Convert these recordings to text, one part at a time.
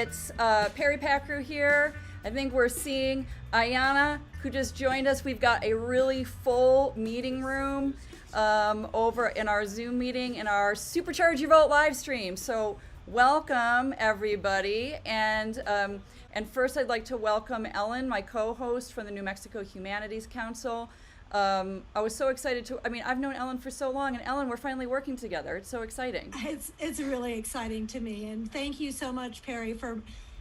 It's Peri Pakroo here. I think we're seeing Ayanna, who just joined us. We've got a really full meeting room over in our Zoom meeting in our Supercharge Your Vote live stream. So welcome everybody. And first I'd like to welcome Ellen, my co-host from the New Mexico Humanities Council. I was so excited I've known Ellen for so long, and Ellen, we're finally working together. It's so exciting. It's really exciting to me, and thank you so much, Peri,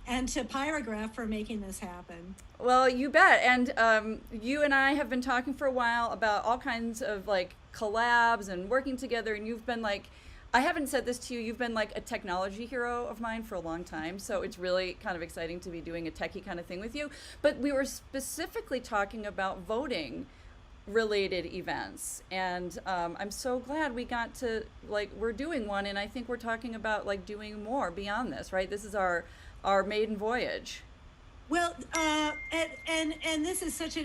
and to Pyragraph for making this happen. Well, you bet. And you and I have been talking for a while about all kinds of like collabs and working together, and you've been like, I haven't said this to you, you've been like a technology hero of mine for a long time, so it's really kind of exciting to be doing a techie kind of thing with you. But we were specifically talking about voting related events, and I'm so glad we got to, like, we're doing one, and I think we're talking about like doing more beyond this, right? This is our maiden voyage. Well, and this is such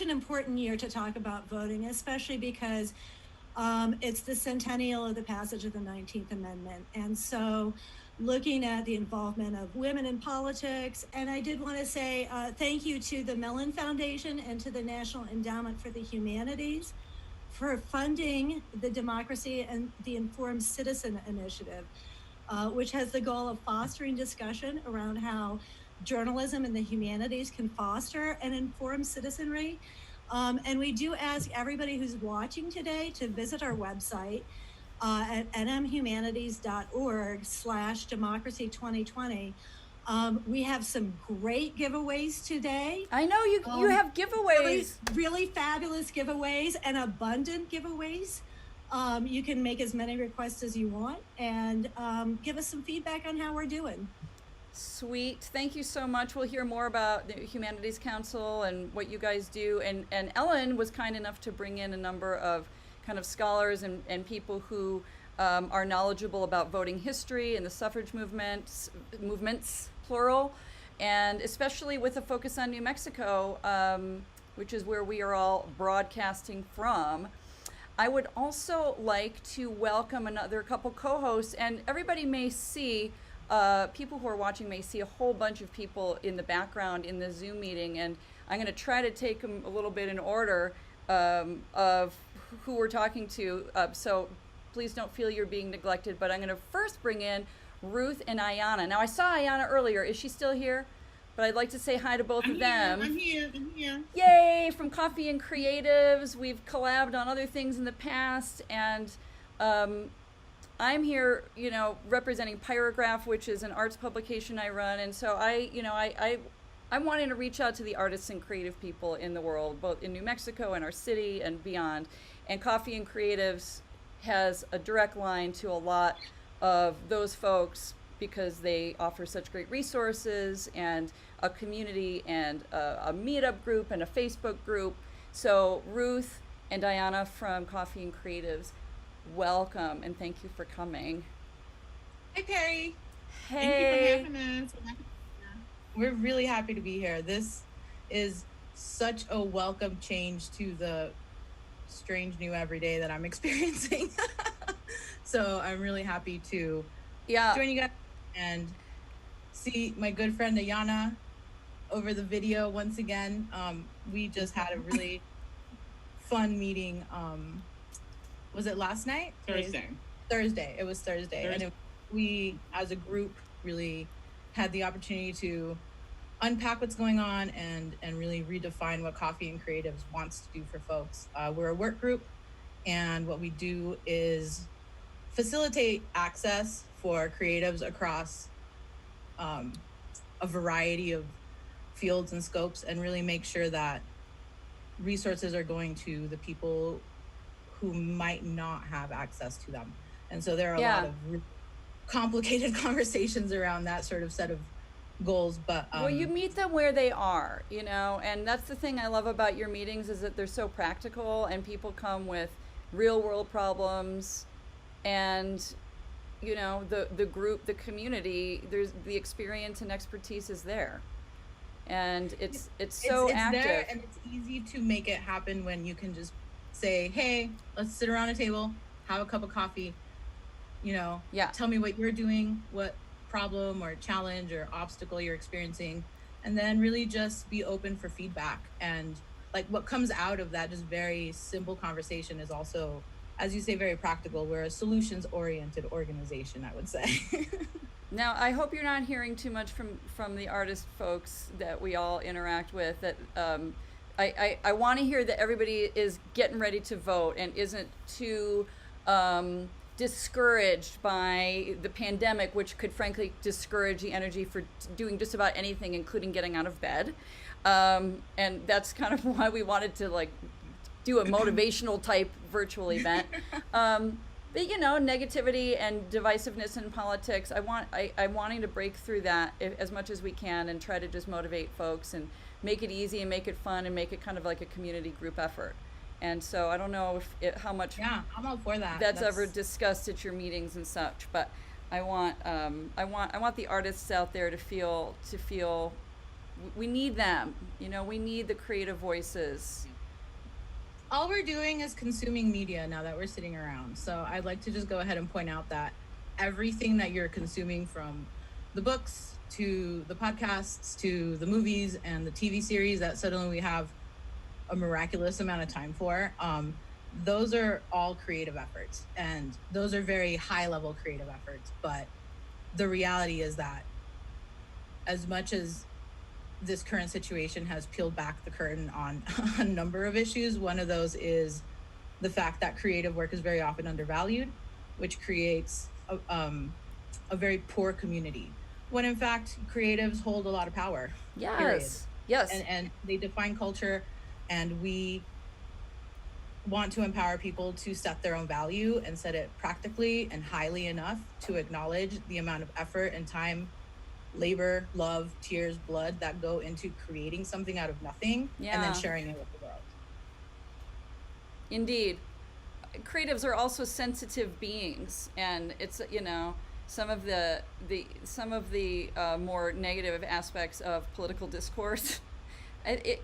an important year to talk about voting, especially because it's the centennial of the passage of the 19th Amendment, and so looking at the involvement of women in politics. And I did want to say thank you to the Mellon Foundation and to the National Endowment for the Humanities for funding the Democracy and the Informed Citizen Initiative, which has the goal of fostering discussion around how journalism and the humanities can foster an informed citizenry. And we do ask everybody who's watching today to visit our website at nmhumanities.org/democracy2020. We have some great giveaways today. I know you have giveaways. Really fabulous giveaways and abundant giveaways. You can make as many requests as you want, and give us some feedback on how we're doing. Sweet. Thank you so much. We'll hear more about the Humanities Council and what you guys do. And Ellen was kind enough to bring in a number of kind of scholars and people who are knowledgeable about voting history and the suffrage movements, plural, and especially with a focus on New Mexico, which is where we are all broadcasting from. I would also like to welcome another couple co-hosts, and everybody may see, people who are watching may see a whole bunch of people in the background in the Zoom meeting, and I'm going to try to take them a little bit in order of who we're talking to, so please don't feel you're being neglected. But I'm going to first bring in Ruth and Ayanna. Now, I saw Ayanna earlier. Is she still here? But I'd like to say hi to both of them. I'm here. Yay! From Coffee and Creatives. We've collabed on other things in the past, and I'm here, representing Pyragraph, which is an arts publication I run, and so I'm wanting to reach out to the artists and creative people in the world, both in New Mexico and our city and beyond. And Coffee and Creatives has a direct line to a lot of those folks because they offer such great resources and a community and a meetup group and a Facebook group. So Ruth and Ayanna from Coffee and Creatives, welcome and thank you for coming. Hi, Peri. Hey. Thank you for having us. We're really happy to be here. This is such a welcome change to the strange new everyday that I'm experiencing. So I'm really happy to join you guys and see my good friend Ayanna over the video once again. We just had a really fun meeting. Was it last night? Thursday. It was Thursday. And we, as a group, really had the opportunity to unpack what's going on and really redefine what Coffee and Creatives wants to do for folks. We're a work group, and what we do is facilitate access for creatives across a variety of fields and scopes, and really make sure that resources are going to the people who might not have access to them. And so there are a lot of really complicated conversations around that sort of set of goals, but well, you meet them where they are, and that's the thing I love about your meetings, is that they're so practical and people come with real world problems, and the group, the community, there's the experience and expertise is there, and it's so active there, and it's easy to make it happen when you can just say, hey, let's sit around a table, have a cup of coffee, tell me what you're doing, what problem or challenge or obstacle you're experiencing, and then really just be open for feedback. And like what comes out of that just very simple conversation is also, as you say, very practical. We're a solutions oriented organization, I would say. Now, I hope you're not hearing too much from the artist folks that we all interact with, that I want to hear that everybody is getting ready to vote and isn't too discouraged by the pandemic, which could frankly discourage the energy for doing just about anything, including getting out of bed. And that's kind of why we wanted to like do a motivational type virtual event. But you know, negativity and divisiveness in politics, I'm wanting to break through that as much as we can and try to just motivate folks and make it easy and make it fun and make it kind of like a community group effort. And so I don't know if how much I'm all for that. That's ever discussed at your meetings and such, but I want the artists out there to feel we need them. You know, we need the creative voices. All we're doing is consuming media now that we're sitting around. So I'd like to just go ahead and point out that everything that you're consuming, from the books to the podcasts to the movies and the TV series that suddenly we have a miraculous amount of time for, those are all creative efforts, and those are very high level creative efforts. But the reality is that as much as this current situation has peeled back the curtain on a number of issues, one of those is the fact that creative work is very often undervalued, which creates a very poor community, when in fact creatives hold a lot of power. Yes. Period. Yes. And they define culture, and we want to empower people to set their own value and set it practically and highly enough to acknowledge the amount of effort and time, labor, love, tears, blood that go into creating something out of nothing, and then sharing it with the world. Indeed. Creatives are also sensitive beings, and it's, you know, some of the more negative aspects of political discourse.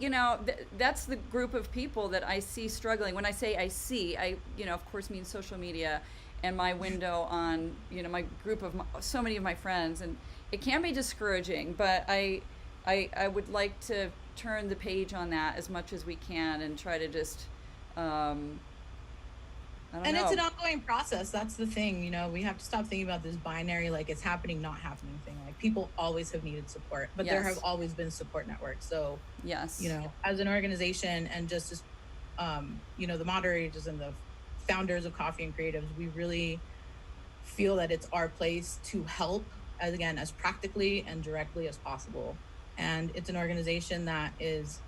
You know, that's the group of people that I see struggling. When I say I see, I, you know, of course mean social media and my window on, you know, my group of so many of my friends, and it can be discouraging, but I would like to turn the page on that as much as we can and try to just I don't know. It's an ongoing process. That's the thing, you know, we have to stop thinking about this binary, like it's happening, not happening thing. Like people always have needed support, but there have always been support networks. So, yes, you know, as an organization and just as, you know, the moderators and the founders of Coffee and Creatives, we really feel that it's our place to help, as practically and directly as possible. And it's an organization that is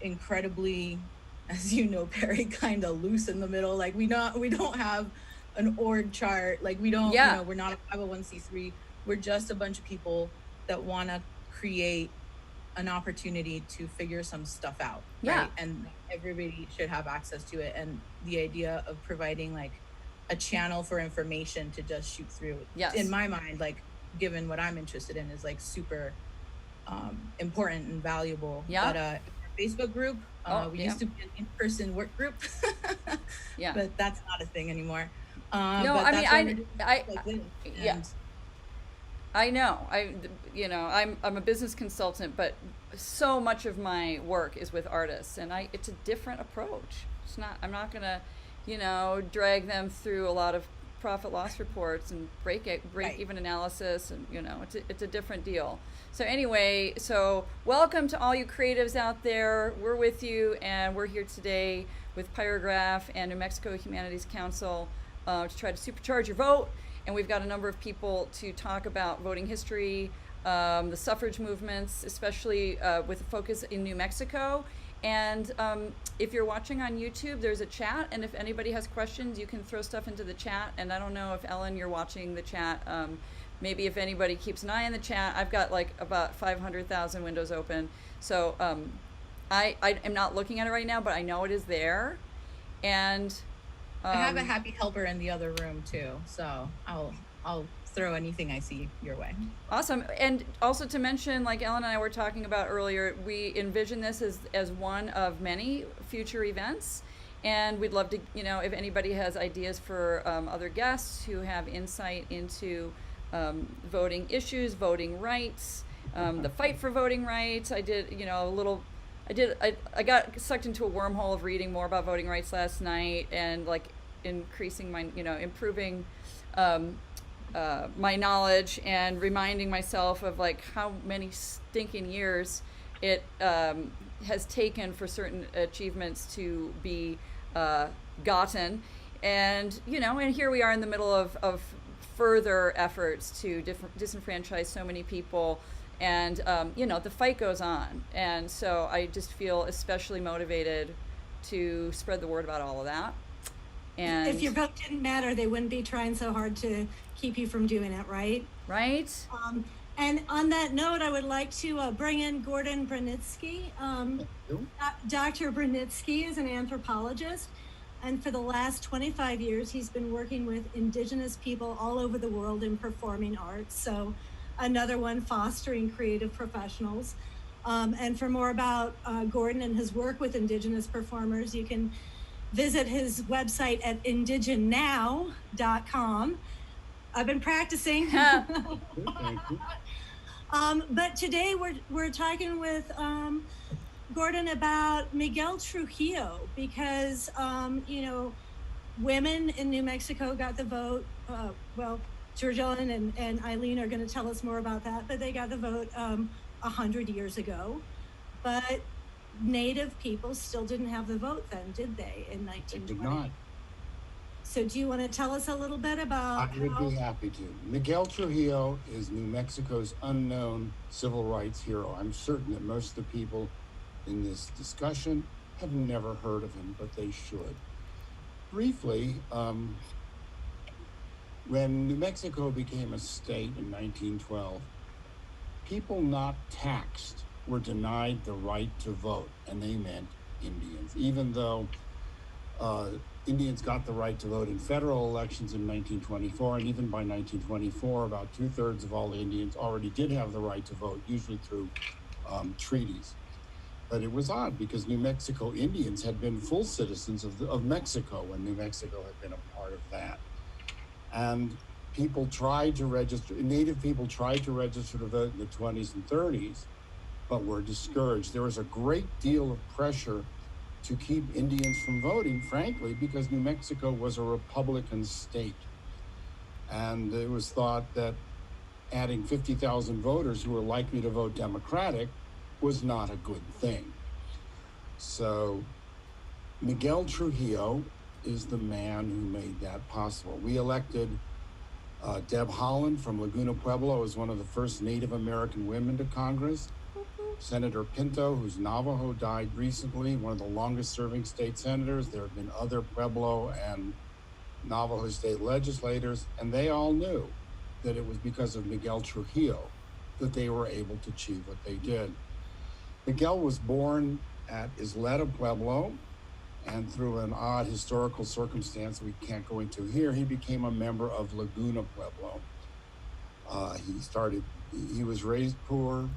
incredibly, as you know, Peri, kind of loose in the middle. Like we don't have an org chart. Like we don't, you know, we're not a 501c3. We're just a bunch of people that want to create an opportunity to figure some stuff out. Yeah. Right? And everybody should have access to it. And the idea of providing like a channel for information to just shoot through, in my mind, like given what I'm interested in, is like super important and valuable. Yeah. But Facebook group, we used to be an in-person work group, but that's not a thing anymore. No, I mean, I know. You know, I'm a business consultant, but so much of my work is with artists, and it's a different approach. It's not. I'm not gonna, you know, drag them through a lot of profit loss reports and break even analysis, and you know, it's a different deal. So anyway, welcome to all you creatives out there. We're with you, and we're here today with Pyragraph and New Mexico Humanities Council to try to supercharge your vote. And we've got a number of people to talk about voting history, the suffrage movements, especially with a focus in New Mexico. And if you're watching on YouTube, there's a chat, and if anybody has questions, you can throw stuff into the chat. And I don't know if, Ellen, you're watching the chat. Maybe if anybody keeps an eye on the chat. I've got like about 500,000 windows open. So I am not looking at it right now, but I know it is there. And I have a happy helper in the other room too, so I'll throw anything I see your way. Awesome. And also to mention, like Ellen and I were talking about earlier, we envision this as one of many future events, and we'd love to, you know, if anybody has ideas for other guests who have insight into voting issues, voting rights, the fight for voting rights. I did, you know, a little. I got sucked into a wormhole of reading more about voting rights last night, and like increasing my, you know, improving my knowledge and reminding myself of like how many stinking years it has taken for certain achievements to be gotten. And, you know, and here we are in the middle of further efforts to disenfranchise so many people. And, you know, the fight goes on. And so I just feel especially motivated to spread the word about all of that. And if your vote didn't matter, they wouldn't be trying so hard to keep you from doing it, right? Right. And on that note, I would like to bring in Gordon Brunitsky. Dr. Brunitsky is an anthropologist, and for the last 25 years, he's been working with Indigenous people all over the world in performing arts. So another one, fostering creative professionals. And for more about Gordon and his work with Indigenous performers, you can visit his website at indigennow.com. I've been practicing. But today we're talking with Gordon about Miguel Trujillo, because you know, women in New Mexico got the vote. Well, Georgellen and Eileen are going to tell us more about that, but they got the vote 100 years ago. But Native people still didn't have the vote then, did they, in 1920? They did not. So do you want to tell us a little bit about I would be happy to. Miguel Trujillo is New Mexico's unknown civil rights hero. I'm certain that most of the people in this discussion have never heard of him, but they should. Briefly, when New Mexico became a state in 1912, people not taxed were denied the right to vote, and they meant Indians, even though Indians got the right to vote in federal elections in 1924, and even by 1924, about 2/3 of all the Indians already did have the right to vote, usually through treaties. But it was odd because New Mexico Indians had been full citizens of Mexico when New Mexico had been a part of that. And people tried to register, Native people tried to register to vote in the 20s and 30s, but were discouraged. There was a great deal of pressure to keep Indians from voting, frankly, because New Mexico was a Republican state. And it was thought that adding 50,000 voters who were likely to vote Democratic was not a good thing. So Miguel Trujillo is the man who made that possible. We elected Deb Haaland from Laguna Pueblo as one of the first Native American women to Congress. Senator Pinto, whose Navajo died recently, one of the longest serving state senators. There have been other Pueblo and Navajo state legislators, and they all knew that it was because of Miguel Trujillo that they were able to achieve what they did. Miguel was born at Isleta Pueblo, and through an odd historical circumstance we can't go into here, he became a member of Laguna Pueblo. He was raised poor,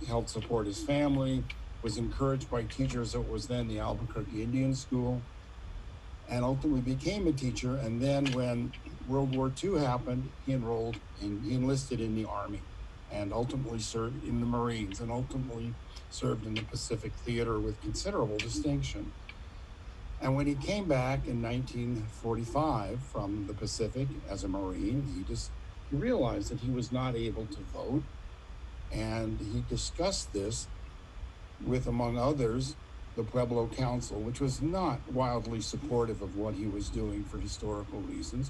helped support his family, was encouraged by teachers at what was then the Albuquerque Indian School, and ultimately became a teacher. And then when World War II happened, he enlisted in the Army, and ultimately served in the Marines, and ultimately served in the Pacific Theater with considerable distinction. And when he came back in 1945 from the Pacific as a Marine, he realized that he was not able to vote. And he discussed this with, among others, the Pueblo Council, which was not wildly supportive of what he was doing for historical reasons.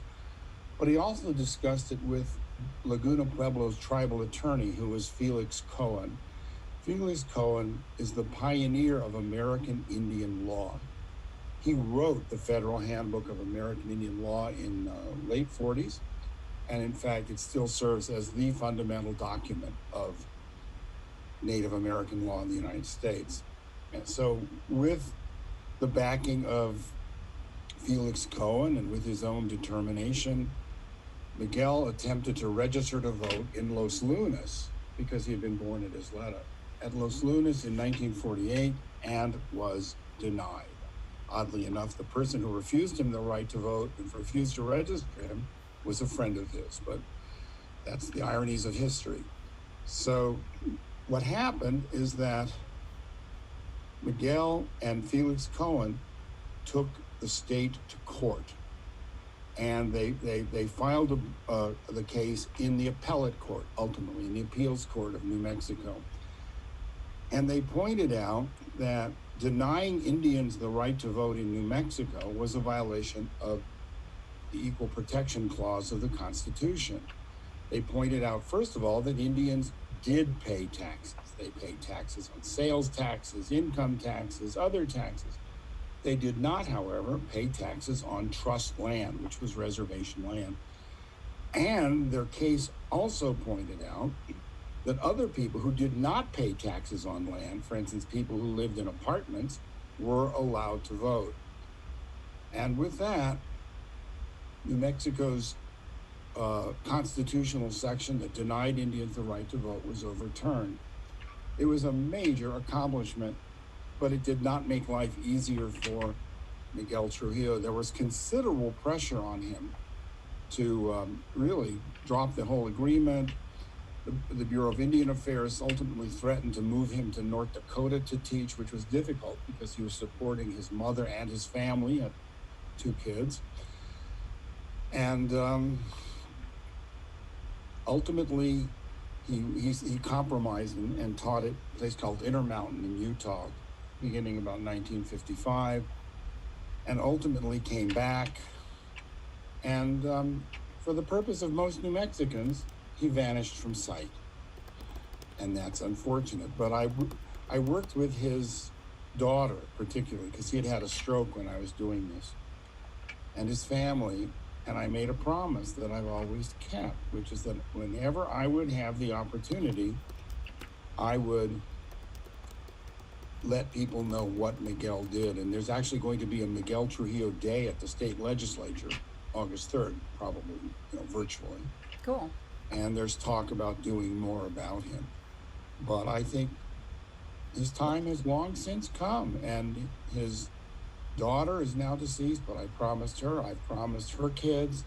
But he also discussed it with Laguna Pueblo's tribal attorney, who was Felix Cohen. Felix Cohen is the pioneer of American Indian law. He wrote the Federal Handbook of American Indian Law in the late 40s. And in fact, it still serves as the fundamental document of Native American law in the United States. And so with the backing of Felix Cohen and with his own determination, Miguel attempted to register to vote in Los Lunas because he had been born at Isleta, at Los Lunas in 1948, and was denied. Oddly enough, the person who refused him the right to vote and refused to register him was a friend of his. But That's the ironies of history. So what happened is that Miguel and Felix Cohen took the state to court, and they filed the case in the appellate court, ultimately in the appeals court of New Mexico. And they pointed out that denying Indians the right to vote in New Mexico was a violation of the Equal Protection Clause of the Constitution. They pointed out, first of all, that Indians did pay taxes. They paid taxes on sales taxes, income taxes, other taxes. They did not, however, pay taxes on trust land, which was reservation land. And their case also pointed out that other people who did not pay taxes on land, for instance, people who lived in apartments, were allowed to vote. And with that, New Mexico's constitutional section that denied Indians the right to vote was overturned. It was a major accomplishment, but it did not make life easier for Miguel Trujillo. There was considerable pressure on him to really drop the whole agreement. The Bureau of Indian Affairs ultimately threatened to move him to North Dakota to teach, which was difficult because he was supporting his mother and his family, had 2 kids. And ultimately, he compromised and taught at a place called Intermountain in Utah, beginning about 1955, and ultimately came back. And for the purpose of most New Mexicans, he vanished from sight. And that's unfortunate. But I worked with his daughter particularly, because he had had a stroke when I was doing this, and his family. And I made a promise that I've always kept, which is that whenever I would have the opportunity, I would let people know what Miguel did. And there's actually going to be a Miguel Trujillo Day at the state legislature, August 3rd, probably, virtually. Cool. And there's talk about doing more about him. But I think his time has long since come, and his daughter is now deceased, but I've promised her kids.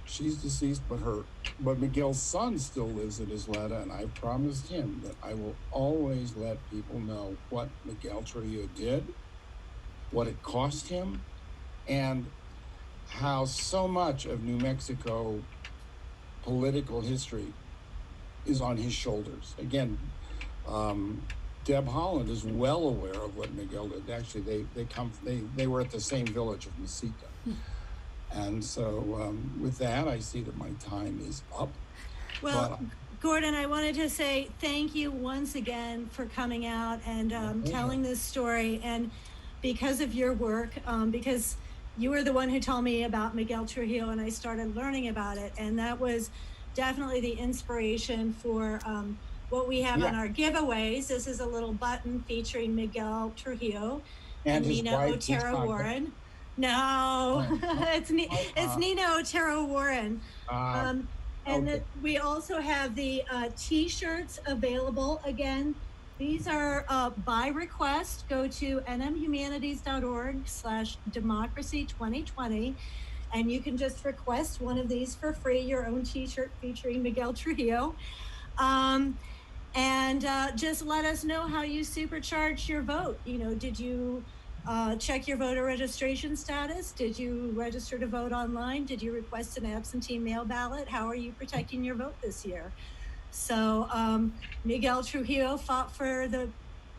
She's deceased, but Miguel's son still lives at Isleta, and I promised him that I will always let people know what Miguel Trujillo did, what it cost him, and how so much of New Mexico political history is on his shoulders. Again, Deb Holland is well aware of what Miguel did. Actually, they were at the same village of Mesita. And so with that, I see that my time is up. Well, Gordon, I wanted to say thank you once again for coming out and telling this story. And because of your work, because you were the one who told me about Miguel Trujillo, and I started learning about it. And that was definitely the inspiration for what we have on our giveaways. This is a little button featuring Miguel Trujillo and Nina Otero Warren. No, it's Nina Otero Warren. And we also have the T-shirts available. Again, these are by request. Go to nmhumanities.org/democracy2020, and you can just request one of these for free, your own T-shirt featuring Miguel Trujillo. And just let us know how you supercharged your vote. Did you check your voter registration status? Did you register to vote online? Did you request an absentee mail ballot? How are you protecting your vote this year? So Miguel Trujillo fought for the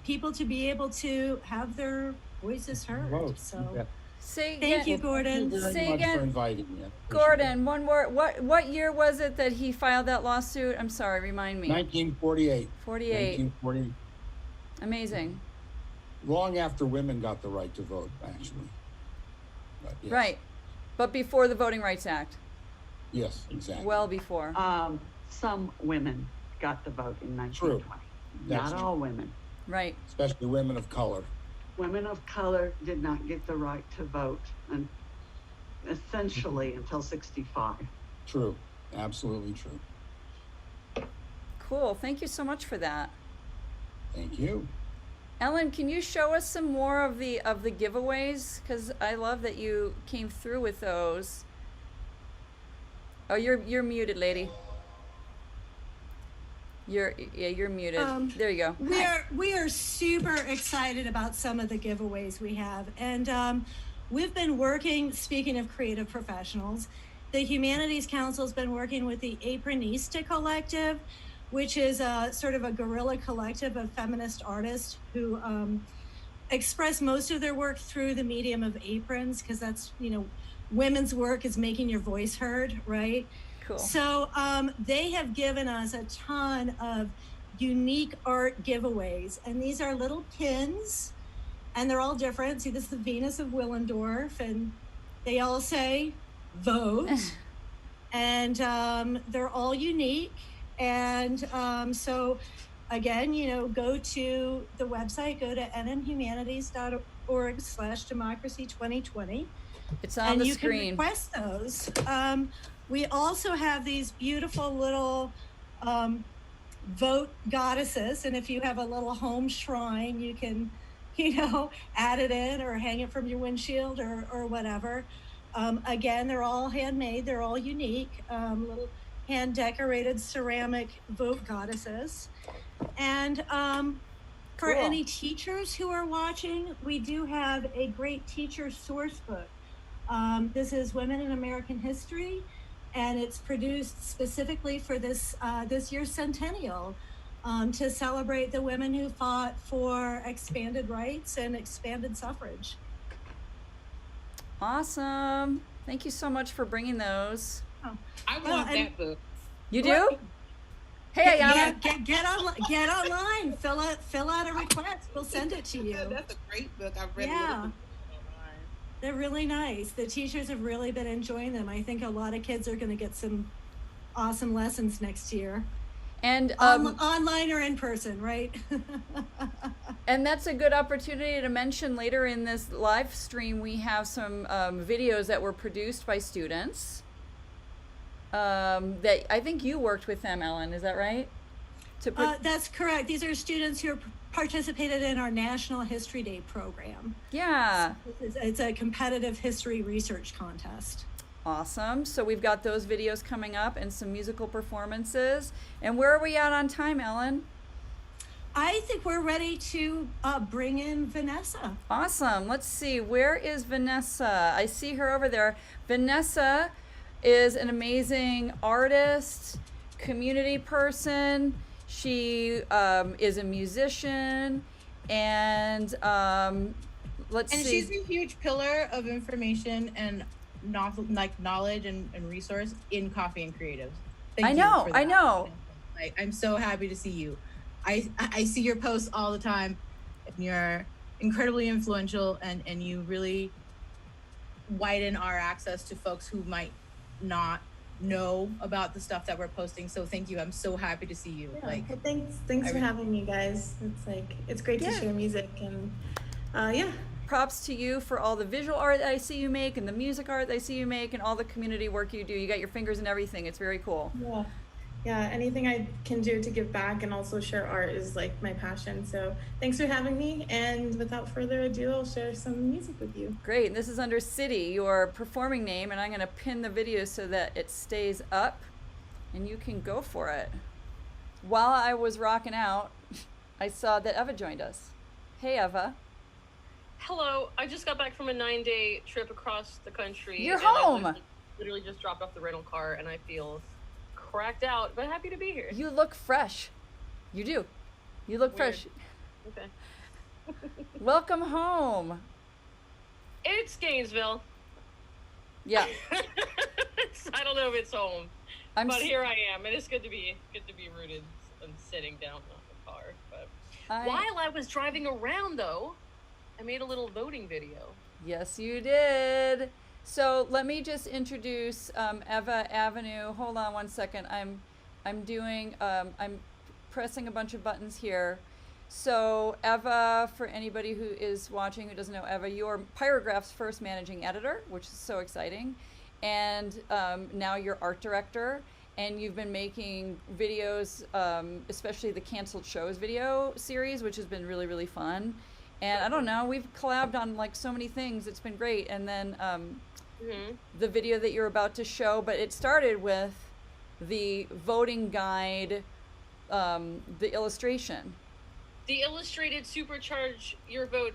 people to be able to have their voices heard. So thank you, Gordon. Say again, for inviting me. Gordon, one more. What year was it that he filed that lawsuit? I'm sorry, remind me. 1948. 48. Amazing. Long after women got the right to vote, actually. But yes. Right. But before the Voting Rights Act. Yes, exactly. Well before. Some women got the vote in 1920. True. Not all women. Right. Especially women of color. Women of color did not get the right to vote, and essentially until 65. True. Absolutely true. Cool. Thank you so much for that. Thank you. Ellen, can you show us some more of the giveaways? Because I love that you came through with those. Oh, you're muted, lady. You're muted. There you go. We are super excited about some of the giveaways we have, and we've been working. Speaking of creative professionals, the Humanities Council's been working with the Apronista Collective, which is a sort of a guerrilla collective of feminist artists who express most of their work through the medium of aprons, because that's, women's work is making your voice heard, right? Cool. So they have given us a ton of unique art giveaways, and these are little pins, and they're all different. See, this is the Venus of Willendorf, and they all say vote, and they're all unique. And so again, go to the website, go to nmhumanities.org/democracy2020. It's on the screen. And you can request those. We also have these beautiful little vote goddesses, and if you have a little home shrine, you can, add it in or hang it from your windshield or whatever. Again, they're all handmade, they're all unique, little hand-decorated ceramic vote goddesses. And for Cool. any teachers who are watching, we do have a great teacher source book. This is Women in American History, and it's produced specifically for this year's Centennial, to celebrate the women who fought for expanded rights and expanded suffrage. Awesome. Thank you so much for bringing those. I want that book. You do? Hey, Ayanna. Get online. Fill out a request. We'll send it to you. That's a great book. I've read Yeah. it. They're really nice. The teachers have really been enjoying them. I think a lot of kids are going to get some awesome lessons next year. And online or in person, right? and that's a good opportunity to mention later in this live stream, we have some videos that were produced by students. That I think you worked with them, Ellen. Is that right? That's correct. These are students who participated in our National History Day program. Yeah. It's a competitive history research contest. Awesome. So we've got those videos coming up and some musical performances. And where are we at on time, Ellen? I think we're ready to bring in Vanessa. Awesome. Let's see. Where is Vanessa? I see her over there. Vanessa is an amazing artist, community person. She is a musician, and let's see. And she's a huge pillar of information and knowledge and resource in Coffee and Creatives. Thank you for that. I know. I'm so happy to see you. I see your posts all the time, and you're incredibly influential, and you really widen our access to folks who might not know about the stuff that we're posting. So thank you. I'm so happy to see you. Yeah, well, thanks for having me, guys. It's great to share music, and yeah. Props to you for all the visual art that I see you make, and the music art that I see you make, and all the community work you do. You got your fingers in everything. It's very cool. Yeah, anything I can do to give back and also share art is like my passion. So thanks for having me, and without further ado, I'll share some music with you. Great. And this is under Tsídii, your performing name, and I'm going to pin the video so that it stays up and you can go for it. While I was rocking out, I saw that Eva joined us. Hey, Eva. Hello. I just got back from a 9-day trip across the country. You're and home. I literally just dropped off the rental car, and I feel cracked out, but happy to be here. You look fresh. You do. You look Weird. fresh. Okay. Welcome home. It's Gainesville. Yeah. I don't know if it's home, I'm but s- here I am, and it's good to be rooted and sitting down on the car. But I- while I was driving around, though, I made a little voting video. Yes, you did. So let me just introduce Eva Avenue. Hold on one second. I'm pressing a bunch of buttons here. So Eva, for anybody who is watching who doesn't know Eva, you're Pyragraph's first managing editor, which is so exciting, and now you're art director. And you've been making videos, especially the canceled shows video series, which has been really, really fun. And I don't know, we've collabed on like so many things. It's been great. And then the video that you're about to show, but it started with the voting guide the illustration. The illustrated Supercharge Your Vote,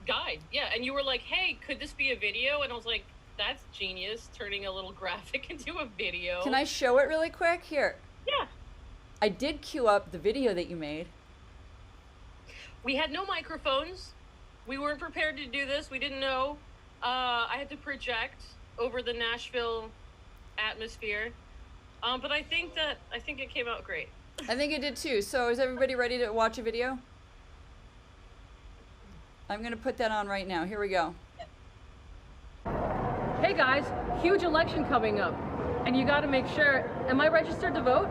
guide. Yeah, and you were like, hey, could this be a video? And I was like, that's genius, turning a little graphic into a video. Can I show it really quick? Here. Yeah. I did queue up the video that you made. We had no microphones. We weren't prepared to do this. We didn't know. I had to project over the Nashville atmosphere. But I think it came out great. I think it did too. So is everybody ready to watch a video? I'm going to put that on right now. Here we go. Hey guys, huge election coming up. And you got to make sure, am I registered to vote?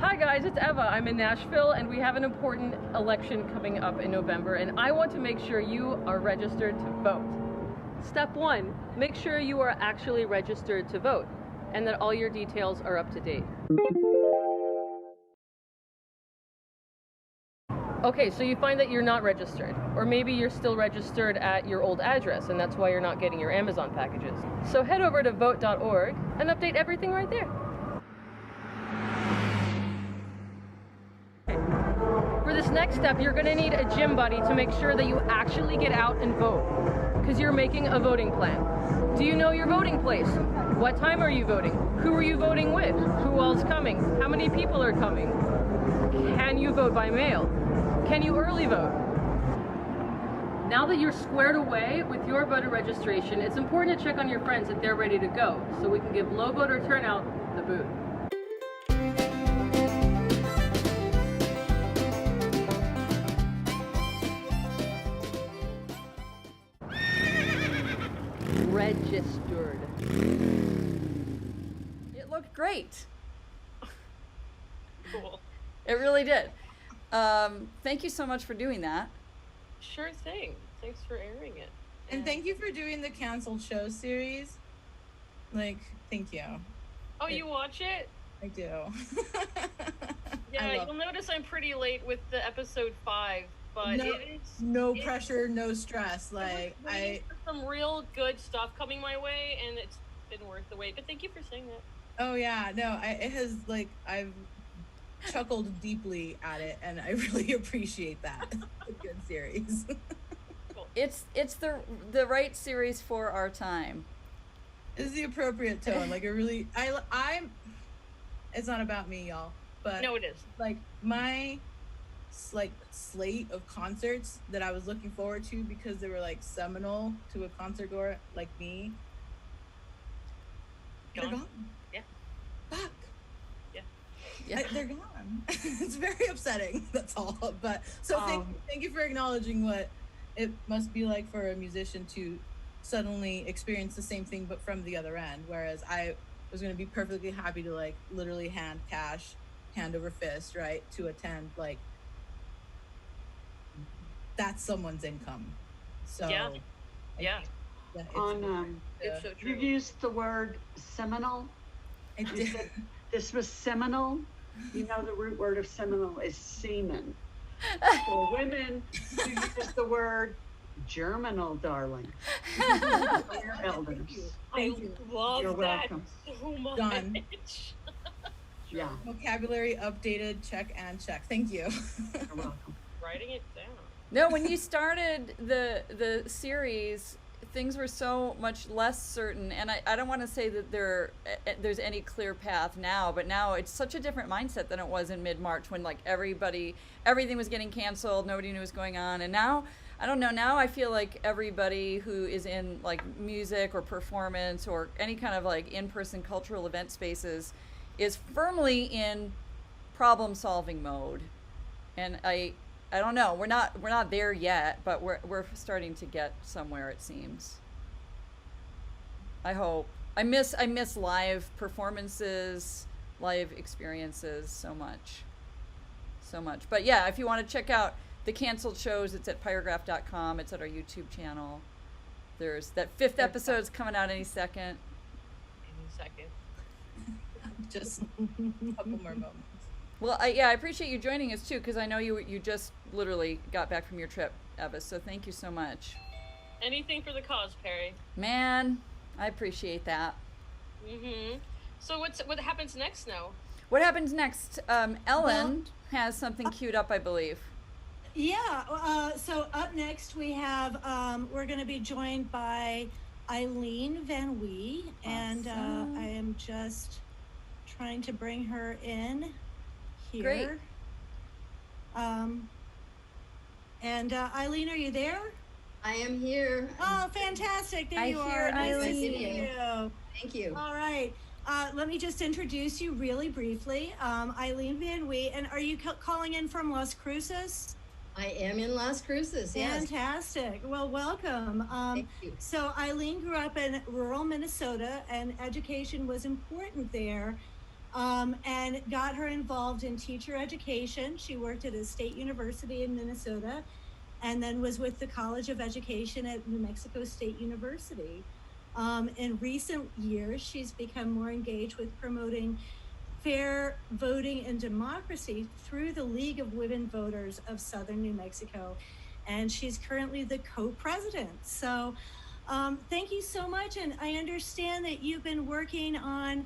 Hi guys, it's Eva. I'm in Nashville and we have an important election coming up in November and I want to make sure you are registered to vote. Step 1, make sure you are actually registered to vote and that all your details are up to date. Okay, so you find that you're not registered, or maybe you're still registered at your old address and that's why you're not getting your Amazon packages. So head over to vote.org and update everything right there. For this next step, you're gonna need a gym buddy to make sure that you actually get out and vote, because you're making a voting plan. Do you know your voting place? What time are you voting? Who are you voting with? Who all's coming? How many people are coming? Can you vote by mail? Can you early vote? Now that you're squared away with your voter registration, it's important to check on your friends that they're ready to go, so we can give low voter turnout the boot. Registered. It looked great. Cool. It really did. Thank you so much for doing that. Sure thing. Thanks for airing it. And thank you for doing the canceled show series. Like, thank you. Oh, you watch it? I do. Yeah, you'll notice I'm pretty late with the episode 5, but No- it is No pressure, no stress. Like, I I, some real good stuff coming my way, and it's been worth the wait. But thank you for saying that. oh yeah, no, it has, like, I've chuckled deeply at it, and I really appreciate that. It's a good series. It's the right series for our time. It's the appropriate tone. Like, it really, I'm, it's not about me, y'all, but No, it is. like my like slate of concerts that I was looking forward to because they were like seminal to a concert goer like me. They're Gone. gone. Yeah. Fuck. Yeah. They're gone. It's very upsetting. That's all. But so thank you for acknowledging what it must be like for a musician to suddenly experience the same thing but from the other end. Whereas I was going to be perfectly happy to like literally hand cash, hand over fist, right, to attend. Like, that's someone's income. So Yeah. Yeah. yeah, it's, On, It's so you true. used the word seminal. I You did. said this was seminal. You know the root word of seminal is semen. For women who use the word germinal, darling. Your elders. I love You're that welcome. so much. Done. Yeah, Vocabulary updated, check and check. Thank you. you're welcome. Writing it down. No, when you started the series, things were so much less certain, and I don't want to say that there's any clear path now, but now it's such a different mindset than it was in mid-March when like everything was getting canceled, nobody knew what was going on, and now I don't know, now I feel like everybody who is in like music or performance or any kind of like in-person cultural event spaces is firmly in problem-solving mode, and I don't know. We're not there yet, but we're starting to get somewhere, it seems. I hope. I miss live performances, live experiences so much. So much. But yeah, if you want to check out the canceled shows, it's at pyragraph.com. It's at our YouTube channel. There's that 5th episode's coming out any second. Any second. Just a couple more moments. Well, I appreciate you joining us too, because I know you just literally got back from your trip, Eva. So thank you so much. Anything for the cause, Peri. Man, I appreciate that. So what happens next now? What happens next? Ellen has something queued up, I believe. Yeah, so up next we have, we're going to be joined by Eileen Van Wye, and I am just trying to bring her in here. Great. And Eileen, are you there? I am here. Oh, fantastic. There you hear are. Nice to Eileen. see you. Thank you. All right. Let me just introduce you really briefly. Eileen Van Wye, and are you calling in from Las Cruces? I am in Las Cruces, yes. Fantastic. Well, welcome. Thank you. So Eileen grew up in rural Minnesota, and education was important there, and got her involved in teacher education. She worked at a state university in Minnesota, and then was with the College of Education at New Mexico State University. In recent years, she's become more engaged with promoting fair voting and democracy through the League of Women Voters of Southern New Mexico. And she's currently the co-president. So thank you so much. And I understand that you've been working on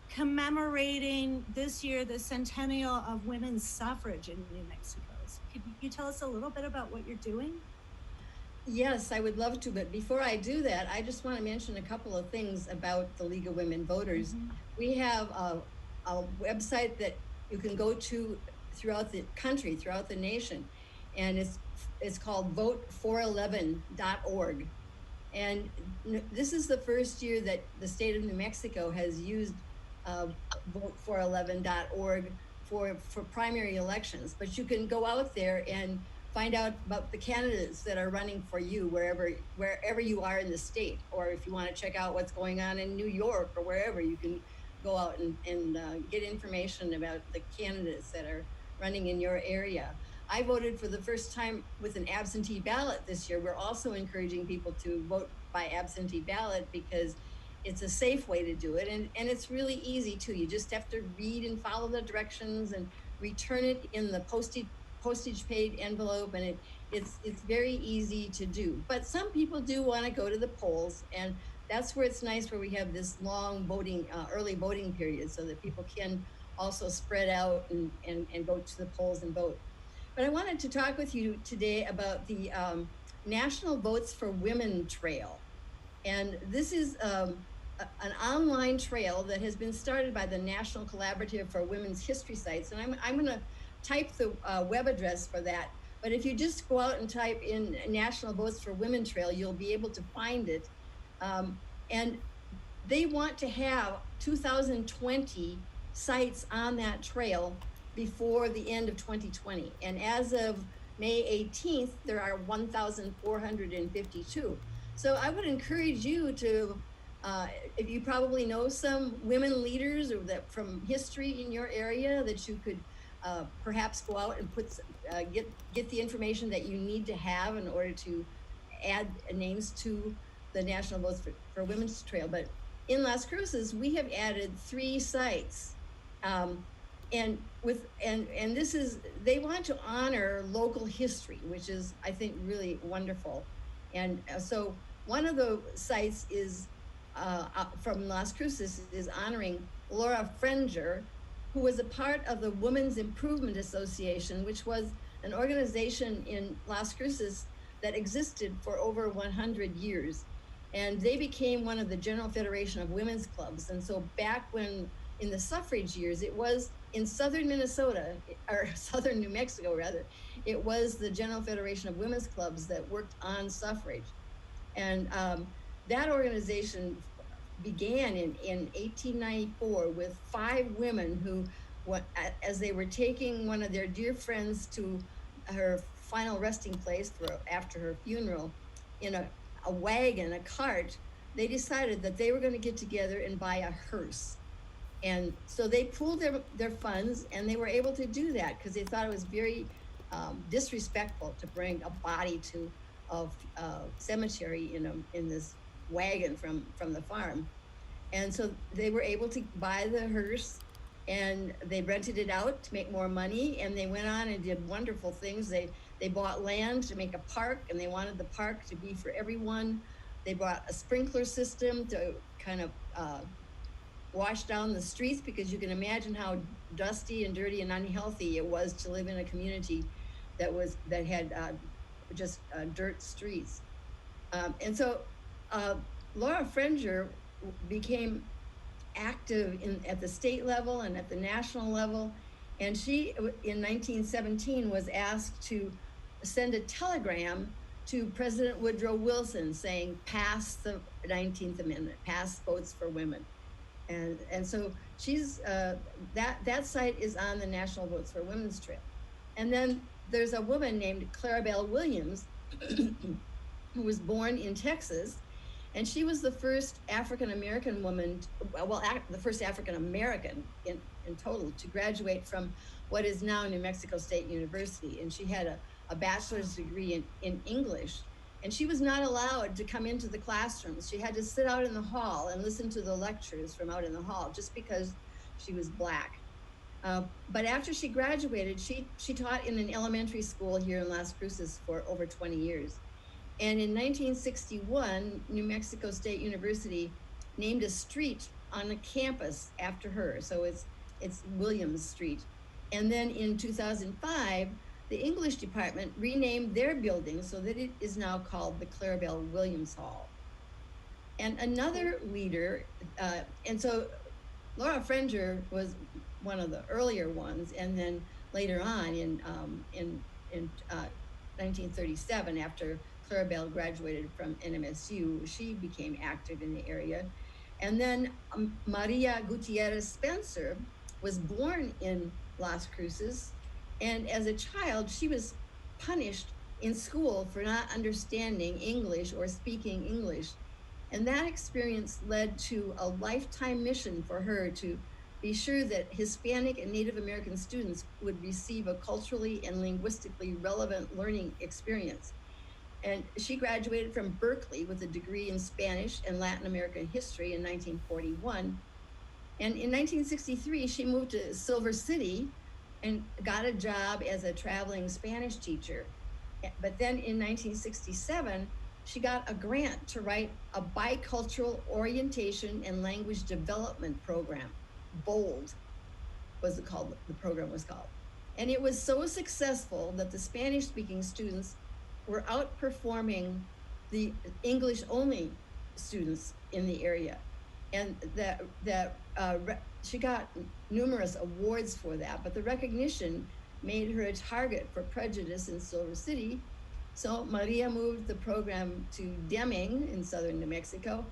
commemorating this year the Centennial of women's suffrage in New Mexico. So could you tell us a little bit about what you're doing? Yes, I would love to, but before I do that, I just want to mention a couple of things about the League of Women Voters. We have a website that you can go to throughout the country, throughout the nation, and it's called vote411.org. And this is the first year that the state of New Mexico has used vote411.org for primary elections. But you can go out there and find out about the candidates that are running for you wherever you are in the state, or if you want to check out what's going on in New York or wherever, you can go out and get information about the candidates that are running in your area. I voted for the first time with an absentee ballot this year. We're also encouraging people to vote by absentee ballot because it's a safe way to do it, and it's really easy too. You just have to read and follow the directions and return it in the postage paid envelope, and it's very easy to do. But some people do want to go to the polls, and that's where it's nice where we have this long voting, early voting period, so that people can also spread out and go to the polls and vote. But I wanted to talk with you today about the National Votes for Women Trail. And this is an online trail that has been started by the National Collaborative for Women's History Sites. And I'm going to type the web address for that. But if you just go out and type in National Votes for Women Trail, you'll be able to find it. And they want to have 2020 sites on that trail before the end of 2020. And as of May 18th, there are 1,452. So I would encourage you to, if you probably know some women leaders or that from history in your area, that you could perhaps go out and get the information that you need to have in order to add names to the National Votes for Women's Trail. But in Las Cruces, we have added 3 sites. And this is, they want to honor local history, which is, I think, really wonderful. And so one of the sites is from Las Cruces is honoring Laura Frenger, who was a part of the Women's Improvement Association, which was an organization in Las Cruces that existed for over 100 years. And they became one of the General Federation of Women's Clubs. And so back when, in the suffrage years, it was in southern Minnesota, or southern New Mexico rather, it was the General Federation of Women's Clubs that worked on suffrage. And that organization began in 1894 with 5 women who, as they were taking one of their dear friends to her final resting place after her funeral, in a wagon, a cart, they decided that they were going to get together and buy a hearse. And so they pooled their funds, and they were able to do that because they thought it was very disrespectful to bring a body to a cemetery in this wagon from the farm. And so they were able to buy the hearse, and they rented it out to make more money, and they went on and did wonderful things. They bought land to make a park, and they wanted the park to be for everyone. They brought a sprinkler system to kind of wash down the streets, because you can imagine how dusty and dirty and unhealthy it was to live in a community that had just dirt streets. And so Laura Frenger became active at the state level and at the national level. And she, in 1917, was asked to send a telegram to President Woodrow Wilson saying, pass the 19th Amendment, pass votes for women. And so she's, that site is on the National Votes for Women's Trail. And then there's a woman named Clarabel Williams who was born in Texas. And she was the first African-American woman, the first African-American in total to graduate from what is now New Mexico State University. And she had a bachelor's degree in English. And she was not allowed to come into the classrooms. She had to sit out in the hall and listen to the lectures from out in the hall just because she was Black. But after she graduated, she taught in an elementary school here in Las Cruces for over 20 years. And in 1961, New Mexico State University named a street on the campus after her. So it's Williams Street. And then in 2005, the English department renamed their building so that it is now called the Clarabel Williams Hall. And another leader, and so Laura Frenger was one of the earlier ones, and then later on in 1937, after Clarabel graduated from NMSU, she became active in the area. And then Maria Gutierrez Spencer was born in Las Cruces, and as a child, she was punished in school for not understanding English or speaking English. And that experience led to a lifetime mission for her to be sure that Hispanic and Native American students would receive a culturally and linguistically relevant learning experience. And she graduated from Berkeley with a degree in Spanish and Latin American history in 1941. And in 1963, she moved to Silver City and got a job as a traveling Spanish teacher. But then in 1967, she got a grant to write a bicultural orientation and language development program. BOLD was the program was called. And it was so successful that the Spanish-speaking students were outperforming the English-only students in the area. And she got numerous awards for that, but the recognition made her a target for prejudice in Silver City. So Maria moved the program to Deming in southern New Mexico,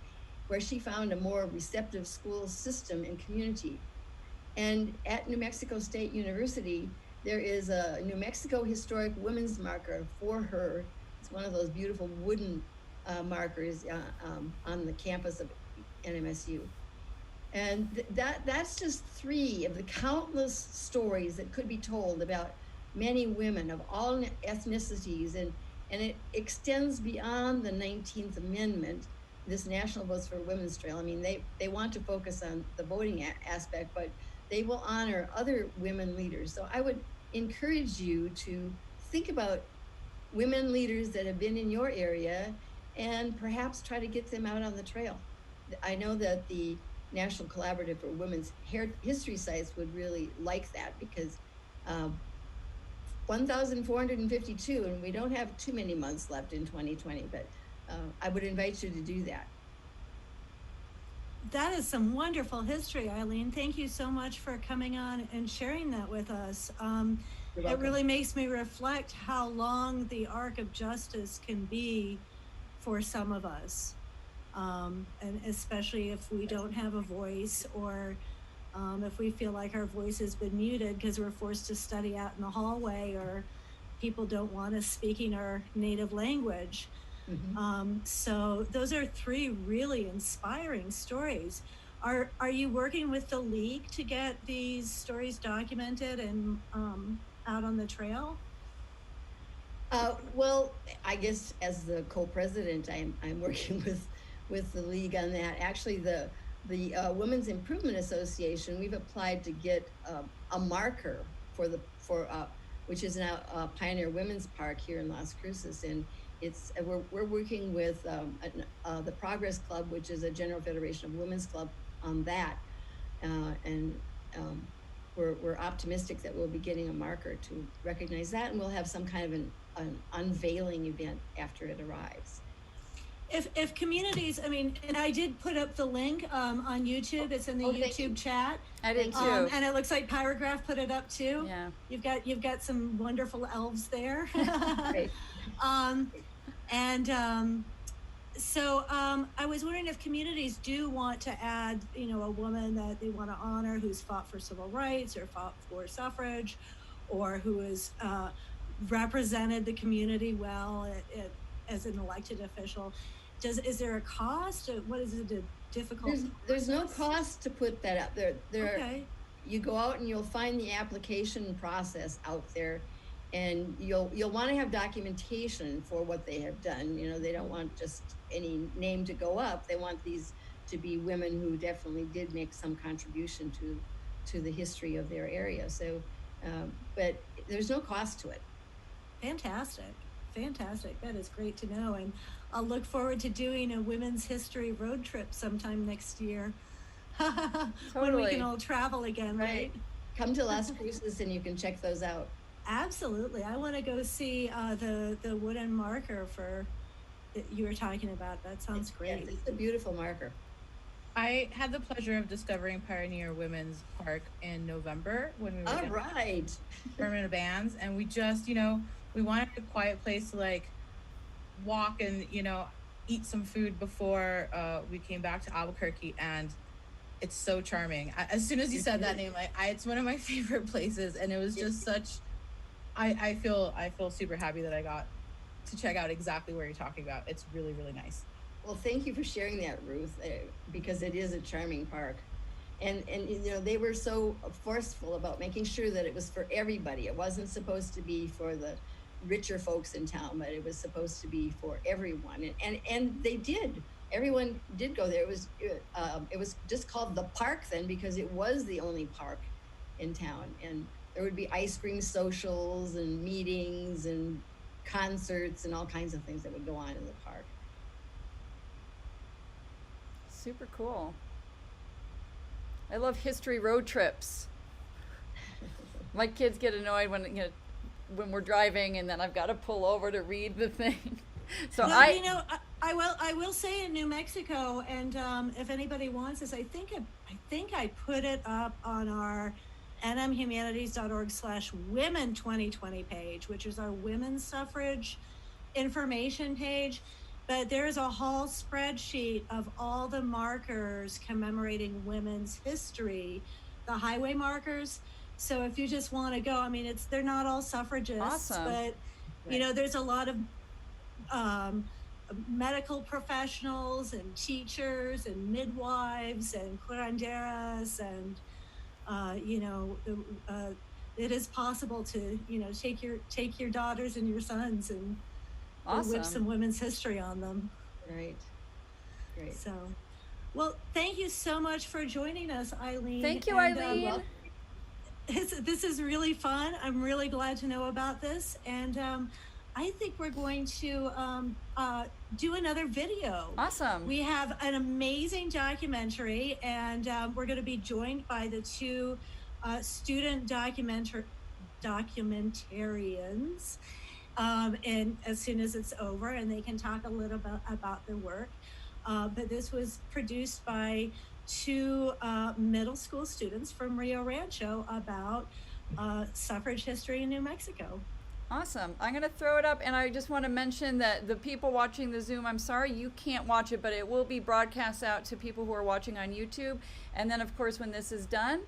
where she found a more receptive school system and community. And at New Mexico State University, there is a New Mexico Historic Women's Marker for her. It's one of those beautiful wooden markers on the campus of NMSU. And that's just three of the countless stories that could be told about many women of all ethnicities, and it extends beyond the 19th Amendment, this National Votes for Women's Trail. I mean, they want to focus on the voting aspect, but they will honor other women leaders. So I would encourage you to think about women leaders that have been in your area and perhaps try to get them out on the trail. I know that the National Collaborative for Women's History Sites would really like that, because 1,452, and we don't have too many months left in 2020, but I would invite you to do that. That is some wonderful history, Eileen. Thank you so much for coming on and sharing that with us. It really makes me reflect how long the arc of justice can be for some of us. And especially if we don't have a voice, or if we feel like our voice has been muted because we're forced to study out in the hallway, or people don't want us speaking our native language. Mm-hmm. So those are three really inspiring stories. Are you working with the League to get these stories documented and out on the trail? Well, I guess as the co-president, I'm working with the League on that. Actually, the Women's Improvement Association, we've applied to get a marker for which is now Pioneer Women's Park here in Las Cruces, and we're working with the Progress Club, which is a General Federation of Women's Club, on that, and we're optimistic that we'll be getting a marker to recognize that, and we'll have some kind of an unveiling event after it arrives. If communities, I mean, and I did put up the link on YouTube. It's in the YouTube chat. I did too. And it looks like Pyragraph put it up too. Yeah. You've got some wonderful elves there. Right. So I was wondering if communities do want to add, a woman that they want to honor who's fought for civil rights or fought for suffrage, or who has represented the community well as an elected official. Is there a cost? What is it? Difficult? There's no cost to put that up there. Okay. You go out and you'll find the application process out there, and you'll want to have documentation for what they have done. They don't want just any name to go up. They want these to be women who definitely did make some contribution to the history of their area. So, but there's no cost to it. Fantastic. That is great to know. And I'll look forward to doing a women's history road trip sometime next year. When we can all travel again, right? Come to Las Cruces and you can check those out. Absolutely. I want to go see the wooden marker that you were talking about. That sounds great. It's a beautiful marker. I had the pleasure of discovering Pioneer Women's Park in November when we were all right permanent bands, and we just, we wanted a quiet place to walk and, eat some food before we came back to Albuquerque, and it's so charming. As soon as you said that name, it's one of my favorite places, and it was just such, I feel super happy that I got to check out exactly where you're talking about. It's really, really nice. Well, thank you for sharing that, Ruth, because it is a charming park. And they were so forceful about making sure that it was for everybody. It wasn't supposed to be for the richer folks in town, but it was supposed to be for everyone. And they did. Everyone did go there. It was just called the park then because it was the only park in town. And there would be ice cream socials and meetings and concerts and all kinds of things that would go on in the park. Super cool. I love history road trips. My kids get annoyed when we're driving and then I've got to pull over to read the thing. So I will say in New Mexico, and if anybody wants this, I think I put it up on our nmhumanities.org/women 2020 page, which is our women's suffrage information page. But there's a whole spreadsheet of all the markers commemorating women's history, the highway markers. So if you just want to go, they're not all suffragists, but there's a lot of medical professionals and teachers and midwives and curanderas, and it is possible to take your daughters and your sons and whip some women's history on them. Right. Great. So, well, thank you so much for joining us, Eileen. Thank you, Eileen. This is really fun. I'm really glad to know about this, and I think we're going to do another video. Awesome. We have an amazing documentary, and we're going to be joined by the two student documentarians. And as soon as it's over, and they can talk a little bit about their work. But this was produced by two middle school students from Rio Rancho about suffrage history in New Mexico. Awesome. I'm going to throw it up, and I just want to mention that the people watching the Zoom, I'm sorry you can't watch it, but it will be broadcast out to people who are watching on YouTube. And then, of course, when this is done,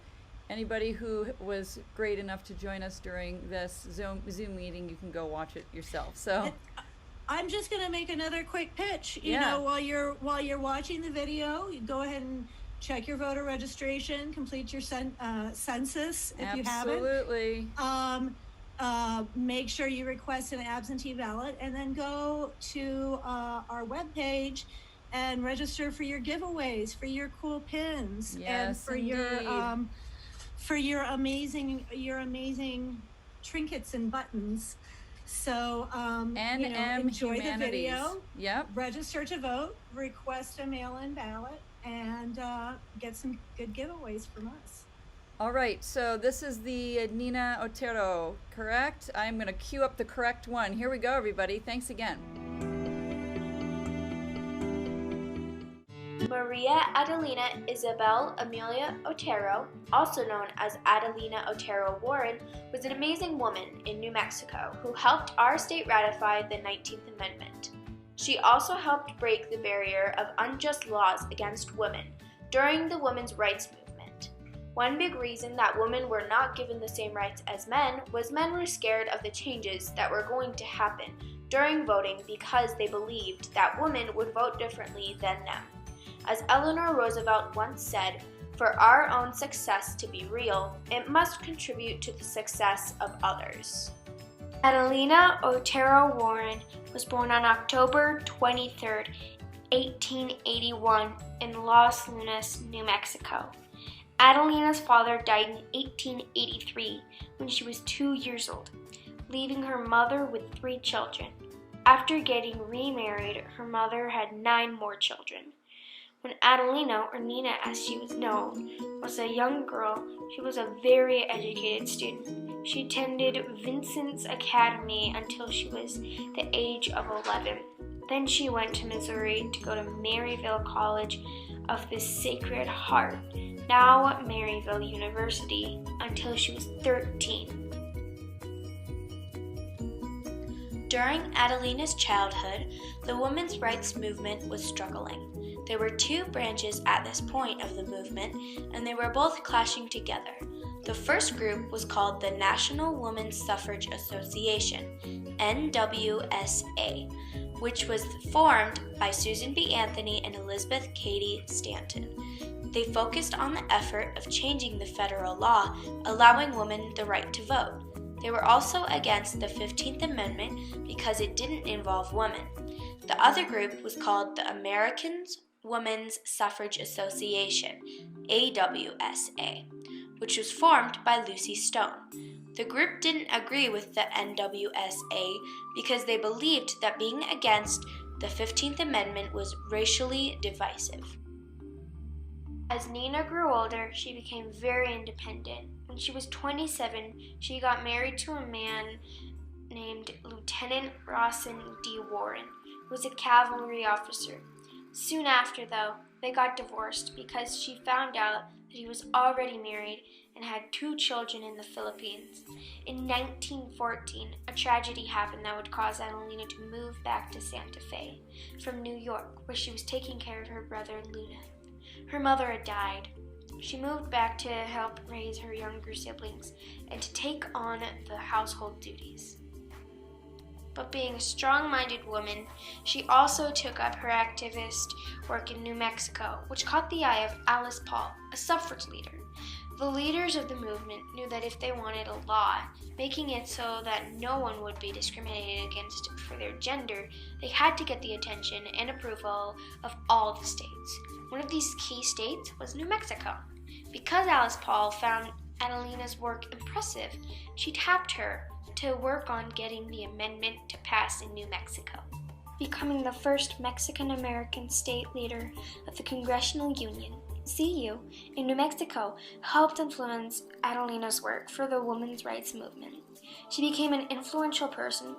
anybody who was great enough to join us during this Zoom meeting, you can go watch it yourself. So I'm just going to make another quick pitch. You know, while you're watching the video, you go ahead and check your voter registration, complete your census if you haven't. Absolutely. Make sure you request an absentee ballot, and then go to our webpage and register for your giveaways, for your cool pins, and for your amazing trinkets and buttons. So, NM enjoy Humanities. the video. Yep. Register to vote, request a mail-in ballot, and get some good giveaways from us. All right, so this is the Nina Otero, correct? I'm going to queue up the correct one. Here we go, everybody. Thanks again. Maria Adelina Isabel Amelia Otero, also known as Adelina Otero Warren, was an amazing woman in New Mexico who helped our state ratify the 19th Amendment. She also helped break the barrier of unjust laws against women during the women's rights movement. One big reason that women were not given the same rights as men was men were scared of the changes that were going to happen during voting because they believed that women would vote differently than them. As Eleanor Roosevelt once said, "For our own success to be real, it must contribute to the success of others." Adelina Otero Warren was born on October 23, 1881 in Los Lunas, New Mexico. Adelina's father died in 1883 when she was 2 years old, leaving her mother with 3 children. After getting remarried, her mother had 9 more children. When Adelina, or Nina as she was known, was a young girl, she was a very educated student. She attended Vincent's Academy until she was the age of 11. Then she went to Missouri to go to Maryville College of the Sacred Heart, now Maryville University, until she was 13. During Adelina's childhood, the women's rights movement was struggling. There were 2 branches at this point of the movement, and they were both clashing together. The first group was called the National Women's Suffrage Association, NWSA, which was formed by Susan B. Anthony and Elizabeth Cady Stanton. They focused on the effort of changing the federal law, allowing women the right to vote. They were also against the 15th Amendment because it didn't involve women. The other group was called the American Women's Suffrage Association, AWSA, which was formed by Lucy Stone. The group didn't agree with the NWSA because they believed that being against the 15th Amendment was racially divisive. As Nina grew older, she became very independent. When she was 27, she got married to a man named Lieutenant Rawson D. Warren, who was a cavalry officer. Soon after, though, they got divorced because she found out that he was already married and had 2 children in the Philippines. In 1914, a tragedy happened that would cause Adelina to move back to Santa Fe from New York, where she was taking care of her brother Luna. Her mother had died. She moved back to help raise her younger siblings and to take on the household duties. But being a strong-minded woman, she also took up her activist work in New Mexico, which caught the eye of Alice Paul, a suffrage leader. The leaders of the movement knew that if they wanted a law, making it so that no one would be discriminated against for their gender, they had to get the attention and approval of all the states. One of these key states was New Mexico. Because Alice Paul found Adelina's work impressive, she tapped her to work on getting the amendment to pass in New Mexico. Becoming the first Mexican-American state leader of the Congressional Union, CU, in New Mexico helped influence Adelina's work for the women's rights movement. She became an influential person,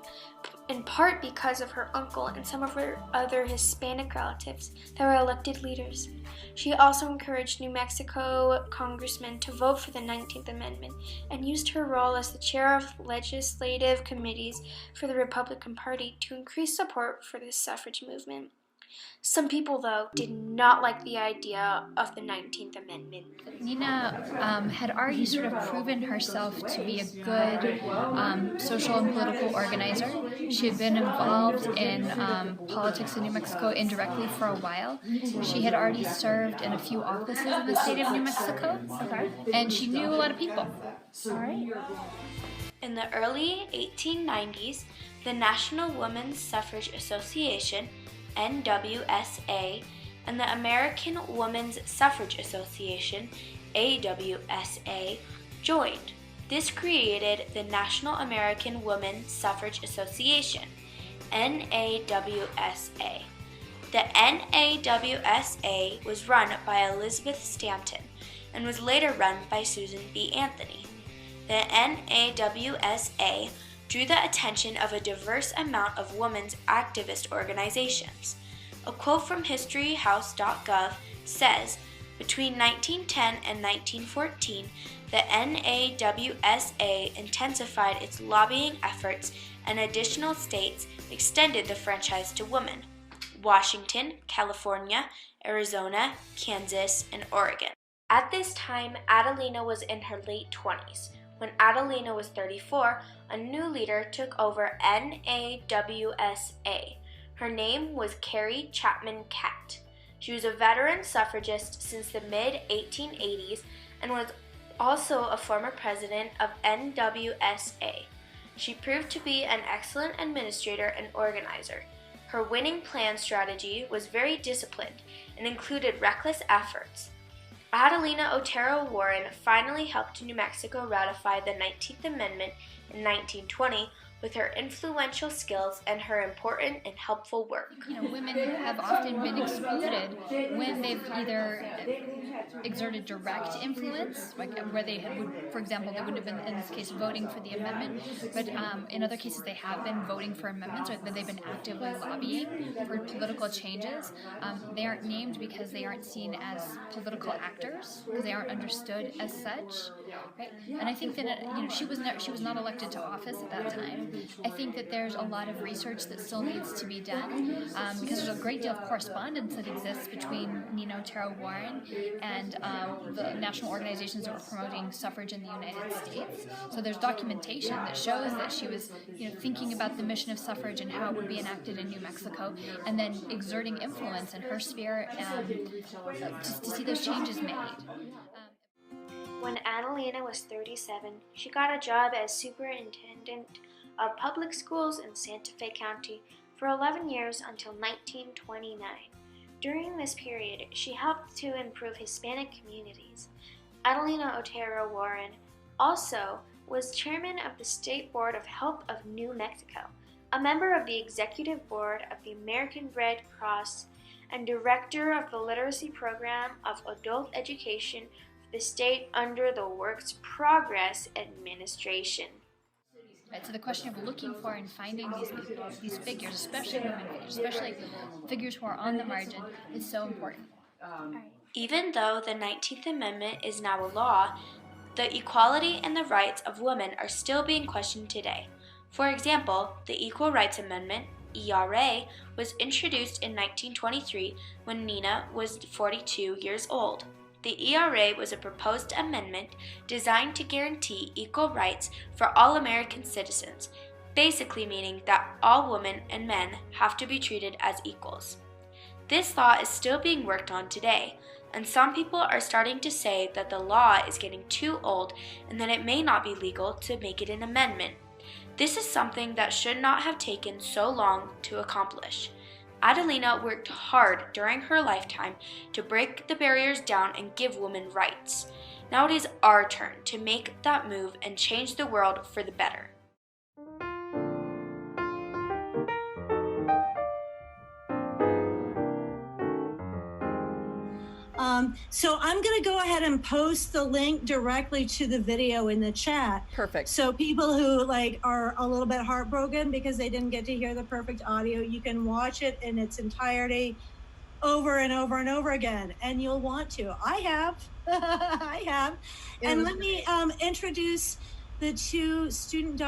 in part because of her uncle and some of her other Hispanic relatives that were elected leaders. She also encouraged New Mexico congressmen to vote for the 19th Amendment and used her role as the chair of legislative committees for the Republican Party to increase support for the suffrage movement. Some people, though, did not like the idea of the 19th Amendment. Nina had already sort of proven herself to be a good social and political organizer. She had been involved in politics in New Mexico indirectly for a while. She had already served in a few offices in the state of New Mexico, and she knew a lot of people. In the early 1890s, the National Women's Suffrage Association, NWSA, and the American Women's Suffrage Association, AWSA, joined. This created the National American Woman Suffrage Association, NAWSA. The NAWSA was run by Elizabeth Stanton and was later run by Susan B. Anthony. The NAWSA drew the attention of a diverse amount of women's activist organizations. A quote from historyhouse.gov says, between 1910 and 1914, the NAWSA intensified its lobbying efforts and additional states extended the franchise to women: Washington, California, Arizona, Kansas, and Oregon. At this time, Adelina was in her late 20s. When Adelina was 34, a new leader took over NAWSA. Her name was Carrie Chapman Catt. She was a veteran suffragist since the mid-1880s and was also a former president of NWSA. She proved to be an excellent administrator and organizer. Her winning plan strategy was very disciplined and included reckless efforts. Adelina Otero Warren finally helped New Mexico ratify the 19th Amendment in 1920 with her influential skills and her important and helpful work. Women have often been excluded when they've either exerted direct influence, like where they would, for example, they wouldn't have been, in this case, voting for the amendment, but in other cases they have been voting for amendments, or they've been actively lobbying for political changes. They aren't named because they aren't seen as political actors, because they aren't understood as such, right? And I think that she was not elected to office at that time. I think that there's a lot of research that still needs to be done, because there's a great deal of correspondence that exists between Nina Otero Warren and the national organizations that were promoting suffrage in the United States. So there's documentation that shows that she was thinking about the mission of suffrage and how it would be enacted in New Mexico, and then exerting influence in her sphere just to see those changes made. When Adelina was 37, she got a job as superintendent of public schools in Santa Fe County for 11 years until 1929. During this period, she helped to improve Hispanic communities. Adelina Otero Warren also was chairman of the State Board of Health of New Mexico, a member of the executive board of the American Red Cross, and director of the literacy program of adult education for the state under the Works Progress Administration. Right, so the question of looking for and finding these figures, especially women figures, especially figures who are on the margin, is so important. Even though the 19th Amendment is now a law, the equality and the rights of women are still being questioned today. For example, the Equal Rights Amendment, ERA, was introduced in 1923 when Nina was 42 years old. The ERA was a proposed amendment designed to guarantee equal rights for all American citizens, basically meaning that all women and men have to be treated as equals. This law is still being worked on today, and some people are starting to say that the law is getting too old and that it may not be legal to make it an amendment. This is something that should not have taken so long to accomplish. Adelina worked hard during her lifetime to break the barriers down and give women rights. Now it is our turn to make that move and change the world for the better. So I'm going to go ahead and post the link directly to the video in the chat. Perfect. So people who are a little bit heartbroken because they didn't get to hear the perfect audio, you can watch it in its entirety over and over and over again, and you'll want to. I have. I have. And let me introduce the two student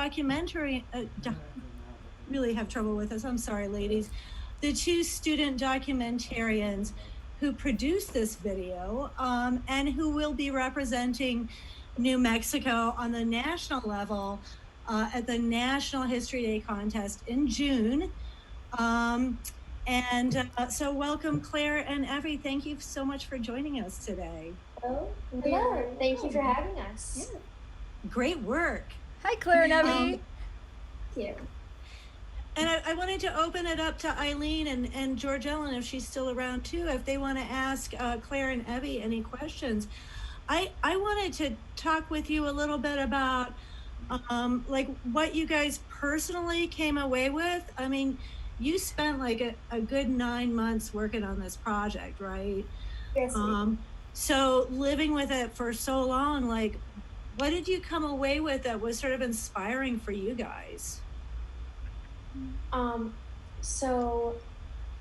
really have trouble with this. I'm sorry, ladies. The two student documentarians who produced this video and who will be representing New Mexico on the national level at the National History Day contest in June. So welcome, Claire and Evie. Thank you so much for joining us today. Oh, yeah. Thank you for having us. Yeah. Great work. Hi, Claire and Evie. Thank you. And I wanted to open it up to Eileen and George Ellen, if she's still around too, if they want to ask Claire and Evie any questions. I wanted to talk with you a little bit about like what you guys personally came away with. I mean, you spent like a good 9 months working on this project, right? Yes. So living with it for so long, like, what did you come away with that was sort of inspiring for you guys? So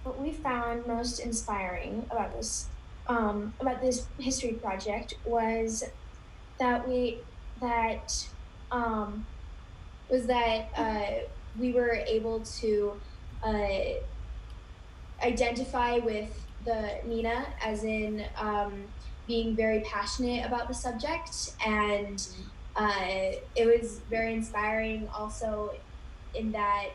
what we found most inspiring about this history project was that we were able to identify with the Nina, as in being very passionate about the subject, and it was very inspiring also in that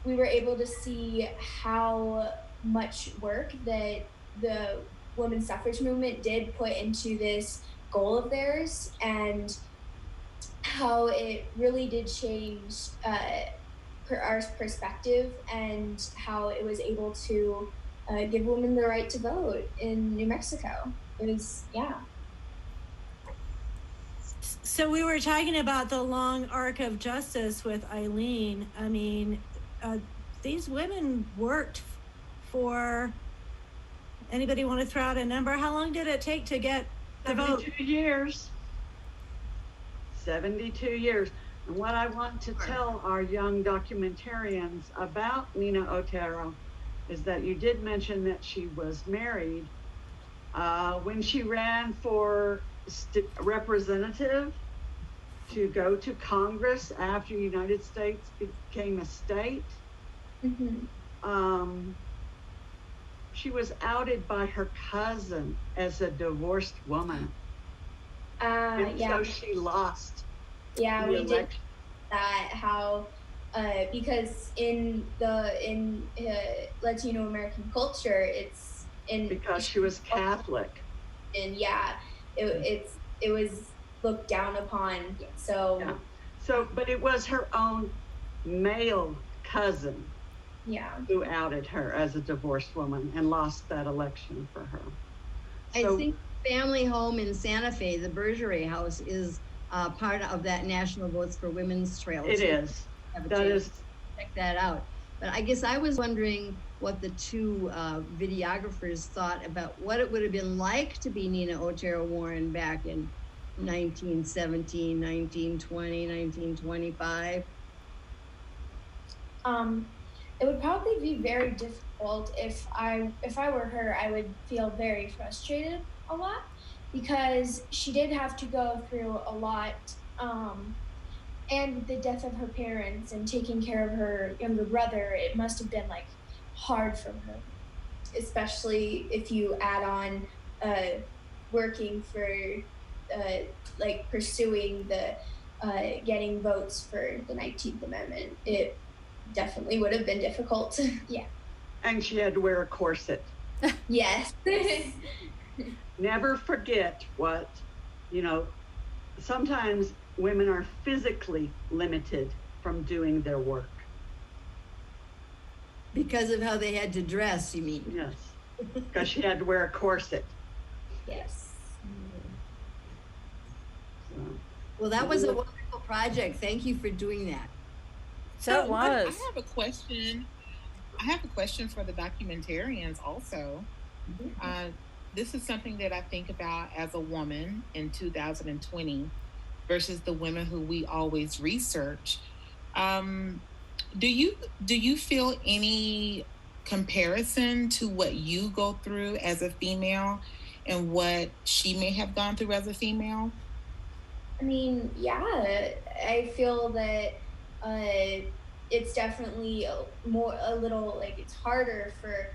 we were able to see how much work that the women's suffrage movement did put into this goal of theirs, and how it really did change our perspective, and how it was able to give women the right to vote in New Mexico. It was, yeah. So we were talking about the long arc of justice with Eileen. I mean, these women worked for, anybody want to throw out a number? How long did it take to get the vote? 72 years. 72 years. And what I want to tell our young documentarians about Nina Otero is that you did mention that she was married. When she ran for representative to go to Congress after the United States became a state, she was outed by her cousin as a divorced woman. And yeah. so she lost. Yeah, the we election. did that. How because in Latino American culture, it's because she was Catholic. And yeah, it was looked down upon. So yeah. So, but it was her own male cousin. Yeah. Who outed her as a divorced woman and lost that election for her. I think family home in Santa Fe, the Bergeret House, is part of that National Votes for Women's Trail. It is. That is. Check that out. But I guess I was wondering what the two videographers thought about what it would have been like to be Nina Otero Warren back in 1917, 1920, 1925. It would probably be very difficult. If I were her, I would feel very frustrated a lot, because she did have to go through a lot, and the death of her parents and taking care of her younger brother, it must have been like hard for her, especially if you add on working for like pursuing the getting votes for the 19th Amendment. It definitely would have been difficult. Yeah. And she had to wear a corset. Yes. Never forget what, sometimes women are physically limited from doing their work. Because of how they had to dress, you mean? Yes. Because she had to wear a corset. Yes. So. Well, that was a wonderful project. Thank you for doing that. So it was. I have a question. I have a question for the documentarians also. This is something that I think about as a woman in 2020 versus the women who we always research. Do you feel any comparison to what you go through as a female and what she may have gone through as a female? I mean, yeah, I feel that it's definitely a little like it's harder for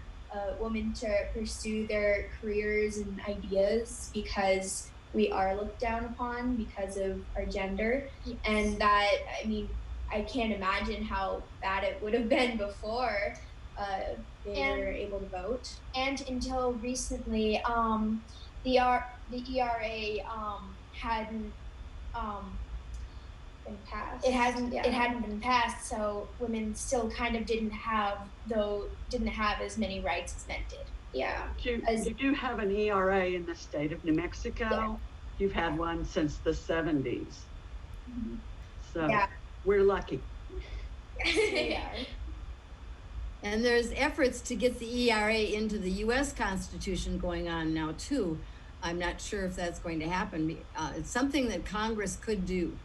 women to pursue their careers and ideas because we are looked down upon because of our gender. Yes. And that, I mean, I can't imagine how bad it would have been before they were able to vote. And until recently, the ERA hadn't been passed. It hadn't been passed, so women still kind of didn't have as many rights as men did. Yeah. You do have an ERA in the state of New Mexico. Yeah. You've had one since the 70s. Mm-hmm. So Yeah. we're lucky. Yeah. And there's efforts to get the ERA into the U.S. Constitution going on now too. I'm not sure if that's going to happen. It's something that Congress could do.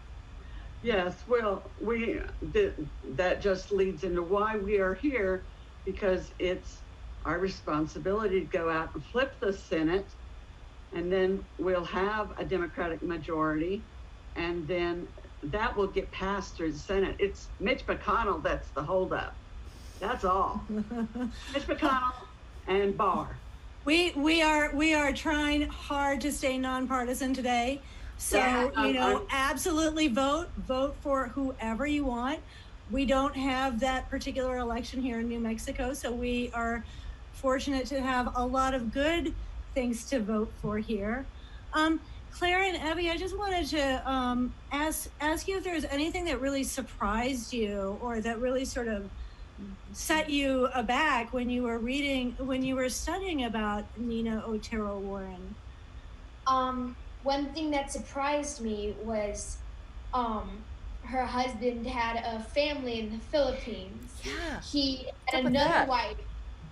Yes, well, that just leads into why we are here, because it's our responsibility to go out and flip the Senate, and then we'll have a Democratic majority, and then that will get passed through the Senate. It's Mitch McConnell that's the holdup. That's all. Mitch McConnell and Barr. We are trying hard to stay nonpartisan today. So, absolutely vote for whoever you want. We don't have that particular election here in New Mexico, so we are fortunate to have a lot of good things to vote for here. Claire and Evie, I just wanted to ask you if there's anything that really surprised you or that really sort of set you aback when you were studying about Nina Otero Warren. One thing that surprised me was her husband had a family in the Philippines. Yeah. He and another wife,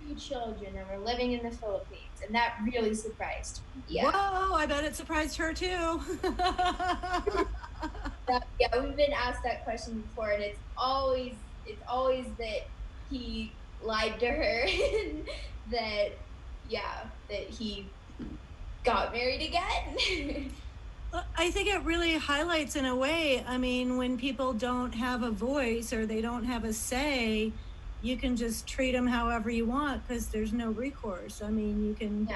2 children, and were living in the Philippines, and that really surprised me. Yeah. Whoa, I bet it surprised her too. Yeah, we've been asked that question before, and it's always that he lied to her and that he got married again. I think it really highlights in a way, I mean, when people don't have a voice or they don't have a say, you can just treat them however you want because there's no recourse. I mean, you can,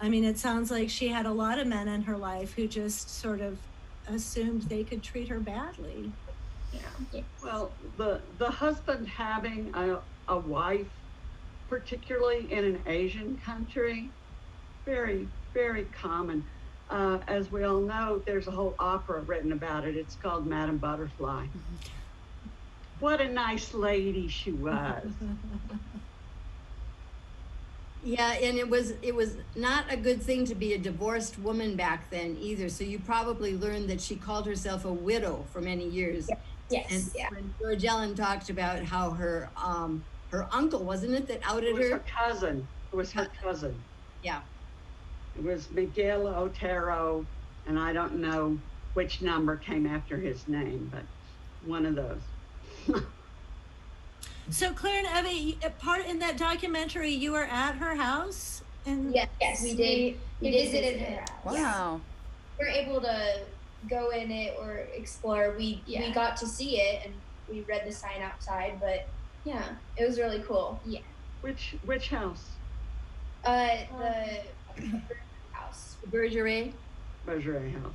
I mean, it sounds like she had a lot of men in her life who just sort of assumed they could treat her badly. Yeah. Well, the husband having a wife, particularly in an Asian country, very, very common. As we all know, there's a whole opera written about it. It's called Madame Butterfly. What a nice lady she was. Yeah, and it was not a good thing to be a divorced woman back then either. So you probably learned that she called herself a widow for many years. Yes. And when George Ellen talked about how her uncle, wasn't it, that outed her? Her cousin. It was her cousin. Yeah. It was Miguel Otero, and I don't know which number came after his name, but one of those. So Claire and Evie, part in that documentary, you were at her house? Yes, we did. We visited her house. Wow. We were able to go in it or explore. We got to see it and we read the sign outside, but yeah, it was really cool. Yeah. Which house? The house. Bergeret house.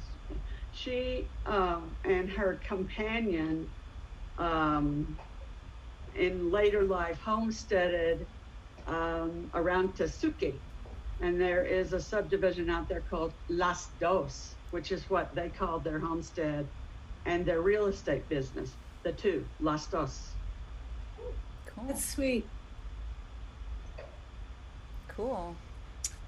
She and her companion in later life homesteaded around Tsídii, and there is a subdivision out there called Las Dos, which is what they called their homestead and their real estate business. The two, Las Dos. Cool. That's sweet. Cool.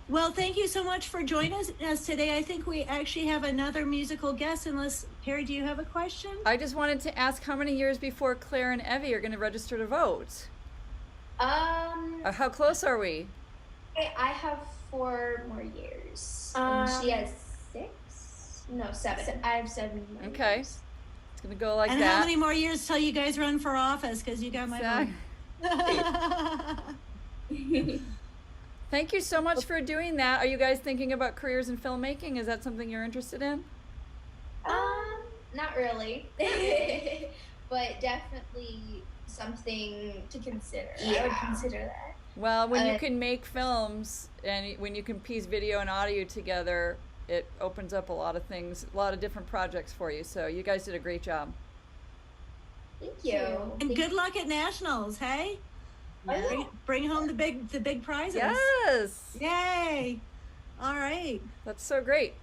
Well, thank you so much for joining us today. I think we actually have another musical guest, unless, Peri, do you have a question? I just wanted to ask how many years before Claire and Evie are going to register to vote? How close are we? I have 4 more years. And she has 6? No, 7. I have 7 more Okay. years. It's going to go like and that. how many more years till you guys run for office? Because you got my vote. Thank you so much for doing that. Are you guys thinking about careers in filmmaking? Is that something you're interested in? Not really. But definitely something to consider. I would consider that. Well, when you can make films and when you can piece video and audio together, it opens up a lot of things, a lot of different projects for you. So you guys did a great job. Thank you. And good luck at nationals, hey? Yeah. Bring home the big prizes. Yes. Yay. All right. That's so great.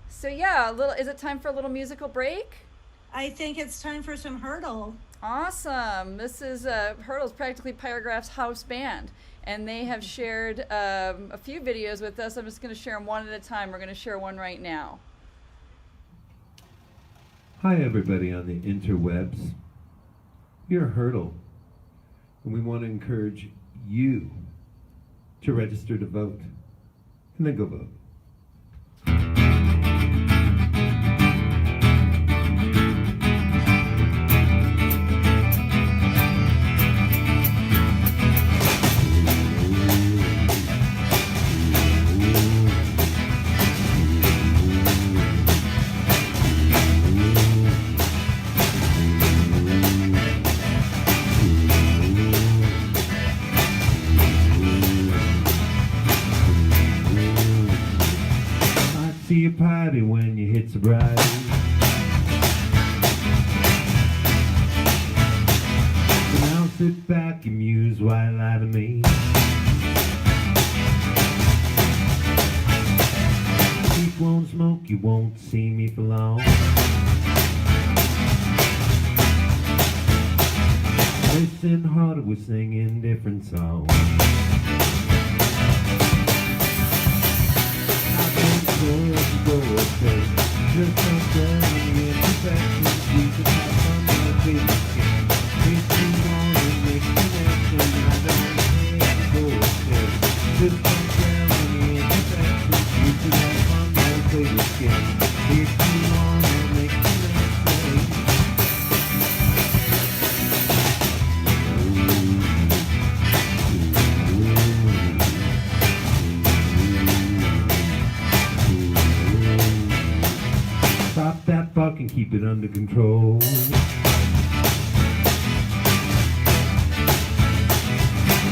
So yeah, is it time for a little musical break? I think it's time for some hurdle. Awesome. This is Hurdle's practically Pyragraph's house band, and they have shared a few videos with us. I'm just going to share them one at a time. We're going to share one right now. Hi everybody on the interwebs. We're Hurdle, and we want to encourage you to register to vote, and then go vote. See a party when you hit sobriety. So now sit back and muse while loving me. Keep won't smoke, you won't see me for long. Listen harder, we're singing different songs. Just don't tell me imperfections. We can have fun like we can. If you want to make connections, I don't care to go upstairs. Just don't tell me imperfections. We can have fun like we can. If you want to make connections. Stop that fuck and keep it under control.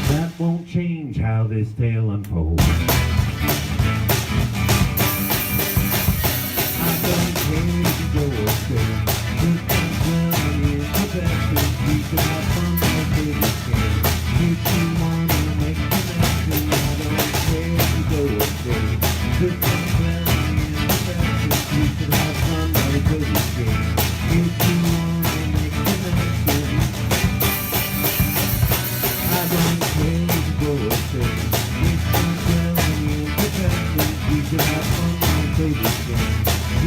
That won't change how this tale unfolds. I don't care if you go upstairs. Just don't tell me imperfections. We can have fun like we can. If you want to make connections, I don't care if you go upstairs. Just don't tell me imperfections. We can have fun like we can. If you want to make connections, I don't care if you go upstairs. Just don't tell me imperfections. We can have fun like we can.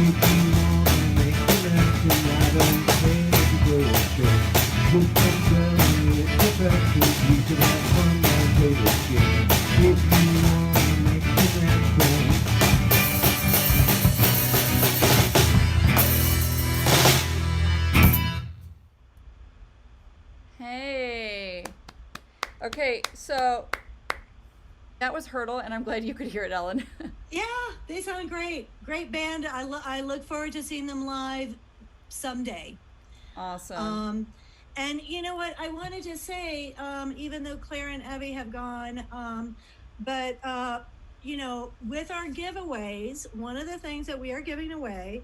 If you want to make connections, I don't care if you go upstairs. Just don't tell me imperfections. We can have fun like we can. If you want to make connections. Hey. Okay, so that was Hurdle, and I'm glad you could hear it, Ellen. Yeah, they sound great. Great band. I look forward to seeing them live someday. Awesome. And you know what? I wanted to say, even though Claire and Evie have gone, but you know, with our giveaways, one of the things that we are giving away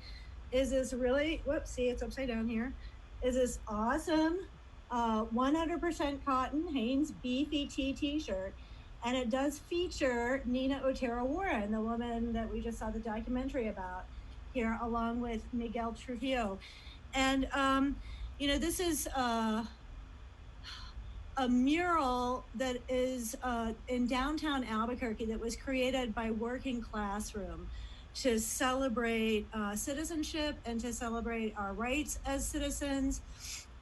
is this really, whoopsie, it's upside down here, is this awesome 100% cotton Hanes Beefy t-shirt. And it does feature Nina Otero Warren, the woman that we just saw the documentary about here, along with Miguel Trujillo. And, you know, this is a mural that is in downtown Albuquerque that was created by Working Classroom to celebrate citizenship and to celebrate our rights as citizens.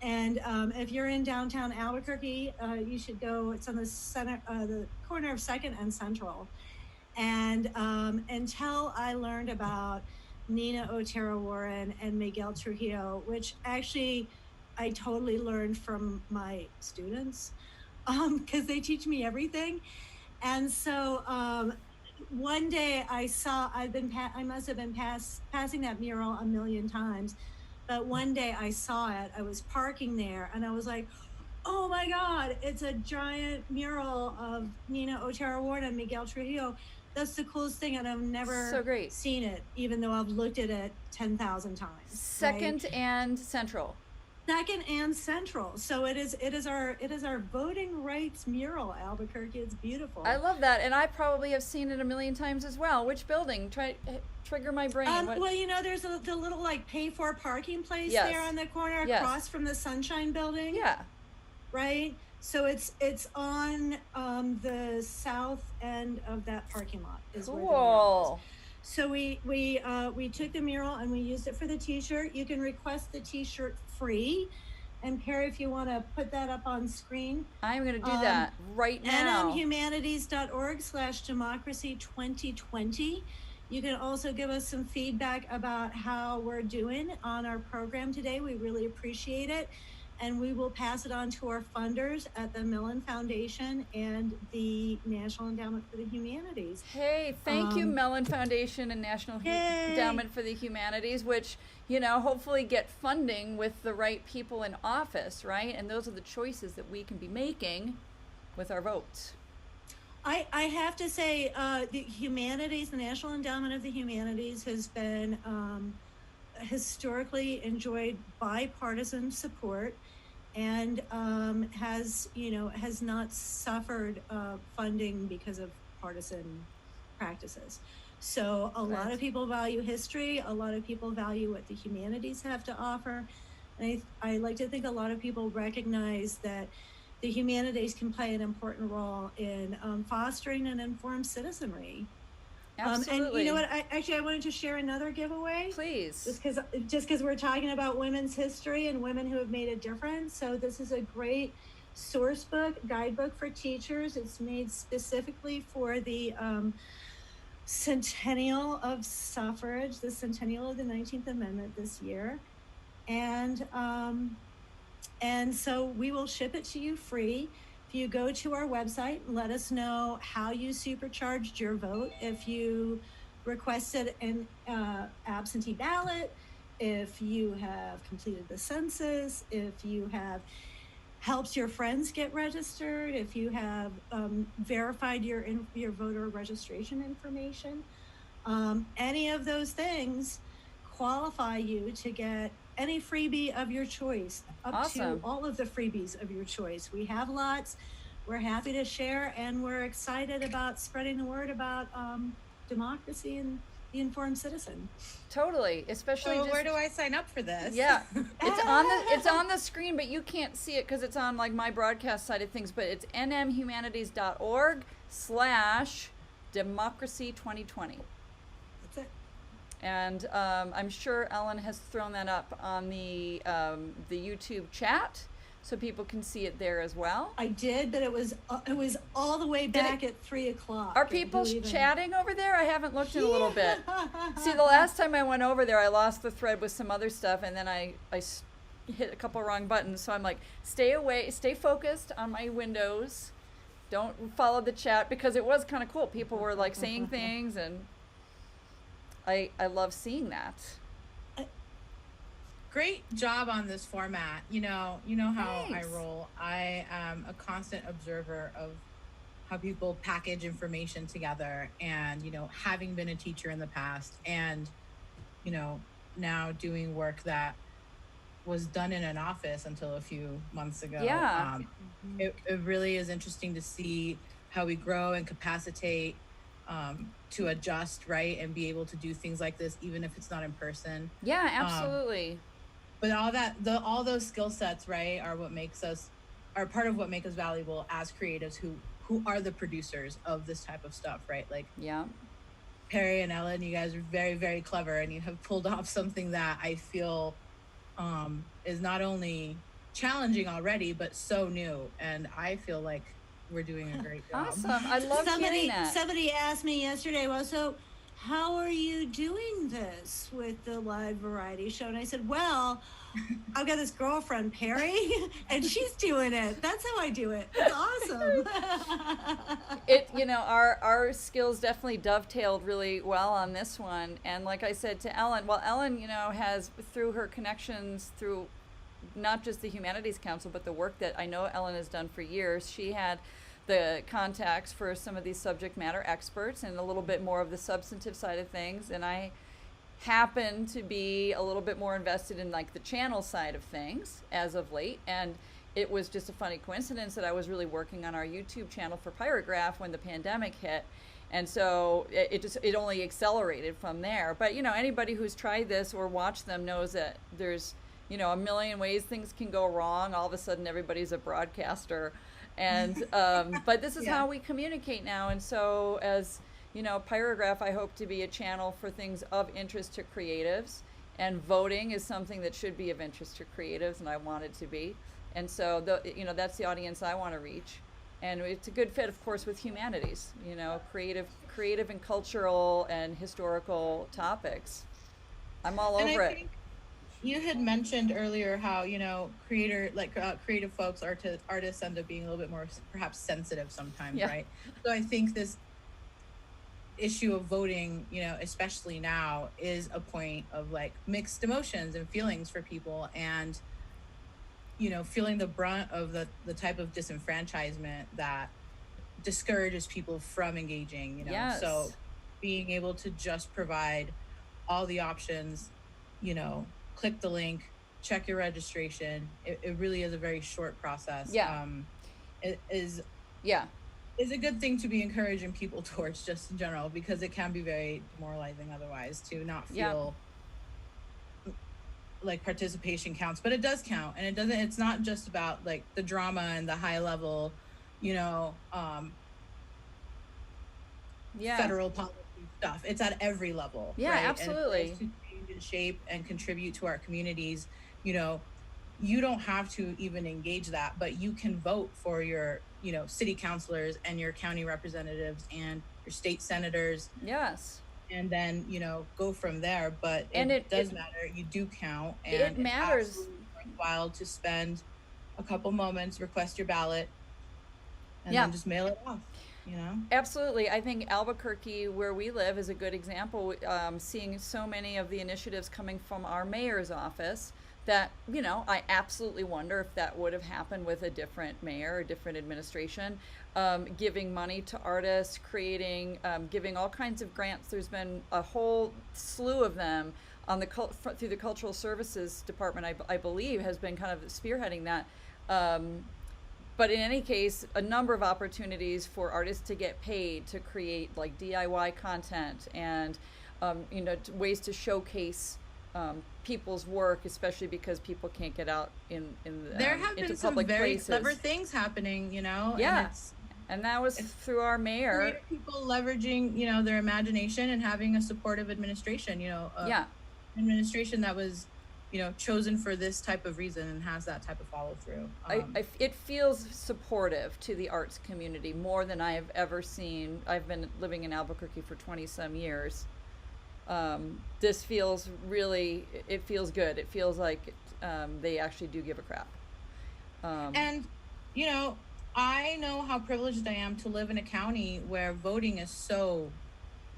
And if you're in downtown Albuquerque, you should go. It's on the center, the corner of 2nd and Central. And until I learned about Nina Otero Warren and Miguel Trujillo, which actually I totally learned from my students, because they teach me everything. And so one day I must have been passing that mural a million times. But one day I saw it, I was parking there, and I was like, oh my God, it's a giant mural of Nina Otero Warren and Miguel Trujillo. That's the coolest thing, and I've never seen it, even though I've looked at it 10,000 times. 2nd right? and Central. Second and Central. So it is our voting rights mural, Albuquerque. It's beautiful. I love that, and I probably have seen it a million times as well. Which building? Trigger my brain. Well, there's the little like pay for parking place Yes. there on the corner across from the Sunshine Building. Yeah. Right. So it's on the south end of that parking lot. Is where the mural is. So we took the mural and we used it for the T-shirt. You can request the T-shirt free. And Peri, if you want to put that up on screen. I'm going to do that right now. nmhumanities.org/democracy2020. You can also give us some feedback about how we're doing on our program today. We really appreciate it. And we will pass it on to our funders at the Mellon Foundation and the National Endowment for the Humanities. Hey, thank you, Mellon Foundation and National Endowment for the Humanities, which, hopefully get funding with the right people in office, right? And those are the choices that we can be making with our votes. I have to say, the humanities, the National Endowment of the Humanities has been historically enjoyed bipartisan support and has not suffered funding because of partisan practices. So a lot of people value history, a lot of people value what the humanities have to offer. And I like to think a lot of people recognize that the humanities can play an important role in fostering an informed citizenry. Absolutely. And you know what? I wanted to share another giveaway. Please. Just because we're talking about women's history and women who have made a difference. So this is a great source book, guidebook for teachers. It's made specifically for the Centennial of Suffrage, the Centennial of the 19th Amendment this year. And so we will ship it to you free. If you go to our website, let us know how you supercharged your vote. If you requested an absentee ballot, if you have completed the census, if you have helped your friends get registered, if you have verified your voter registration information, any of those things qualify you to get any freebie of your choice, up to all of the freebies of your choice. We have lots. We're happy to share, and we're excited about spreading the word about democracy and the informed citizen. Totally, especially. So where do I sign up for this? Yeah, it's on the screen, but you can't see it because it's on like my broadcast side of things. But it's nmhumanities.org/democracy2020. That's it. And I'm sure Ellen has thrown that up on the YouTube chat, so people can see it there as well. I did, but it was all the way back at 3:00. Are people chatting over there? I haven't looked in a little bit. See, the last time I went over there, I lost the thread with some other stuff, and then I hit a couple wrong buttons. So I'm like, stay focused on my windows. Don't follow the chat, because it was kind of cool. People were like saying things, and I love seeing that. Great job on this format. You know how Thanks. I roll. I am a constant observer of how people package information together, and having been a teacher in the past, and now doing work that was done in an office until a few months ago. Yeah. It really is interesting to see how we grow and capacitate to adjust, right, and be able to do things like this even if it's not in person. Yeah, absolutely. But all those skill sets, right, are part of what make us valuable as creatives who are the producers of this type of stuff, right? Like, yeah, Peri and Ellen, you guys are very, very clever, and you have pulled off something that I feel is not only challenging already, but so new. And I feel like we're doing a great job. Awesome. I love hearing that. Somebody asked me yesterday, well, so how are you doing this with the live variety show? And I said, well, I've got this girlfriend, Peri, and she's doing it. That's how I do it. It's awesome. Our skills definitely dovetailed really well on this one. And like I said to Ellen, Ellen, has, through her connections through not just the Humanities Council, but the work that I know Ellen has done for years, she had the contacts for some of these subject matter experts and a little bit more of the substantive side of things. And I happen to be a little bit more invested in like the channel side of things as of late, and it was just a funny coincidence that I was really working on our YouTube channel for Pyragraph when the pandemic hit, and so it only accelerated from there. But you know, anybody who's tried this or watched them knows that there's, you know, a million ways things can go wrong. All of a sudden everybody's a broadcaster, and but this is how we communicate now. And so as you know, Pyragraph, I hope to be a channel for things of interest to creatives, and voting is something that should be of interest to creatives, and I want it to be. And so, you know, that's the audience I want to reach. And it's a good fit, of course, with humanities, you know, creative and cultural and historical topics. I'm all over it. You had mentioned earlier how, you know, creative folks, artists end up being a little bit more perhaps sensitive sometimes, right? So I think this issue of voting, you know, especially now, is a point of like mixed emotions and feelings for people, and you know, feeling the brunt of the type of disenfranchisement that discourages people from engaging, you know. So being able to just provide all the options, you know, click the link, check your registration, it really is a very short process. It is a good thing to be encouraging people towards, just in general, because it can be very demoralizing otherwise to not feel like participation counts. But it does count, and it's not just about like the drama and the high level, you know, federal policy stuff. It's at every level. Absolutely. And to change and shape and contribute to our communities, you know, you don't have to even engage that, but you can vote for your, you know, city councilors and your county representatives and your state senators. And then, you know, go from there. But it does matter. You do count. And it matters. It's worthwhile to spend a couple moments, request your ballot, and then just mail it off. You know? Absolutely. I think Albuquerque, where we live, is a good example. Seeing so many of the initiatives coming from our mayor's office that, you know, I absolutely wonder if that would have happened with a different mayor, a different administration, giving money to artists, creating, giving all kinds of grants. There's been a whole slew of them on the through the Cultural Services Department, I believe, has been kind of spearheading that. But in any case, a number of opportunities for artists to get paid to create like DIY content and, you know, ways to showcase people's work, especially because people can't get out there have into been some public very places. clever things happening, you know. And that was through our mayor. People leveraging, you know, their imagination and having a supportive administration, you know, administration that was, you know, chosen for this type of reason and has that type of follow through. It feels supportive to the arts community more than I have ever seen. I've been living in Albuquerque for 20 some years. This feels really, it feels good. It feels like they actually do give a crap. And, you know, I know how privileged I am to live in a county where voting is so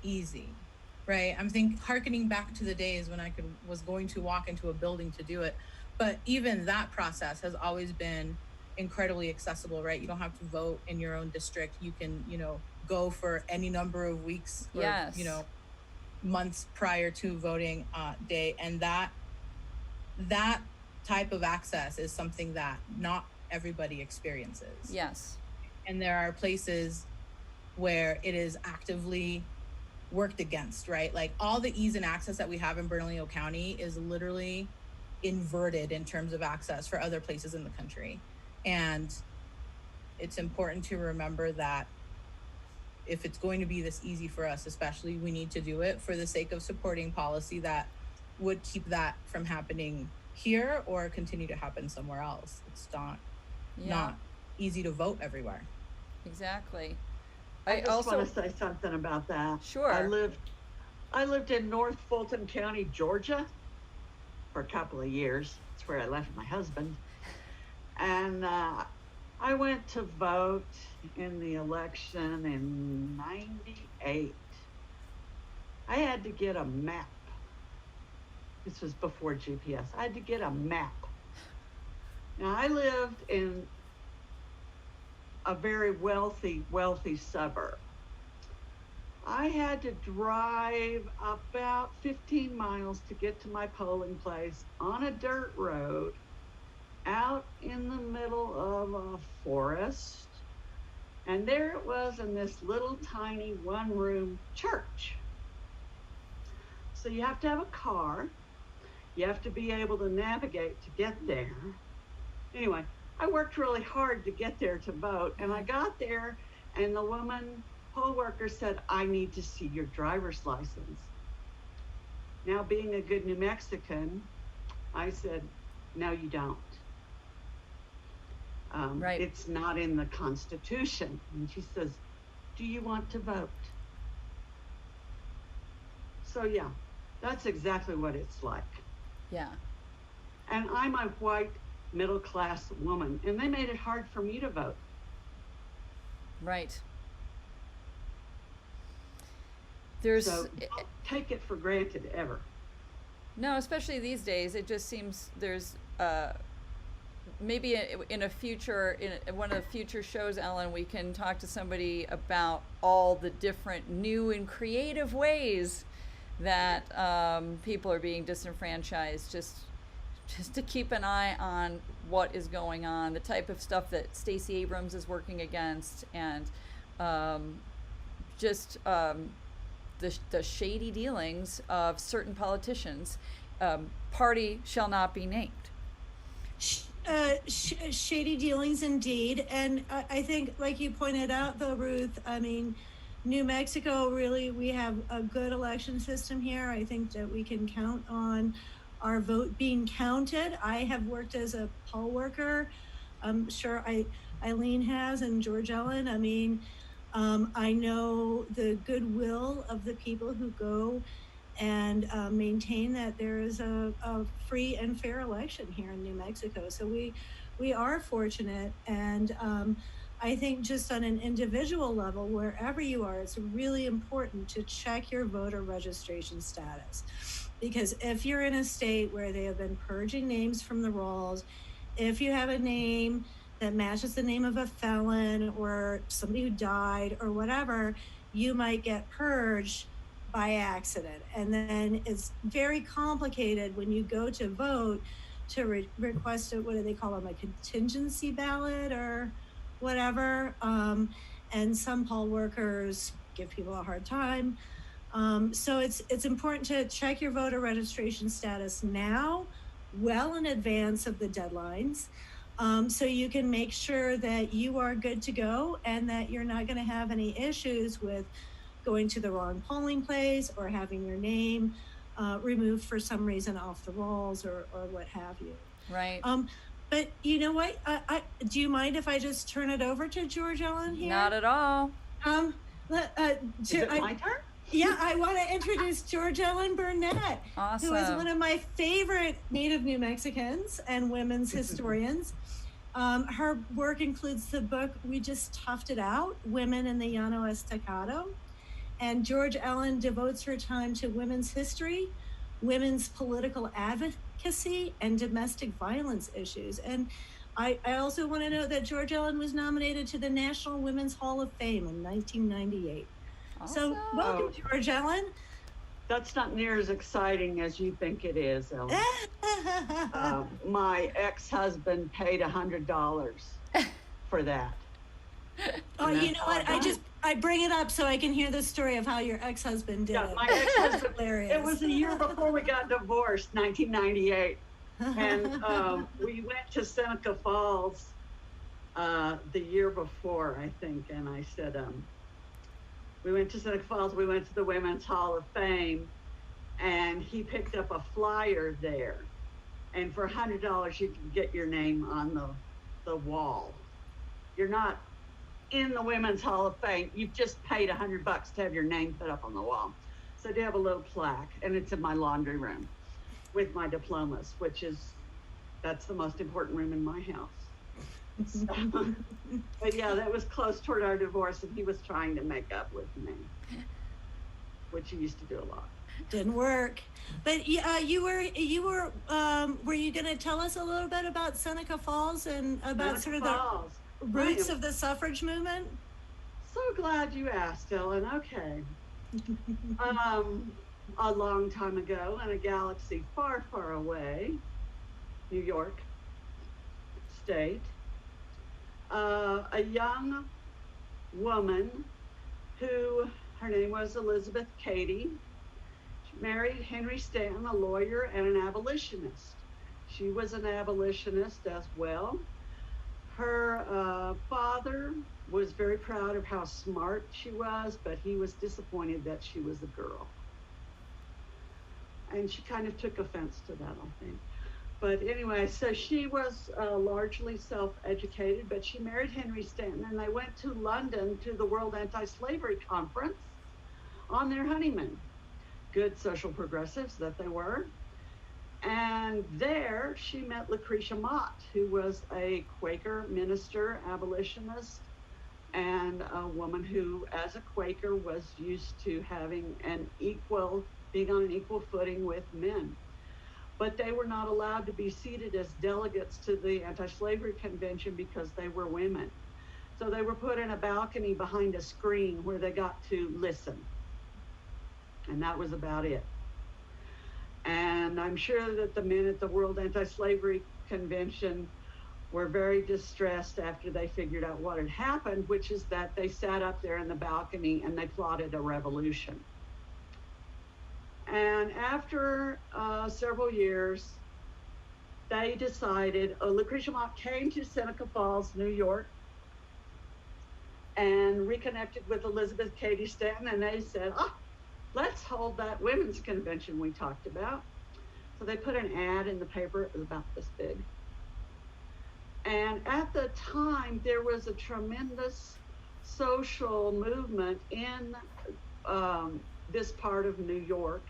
easy, right? I'm hearkening back to the days when I was going to walk into a building to do it. But even that process has always been incredibly accessible, right? You don't have to vote in your own district. You can, you know, go for any number of weeks or, you know, months prior to voting day. And that type of access is something that not everybody experiences. And there are places where it is actively worked against, right? Like all the ease and access that we have in Bernalillo County is literally inverted in terms of access for other places in the country. And it's important to remember that if it's going to be this easy for us, especially, we need to do it for the sake of supporting policy that would keep that from happening here or continue to happen somewhere else. It's not easy to vote everywhere. Exactly. I just want to say something about that. Sure. I lived in North Fulton County, Georgia for a couple of years. That's where I left my husband. And I went to vote in the election in '98. I had to get a map. This was before GPS. I had to get a map. Now, I lived in a very wealthy suburb. I had to drive about 15 miles to get to my polling place on a dirt road out in the middle of a forest. And there it was in this little tiny one-room church. So you have to have a car. You have to be able to navigate to get there. Anyway, I worked really hard to get there to vote, and I got there, and the woman poll worker said, I need to see your driver's license. Now, being a good New Mexican, I said, no, you don't. Right. It's not in the Constitution. And she says, do you want to vote? So yeah, that's exactly what it's like. Yeah. And I'm a white middle-class woman, and they made it hard for me to vote. Right. There's So don't take it for granted ever. no, especially these days. It just seems there's maybe in a future, in one of the future shows, Ellen, we can talk to somebody about all the different new and creative ways that people are being disenfranchised. Just to keep an eye on what is going on, the type of stuff that Stacey Abrams is working against, and the shady dealings of certain politicians. Party shall not be named. Shady dealings indeed. And I think, like you pointed out though, Ruth, I mean, New Mexico, really, we have a good election system here. I think that we can count on our vote being counted. I have worked as a poll worker. I'm sure Eileen has, and George Ellen. I mean, I know the goodwill of the people who go and maintain that there is a free and fair election here in New Mexico. So we are fortunate, and I think just on an individual level, wherever you are, it's really important to check your voter registration status. Because if you're in a state where they have been purging names from the rolls, if you have a name that matches the name of a felon or somebody who died or whatever, you might get purged by accident. And then it's very complicated when you go to vote to request what do they call them, a contingency ballot or whatever. And some poll workers give people a hard time. So it's important to check your voter registration status now, well in advance of the deadlines, so you can make sure that you are good to go and that you're not going to have any issues with going to the wrong polling place or having your name removed for some reason off the rolls or what have you. Right. But you know what? Do you mind if I just turn it over to George Ellen here? Not at all. Is it my turn? Yeah, I want to introduce George Ellen Burnett, Awesome. who is one of my favorite Native New Mexicans and women's historians. Her work includes the book We Just Toughed It Out, Women in the Llano Estacado. And George Ellen devotes her time to women's history, women's political advocacy, and domestic violence issues. And I also want to note that George Ellen was nominated to the National Women's Hall of Fame in 1998. Awesome. So welcome, George Ellen. That's not near as exciting as you think it is, Ellen. My ex-husband paid $100 for that. Oh, you know what? I bring it up so I can hear the story of how your ex-husband did it. My ex-husband, Hilarious. it was a year before we got divorced, 1998. And we went to Seneca Falls the year before, I think. And I said, we went to Seneca Falls, we went to the Women's Hall of Fame, and he picked up a flyer there. And for $100, you can get your name on the wall. You're not in the Women's Hall of Fame. You've just paid $100 to have your name put up on the wall. So I do have a little plaque, and it's in my laundry room with my diplomas, that's the most important room in my house. So, but yeah, that was close toward our divorce, and he was trying to make up with me, which he used to do a lot. Didn't work. But you were you going to tell us a little bit about Seneca Falls and about Seneca sort of Falls. the roots of the suffrage movement? So glad you asked, Ellen. Okay. A long time ago in a galaxy far, far away, New York State, a young woman who, her name was Elizabeth Cady, she married Henry Stanton, a lawyer and an abolitionist. She was an abolitionist as well. Her father was very proud of how smart she was, but he was disappointed that she was a girl. And she kind of took offense to that, I think. But anyway, so she was largely self-educated, but she married Henry Stanton, and they went to London to the World Anti-Slavery Conference on their honeymoon. Good social progressives that they were. And there she met Lucretia Mott, who was a Quaker minister, abolitionist, and a woman who, as a Quaker, was used to having being on an equal footing with men. But they were not allowed to be seated as delegates to the Anti-Slavery Convention because they were women. So they were put in a balcony behind a screen where they got to listen. And that was about it. And I'm sure that the men at the World Anti-Slavery Convention were very distressed after they figured out what had happened, which is that they sat up there in the balcony and they plotted a revolution. And after several years, they decided, Lucretia Mott came to Seneca Falls, New York, and reconnected with Elizabeth Cady Stanton, and they said, let's hold that women's convention we talked about. So they put an ad in the paper. It was about this big. And at the time, there was a tremendous social movement in this part of New York.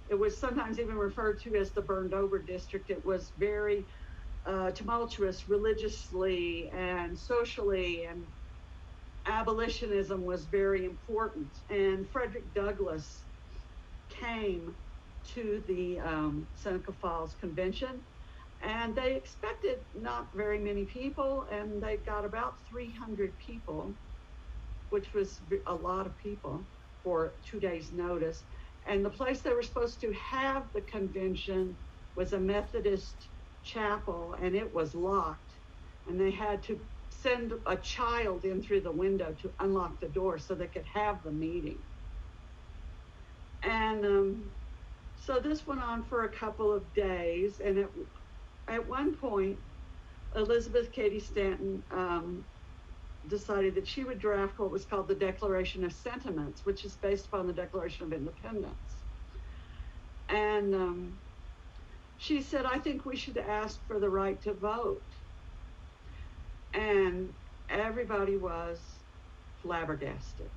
It was sometimes even referred to as the burned over district. It was very tumultuous religiously and socially, and abolitionism was very important. And Frederick Douglass came to the Seneca Falls Convention, and they expected not very many people, and they got about 300 people, which was a lot of people for 2 days' notice. And the place they were supposed to have the convention was a Methodist chapel, and it was locked. And they had to send a child in through the window to unlock the door so they could have the meeting. And so this went on for a couple of days. And at one point, Elizabeth Cady Stanton decided that she would draft what was called the Declaration of Sentiments, which is based upon the Declaration of Independence. And she said, I think we should ask for the right to vote. And everybody was flabbergasted.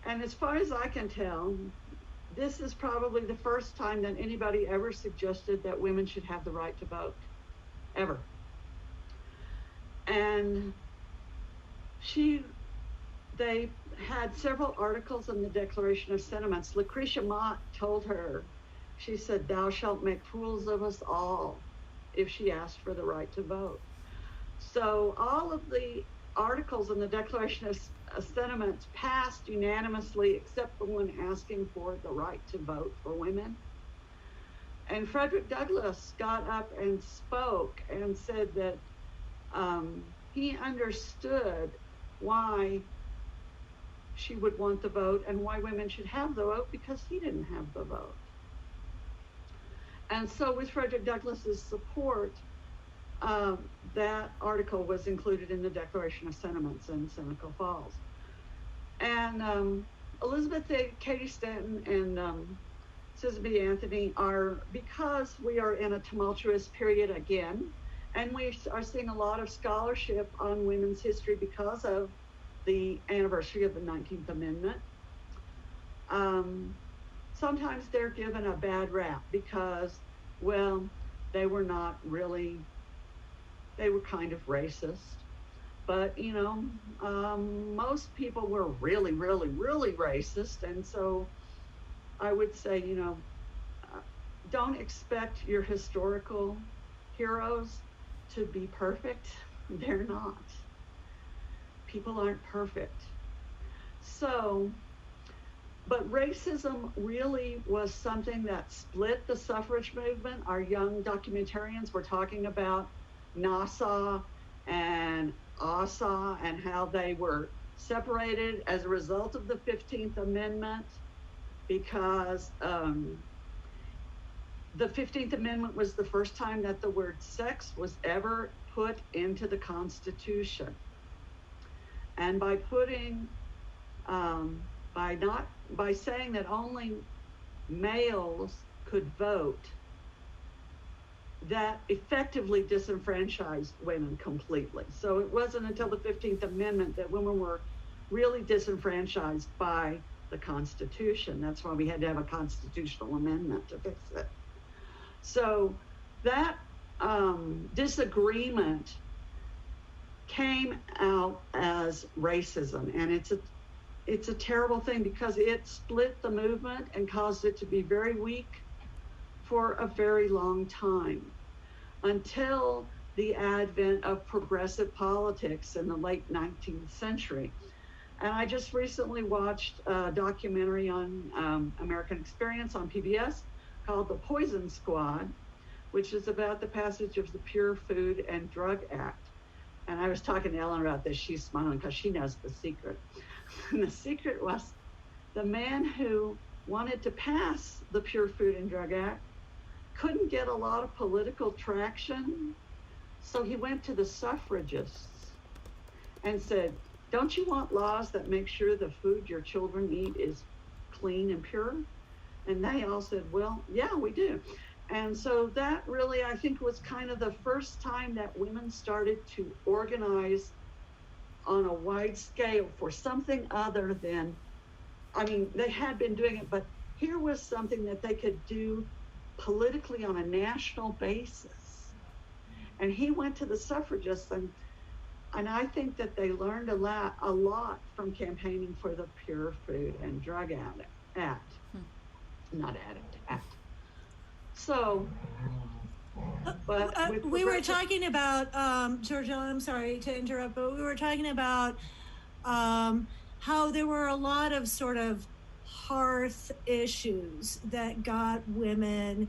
And as far as I can tell, this is probably the first time that anybody ever suggested that women should have the right to vote, ever. And they had several articles in the Declaration of Sentiments. Lucretia Mott told her, she said, thou shalt make fools of us all, if she asked for the right to vote. So all of the articles in the Declaration of Sentiments passed unanimously, except the one asking for the right to vote for women. And Frederick Douglass got up and spoke and said that he understood why she would want the vote and why women should have the vote, because he didn't have the vote. And so with Frederick Douglass's support, that article was included in the Declaration of Sentiments in Seneca Falls. And Elizabeth Cady Stanton and Susan B. Anthony because we are in a tumultuous period again, and we are seeing a lot of scholarship on women's history because of the anniversary of the 19th Amendment. Sometimes they're given a bad rap because, well, they were not really, they were kind of racist. But, you know, most people were really, really, really racist. And so I would say, you know, don't expect your historical heroes to be perfect. They're not. People aren't perfect. So But racism really was something that split the suffrage movement. Our young documentarians were talking about Nwsa and Asa and how they were separated as a result of the 15th Amendment, because the 15th Amendment was the first time that the word sex was ever put into the Constitution. And by putting, by saying that only males could vote, that effectively disenfranchised women completely. So it wasn't until the 15th Amendment that women were really disenfranchised by the Constitution. That's why we had to have a constitutional amendment to fix it. So that disagreement came out as racism, and it's a terrible thing because it split the movement and caused it to be very weak for a very long time, until the advent of progressive politics in the late 19th century. And I just recently watched a documentary on American Experience on PBS called The Poison Squad, which is about the passage of the Pure Food and Drug Act. And I was talking to Ellen about this. She's smiling because she knows the secret. And the secret was the man who wanted to pass the Pure Food and Drug Act couldn't get a lot of political traction. So he went to the suffragists and said, don't you want laws that make sure the food your children eat is clean and pure? And they all said, well, yeah, we do. And so that really, I think, was kind of the first time that women started to organize on a wide scale for something other than, I mean, they had been doing it, but here was something that they could do politically on a national basis. And he went to the suffragists, and I think that they learned a lot from campaigning for the Pure Food and Drug Act. Not addict, act. So, but we were talking about, Georgia, I'm sorry to interrupt, but we were talking about how there were a lot of sort of hearth issues that got women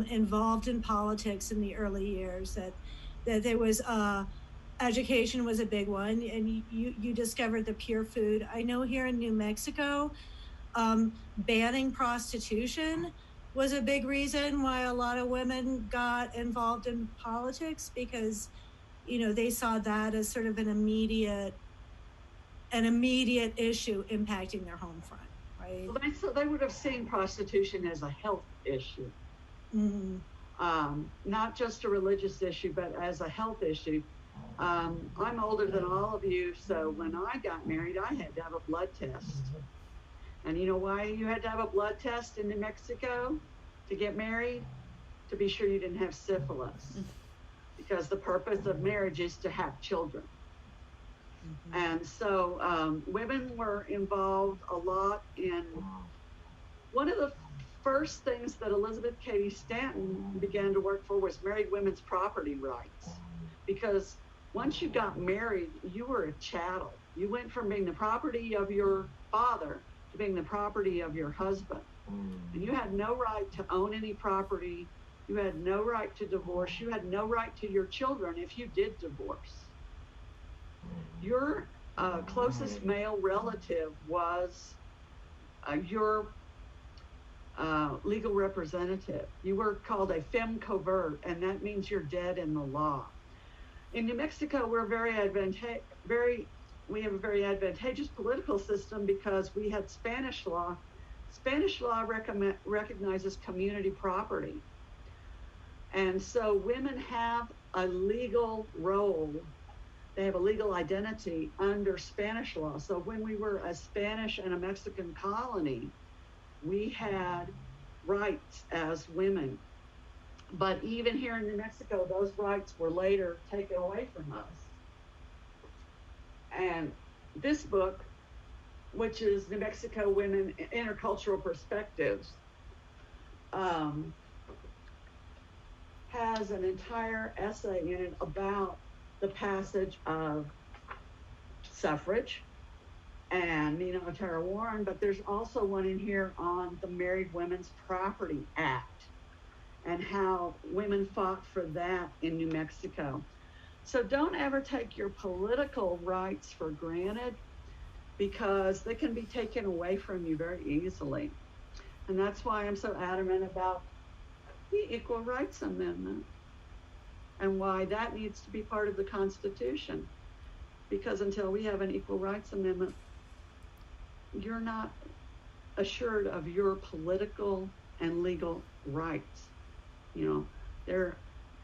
involved in politics in the early years, that there was education was a big one, and you discovered the Pure Food. I know here in New Mexico, banning prostitution was a big reason why a lot of women got involved in politics, because, you know, they saw that as sort of an immediate issue impacting their home front, right? Well, so they would have seen prostitution as a health issue. Not just a religious issue, but as a health issue. I'm older than all of you, so when I got married, I had to have a blood test. And you know why you had to have a blood test in New Mexico to get married? To be sure you didn't have syphilis. Because the purpose of marriage is to have children. And so women were involved a lot in, one of the first things that Elizabeth Cady Stanton began to work for was married women's property rights. Because once you got married, you were a chattel. You went from being the property of your father to being the property of your husband. And you had no right to own any property. You had no right to divorce. You had no right to your children if you did divorce. Your closest male relative was your legal representative. You were called a femme covert, and that means you're dead in the law. In New Mexico, we're we have a very advantageous political system because we had Spanish law. Spanish law recognizes community property. And so women have a legal role. They have a legal identity under Spanish law. So when we were a Spanish and a Mexican colony, we had rights as women. But even here in New Mexico, those rights were later taken away from us. And this book, which is New Mexico Women Intercultural Perspectives, has an entire essay in it about the passage of suffrage, and Nina Otero Warren, but there's also one in here on the Married Women's Property Act and how women fought for that in New Mexico. So don't ever take your political rights for granted, because they can be taken away from you very easily. And that's why I'm so adamant about the Equal Rights Amendment and why that needs to be part of the Constitution. Because until we have an Equal Rights Amendment, you're not assured of your political and legal rights.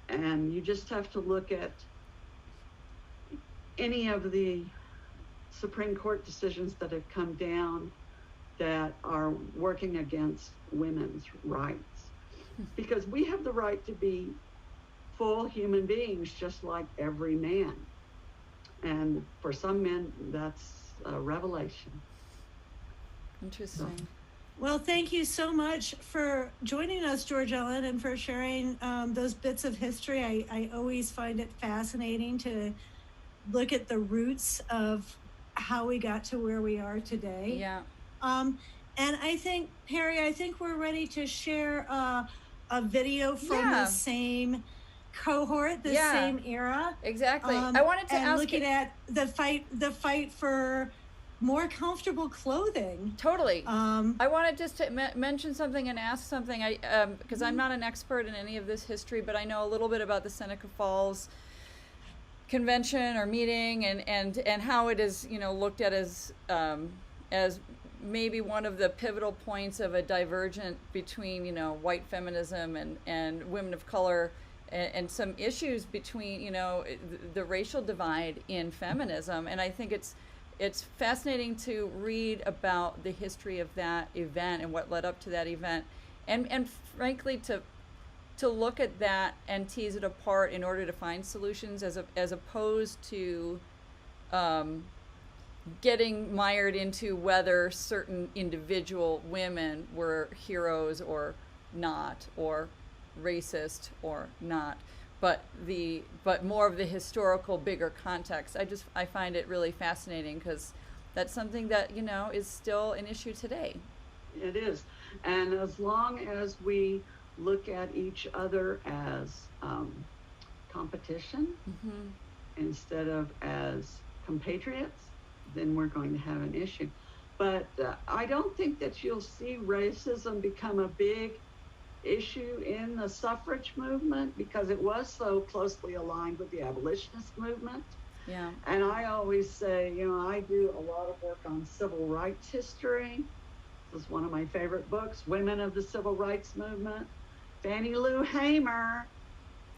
And you just have to look at any of the Supreme Court decisions that have come down that are working against women's rights. Because we have the right to be full human beings just like every man. And for some men, that's a revelation. Interesting. Well, thank you so much for joining us, George Ellen, and for sharing those bits of history. I always find it fascinating to look at the roots of how we got to where we are today. Yeah. And I think, Peri, we're ready to share a video from the same cohort, the same era. Exactly. I wanted to ask, looking at the fight for more comfortable clothing. Totally. I wanted just to mention something and ask something. Because I'm not an expert in any of this history, but I know a little bit about the Seneca Falls convention or meeting, and how it is, looked at as maybe one of the pivotal points of a divergent between, white feminism and women of color, and some issues between, the racial divide in feminism. And I think it's fascinating to read about the history of that event and what led up to that event, and frankly to look at that and tease it apart in order to find solutions, as opposed to getting mired into whether certain individual women were heroes or not, or racist or not, but more of the historical bigger context. I find it really fascinating, because that's something that is still an issue today. It is. And as long as we look at each other as competition instead of as compatriots, then we're going to have an issue. But I don't think that you'll see racism become a big issue in the suffrage movement, because it was so closely aligned with the abolitionist movement. Yeah. And I always say, I do a lot of work on civil rights history. This is one of my favorite books, Women of the Civil Rights Movement. Fannie Lou Hamer.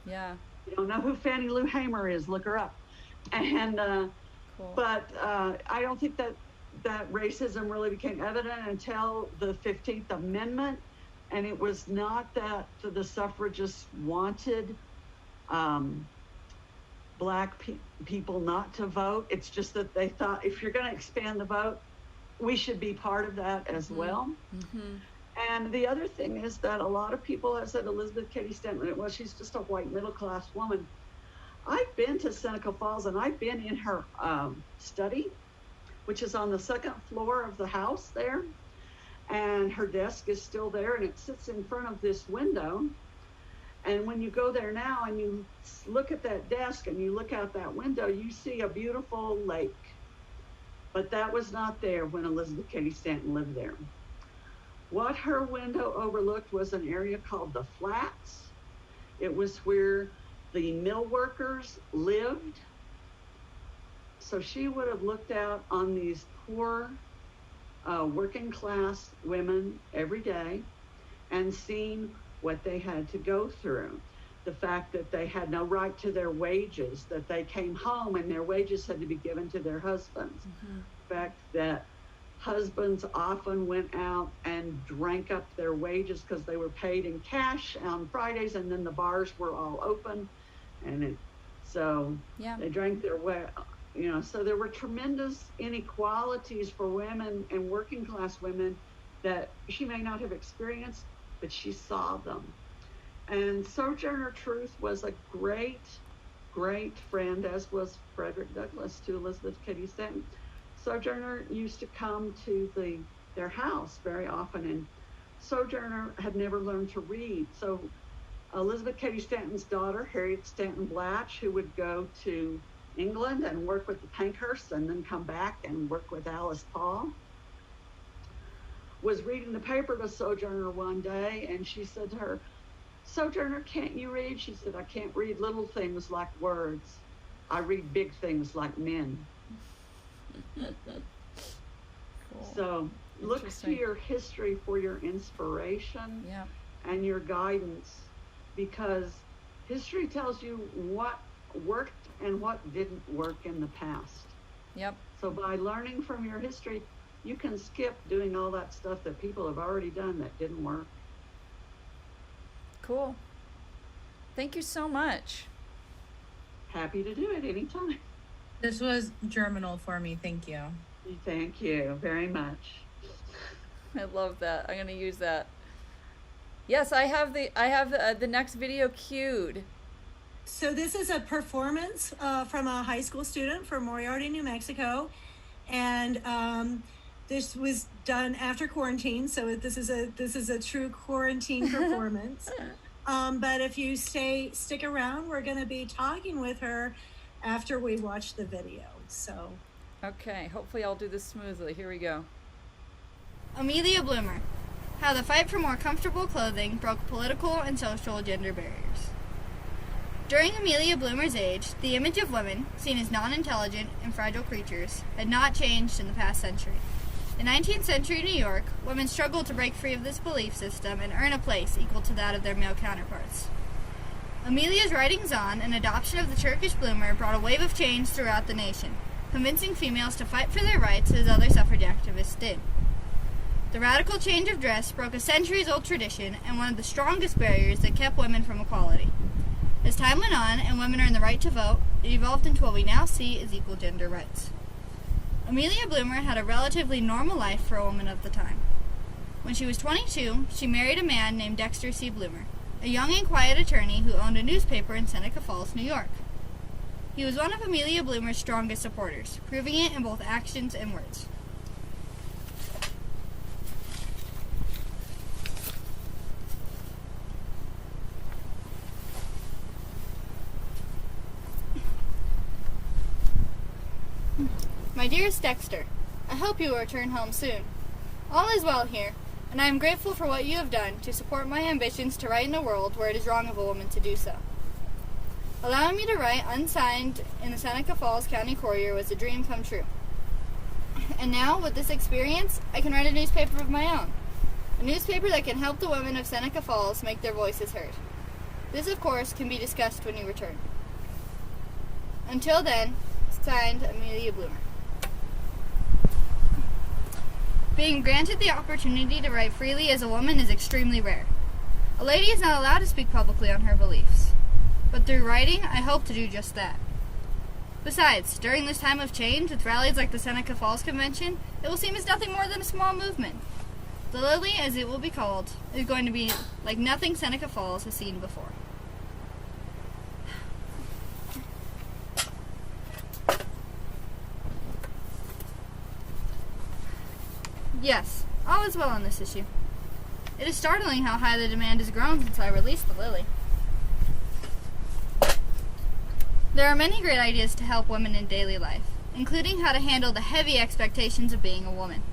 Yeah. You don't know who Fannie Lou Hamer is, look her up. And cool. But I don't think that racism really became evident until the 15th Amendment. And it was not that the suffragists wanted Black people not to vote. It's just that they thought, if you're going to expand the vote, we should be part of that as well. And the other thing is that a lot of people have said Elizabeth Cady Stanton, well, she's just a white middle-class woman. I've been to Seneca Falls, and I've been in her study, which is on the second floor of the house there. And her desk is still there, and it sits in front of this window. And when you go there now and you look at that desk and you look out that window, you see a beautiful lake. But that was not there when Elizabeth Cady Stanton lived there. What her window overlooked was an area called the Flats. It was where the mill workers lived. So she would have looked out on these poor working class women every day and seen what they had to go through. The fact that they had no right to their wages, that they came home and their wages had to be given to their husbands. The fact that husbands often went out and drank up their wages because they were paid in cash on Fridays, and then the bars were all open, and they drank their way. So there were tremendous inequalities for women and working class women that she may not have experienced, but she saw them. And Sojourner Truth was a great, great friend, as was Frederick Douglass to Elizabeth Cady Stanton. Sojourner used to come to their house very often, and Sojourner had never learned to read. So Elizabeth Cady Stanton's daughter, Harriet Stanton Blatch, who would go to England and work with the Pankhursts and then come back and work with Alice Paul, was reading the paper to Sojourner one day, and she said to her, "Sojourner, can't you read?" She said, "I can't read little things like words. I read big things like men." Cool. So look to your history for your inspiration and your guidance, because history tells you what worked and what didn't work in the past. Yep. So by learning from your history, you can skip doing all that stuff that people have already done that didn't work. Cool. Thank you so much. Happy to do it anytime. This was germinal for me. Thank you. Thank you very much. I love that. I'm gonna use that. Yes, I have the next video queued. So this is a performance from a high school student from Moriarty, New Mexico, and this was done after quarantine. So this is a true quarantine performance. But if you stick around, we're going to be talking with her after we watch the video. So okay, hopefully I'll do this smoothly. Here we go. Amelia Bloomer: How the Fight for More Comfortable Clothing Broke Political and Social Gender Barriers. During Amelia Bloomer's age, the image of women, seen as non-intelligent and fragile creatures, had not changed in the past century. In 19th century New York, women struggled to break free of this belief system and earn a place equal to that of their male counterparts. Amelia's writings on and adoption of the Turkish bloomer brought a wave of change throughout the nation, convincing females to fight for their rights as other suffrage activists did. The radical change of dress broke a centuries-old tradition and one of the strongest barriers that kept women from equality. As time went on and women earned the right to vote, it evolved into what we now see as equal gender rights. Amelia Bloomer had a relatively normal life for a woman of the time. When she was 22, she married a man named Dexter C. Bloomer, a young and quiet attorney who owned a newspaper in Seneca Falls, New York. He was one of Amelia Bloomer's strongest supporters, proving it in both actions and words. My dearest Dexter, I hope you will return home soon. All is well here, and I am grateful for what you have done to support my ambitions to write in a world where it is wrong of a woman to do so. Allowing me to write unsigned in the Seneca Falls County Courier was a dream come true. And now, with this experience, I can write a newspaper of my own. A newspaper that can help the women of Seneca Falls make their voices heard. This, of course, can be discussed when you return. Until then, signed, Amelia Bloomer. Being granted the opportunity to write freely as a woman is extremely rare. A lady is not allowed to speak publicly on her beliefs. But through writing, I hope to do just that. Besides, during this time of change, with rallies like the Seneca Falls Convention, it will seem as nothing more than a small movement. The Lily, as it will be called, is going to be like nothing Seneca Falls has seen before. Yes, all is well on this issue. It is startling how high the demand has grown since I released the Lily. There are many great ideas to help women in daily life, including how to handle the heavy expectations of being a woman.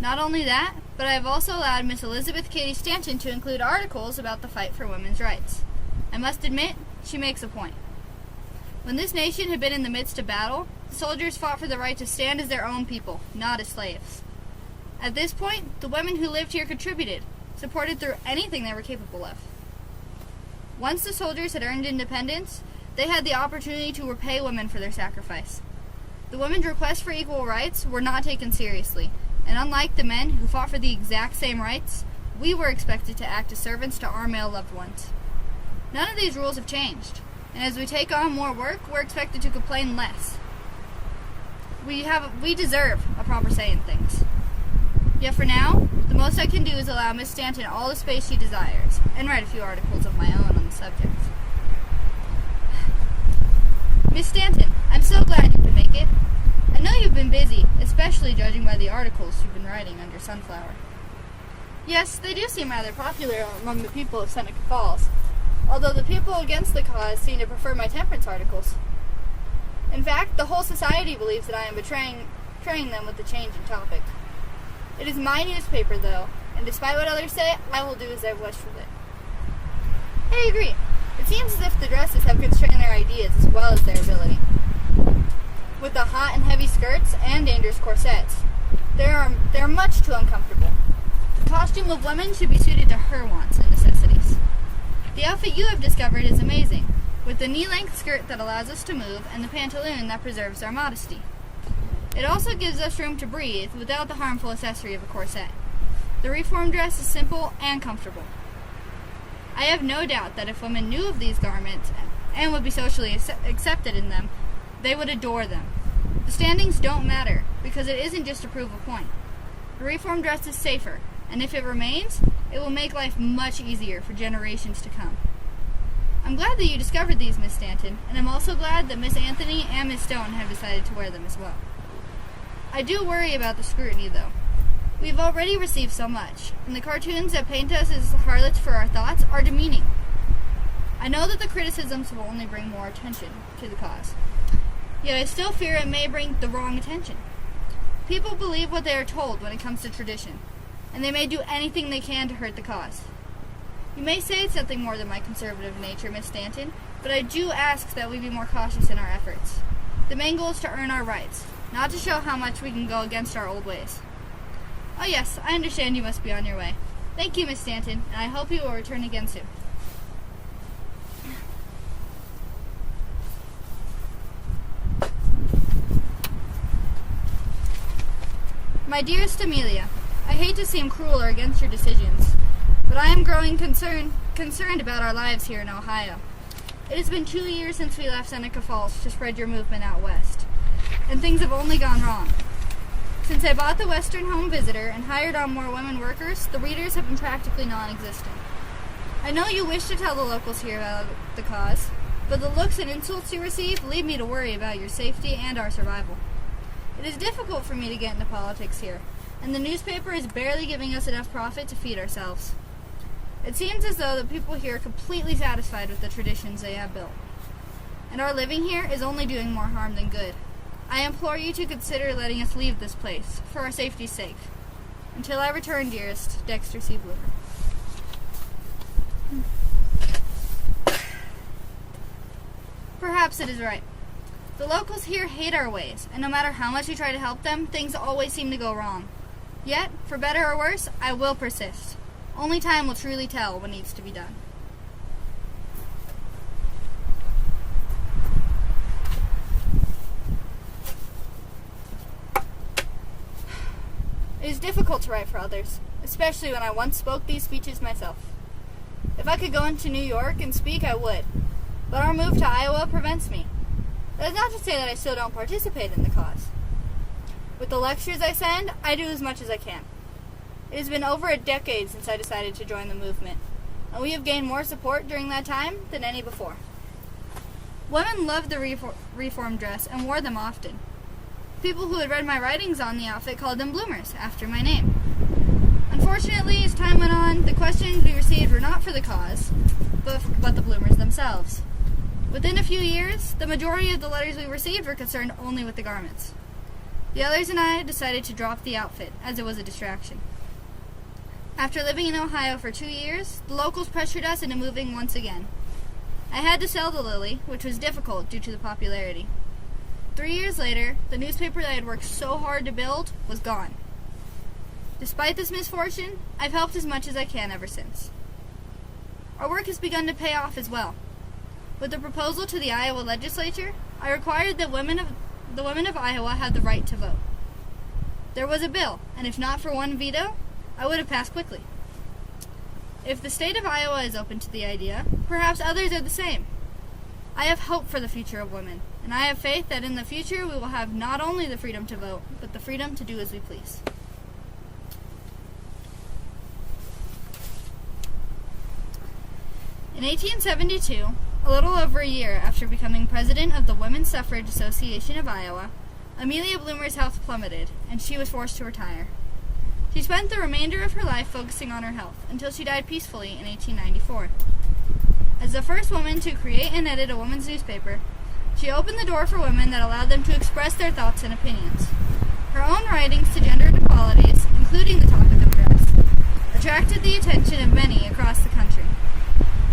Not only that, but I have also allowed Miss Elizabeth Cady Stanton to include articles about the fight for women's rights. I must admit, she makes a point. When this nation had been in the midst of battle, the soldiers fought for the right to stand as their own people, not as slaves. At this point, the women who lived here contributed, supported through anything they were capable of. Once the soldiers had earned independence, they had the opportunity to repay women for their sacrifice. The women's requests for equal rights were not taken seriously, and unlike the men who fought for the exact same rights, we were expected to act as servants to our male loved ones. None of these rules have changed, and as we take on more work, we're expected to complain less. We deserve a proper say in things. Yet for now, the most I can do is allow Miss Stanton all the space she desires, and write a few articles of my own on the subject. Miss Stanton, I'm so glad you could make it. I know you've been been busy, especially judging by the articles you've been writing under Sunflower. Yes, they do seem rather popular among the people of Seneca Falls, although the people against the cause seem to prefer my temperance articles. In fact, the whole society believes that I am betraying them with the change in topic. It is my newspaper, though, and despite what others say, I will do as I wish with it. I agree. It seems as if the dresses have constrained their ideas as well as their ability. With the hot and heavy skirts and dangerous corsets, they are much too uncomfortable. The costume of women should be suited to her wants and necessities. The outfit you have discovered is amazing, with the knee-length skirt that allows us to move and the pantaloon that preserves our modesty. It also gives us room to breathe without the harmful accessory of a corset. The reform dress is simple and comfortable. I have no doubt that if women knew of these garments and would be socially accepted in them, they would adore them. The standings don't matter, because it isn't just to prove a point. The reform dress is safer, and if it remains, it will make life much easier for generations to come. I'm glad that you discovered these, Miss Stanton, and I'm also glad that Miss Anthony and Miss Stone have decided to wear them as well. I do worry about the scrutiny, though. We've already received so much, and the cartoons that paint us as harlots for our thoughts are demeaning. I know that the criticisms will only bring more attention to the cause, yet I still fear it may bring the wrong attention. People believe what they are told when it comes to tradition, and they may do anything they can to hurt the cause. You may say it's something more than my conservative nature, Miss Stanton, but I do ask that we be more cautious in our efforts. The main goal is to earn our rights, not to show how much we can go against our old ways. Oh yes, I understand you must be on your way. Thank you, Miss Stanton, and I hope you will return again soon. My dearest Amelia, I hate to seem cruel or against your decisions, but I am growing concerned about our lives here in Ohio. It has been 2 years since we left Seneca Falls to spread your movement out west, and things have only gone wrong. Since I bought the Western Home Visitor and hired on more women workers, the readers have been practically non-existent. I know you wish to tell the locals here about the cause, but the looks and insults you receive lead me to worry about your safety and our survival. It is difficult for me to get into politics here, and the newspaper is barely giving us enough profit to feed ourselves. It seems as though the people here are completely satisfied with the traditions they have built, and our living here is only doing more harm than good. I implore you to consider letting us leave this place, for our safety's sake. Until I return, dearest, Dexter C. Bloomer. Perhaps it is right. The locals here hate our ways, and no matter how much we try to help them, things always seem to go wrong. Yet, for better or worse, I will persist. Only time will truly tell what needs to be done. It is difficult to write for others, especially when I once spoke these speeches myself. If I could go into New York and speak, I would, but our move to Iowa prevents me. That is not to say that I still don't participate in the cause. With the lectures I send, I do as much as I can. It has been over a decade since I decided to join the movement, and we have gained more support during that time than any before. Women loved the reform dress and wore them often. People who had read my writings on the outfit called them bloomers, after my name. Unfortunately, as time went on, the questions we received were not for the cause, but the bloomers themselves. Within a few years, the majority of the letters we received were concerned only with the garments. The others and I decided to drop the outfit, as it was a distraction. After living in Ohio for 2 years, the locals pressured us into moving once again. I had to sell the Lily, which was difficult due to the popularity. 3 years later, the newspaper that I had worked so hard to build was gone. Despite this misfortune, I've helped as much as I can ever since. Our work has begun to pay off as well. With the proposal to the Iowa legislature, I required that the women of Iowa have the right to vote. There was a bill, and if not for one veto, I would have passed quickly. If the state of Iowa is open to the idea, perhaps others are the same. I have hope for the future of women, and I have faith that in the future we will have not only the freedom to vote, but the freedom to do as we please. In 1872, a little over a year after becoming president of the Women's Suffrage Association of Iowa, Amelia Bloomer's health plummeted, and she was forced to retire. She spent the remainder of her life focusing on her health until she died peacefully in 1894. As the first woman to create and edit a women's newspaper, she opened the door for women that allowed them to express their thoughts and opinions. Her own writings to gender inequalities, including the talkative dress, attracted the attention of many across the country.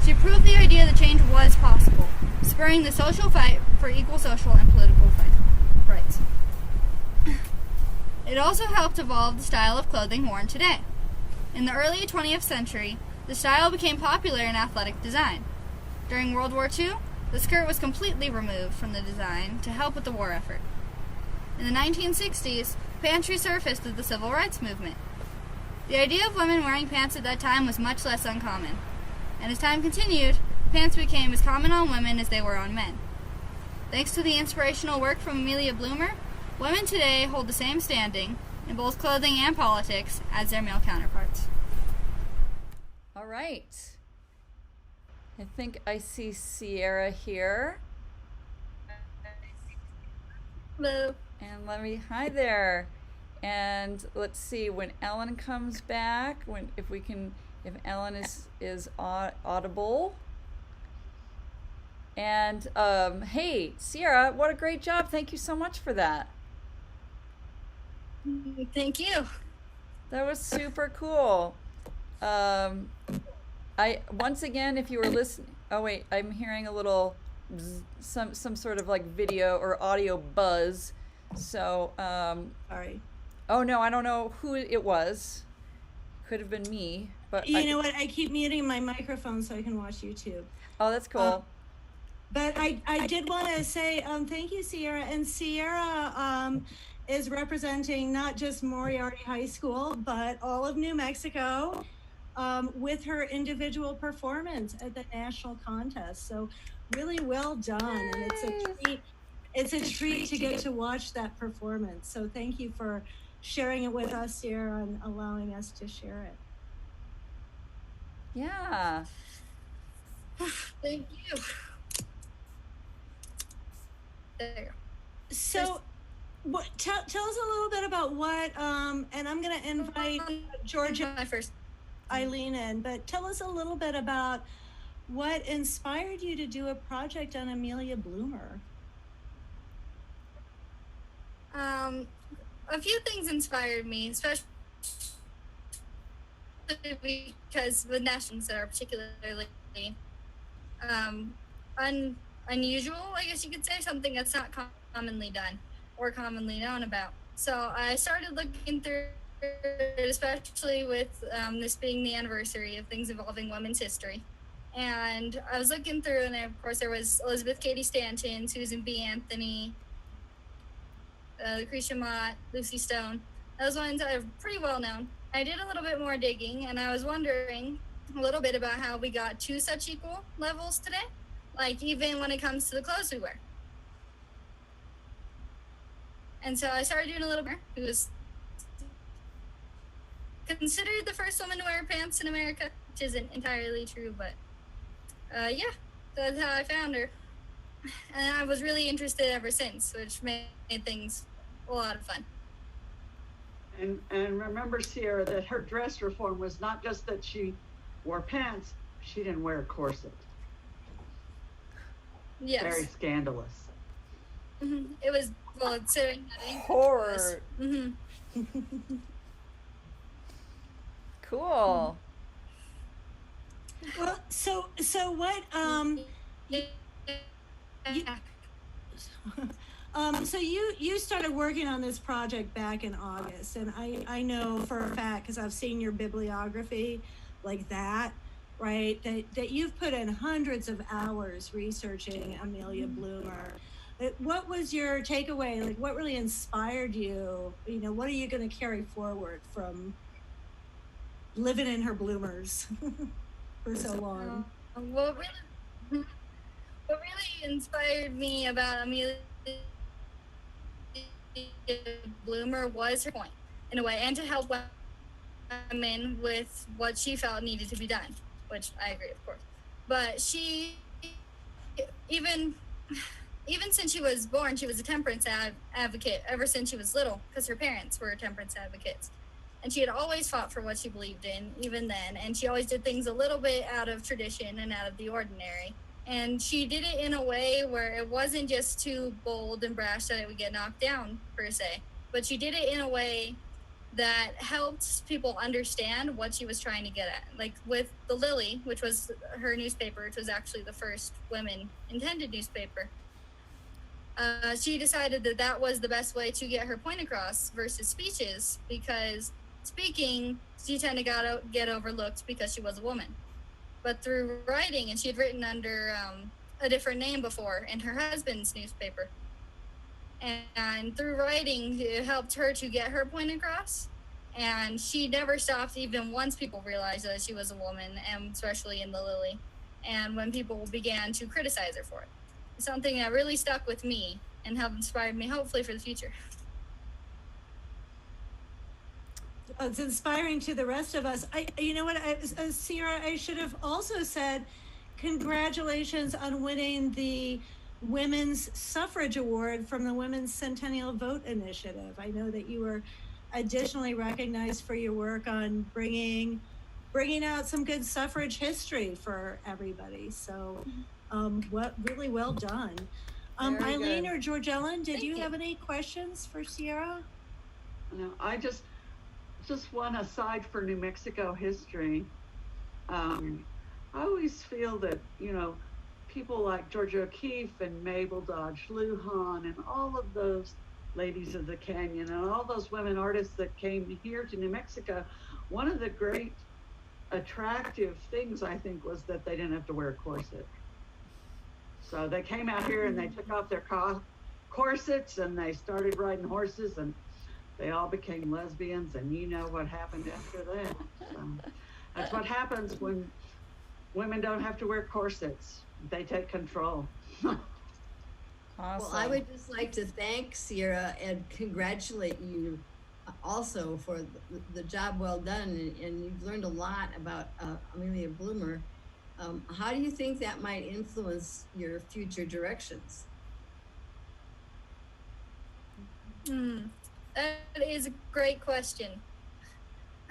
She proved the idea that change was possible, spurring the social fight for equal social and political rights. It also helped evolve the style of clothing worn today. In the early 20th century, the style became popular in athletic design. During World War II, the skirt was completely removed from the design to help with the war effort. In the 1960s, pants resurfaced with the civil rights movement. The idea of women wearing pants at that time was much less uncommon, and as time continued, pants became as common on women as they were on men. Thanks to the inspirational work from Amelia Bloomer, women today hold the same standing in both clothing and politics as their male counterparts. All right. I think I see Sierra here. Hello. And hi there. And let's see when Ellen comes back, if Ellen is audible. And hey, Sierra, what a great job. Thank you so much for that. Thank you. That was super cool. Once again, if you were listening, oh wait, I'm hearing a little some sort of like video or audio buzz. So Sorry. Oh no, I don't know who it was. Could have been me, but you know what? I keep muting my microphone so I can watch YouTube. Oh, that's cool. But I did want to say thank you, Sierra. And Sierra is representing not just Moriarty High School, but all of New Mexico with her individual performance at the national contest. So really well done. And it's a treat. It's a treat to get to watch that performance. So thank you for sharing it with us, Sierra, and allowing us to share it. Yeah. Thank you. There you go. So, tell us a little bit about what, and I'm going to invite Georgia first, Eileen in, but tell us a little bit about what inspired you to do a project on Amelia Bloomer. A few things inspired me, especially because the nationals are particularly unusual, I guess you could say, something that's not commonly done or commonly known about. So I started looking through it, especially with this being the anniversary of things involving women's history. And I was looking through, and of course there was Elizabeth Cady Stanton, Susan B. Anthony, Lucretia Mott, Lucy Stone. Those ones are pretty well known. I did a little bit more digging, and I was wondering a little bit about how we got to such equal levels today, like even when it comes to the clothes we wear. And so I started doing a little more. Who was considered the first woman to wear pants in America, which isn't entirely true, but yeah, that's how I found her. And I was really interested ever since, which made things a lot of fun. And remember, Sierra, that her dress reform was not just that she wore pants, she didn't wear a corset. Yes. Very scandalous. Mm-hmm. It was, well, considering horror. Mm-hmm. Cool. Well, so what, so you started working on this project back in August, and I know for a fact, because I've seen your bibliography like that, right, that you've put in hundreds of hours researching Amelia Bloomer. What was your takeaway? Like, what really inspired you? You know, what are you going to carry forward from living in her bloomers for so long? What really inspired me about Amelia Bloomer was her point, in a way, and to help women with what she felt needed to be done, which I agree, of course. But she, even even since she was born, she was a temperance advocate ever since she was little, because her parents were temperance advocates. And she had always fought for what she believed in, even then. And she always did things a little bit out of tradition and out of the ordinary. And she did it in a way where it wasn't just too bold and brash that it would get knocked down, per se. But she did it in a way that helped people understand what she was trying to get at. Like with the Lily, which was her newspaper, which was actually the first women-intended newspaper. She decided that that was the best way to get her point across versus speeches, because speaking, she tended to get overlooked because she was a woman. But through writing, and she had written under a different name before in her husband's newspaper. And through writing, it helped her to get her point across. And she never stopped, even once people realized that she was a woman, and especially in the Lily. And when people began to criticize her for it. Something that really stuck with me and helped inspire me, hopefully, for the future. It's inspiring to the rest of us. You know what, Sierra, I should have also said congratulations on winning the Women's Suffrage Award from the Women's Centennial Vote Initiative. I know that you were additionally recognized for your work on bringing out some good suffrage history for everybody. So, really well done. Eileen or George Ellen, did you have any questions for Sierra? No, I just one aside for New Mexico history. I always feel that, people like Georgia O'Keeffe and Mabel Dodge Lujan and all of those ladies of the canyon and all those women artists that came here to New Mexico, one of the great attractive things, I think, was that they didn't have to wear a corset. So they came out here and they took off their corsets and they started riding horses, and they all became lesbians, and you know what happened after that. So that's what happens when women don't have to wear corsets. They take control. Awesome. Well, I would just like to thank Sierra and congratulate you also for the job well done, and you've learned a lot about Amelia Bloomer. How do you think that might influence your future directions? That is a great question.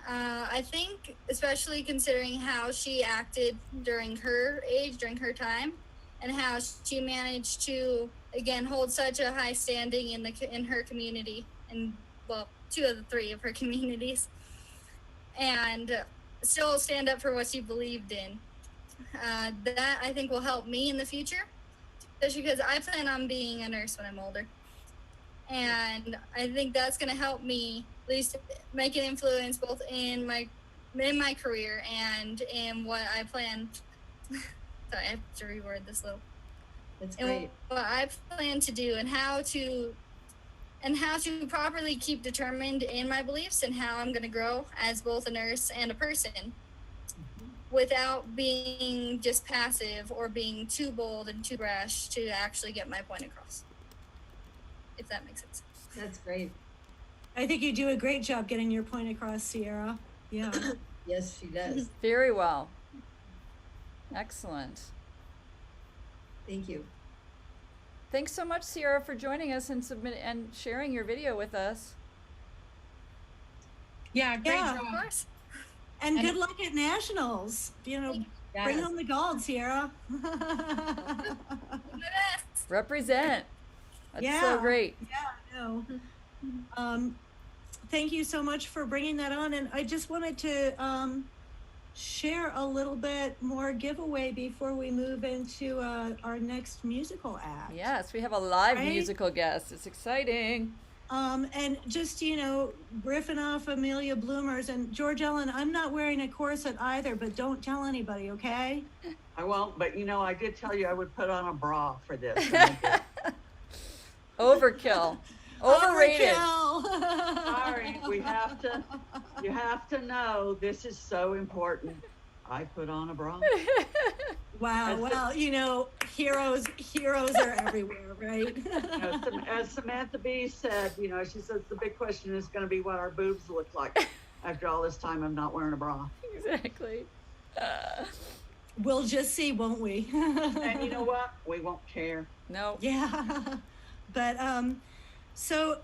I think, especially considering how she acted during her age, during her time, and how she managed to, again, hold such a high standing in her community, and, well, 2 of the 3 of her communities, and still stand up for what she believed in. That, I think, will help me in the future, especially because I plan on being a nurse when I'm older. And I think that's going to help me at least make an influence both in my career and in what I plan. Sorry, I have to reword this little. That's great. What I plan to do and how to properly keep determined in my beliefs and how I'm going to grow as both a nurse and a person without being just passive or being too bold and too brash to actually get my point across. If that makes sense. That's great. I think you do a great job getting your point across, Sierra. Yeah. Yes, she does. Very well. Excellent. Thank you. Thanks so much, Sierra, for joining us and sharing your video with us. Yeah, great job. Of course. And good luck at nationals. Bring home the gold, Sierra. Represent. That's so great. Yeah, I know. Thank you so much for bringing that on. And I just wanted to share a little bit more giveaway before we move into our next musical act. Yes, we have a live musical guest. It's exciting. And just, riffing off Amelia Bloomer's, and George Ellen, I'm not wearing a corset either, but don't tell anybody, okay? I won't, but I did tell you I would put on a bra for this. Overkill. Overrated. Sorry, you have to know this is so important. I put on a bra. Wow. Well, heroes are everywhere, right? As Samantha Bee said, she says the big question is going to be what our boobs look like after all this time of not wearing a bra. Exactly. We'll just see, won't we? And you know what? We won't care. No. Yeah. But so,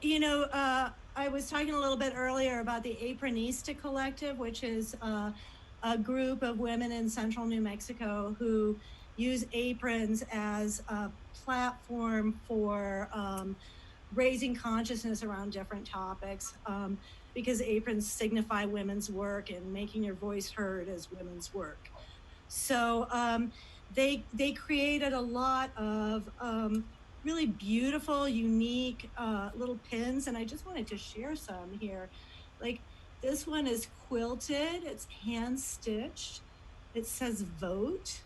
I was talking a little bit earlier about the Apronista Collective, which is a group of women in central New Mexico who use aprons as a platform for raising consciousness around different topics, because aprons signify women's work and making your voice heard as women's work. So they created a lot of really beautiful, unique little pins, and I just wanted to share some here. Like, this one is quilted, it's hand stitched. It says vote.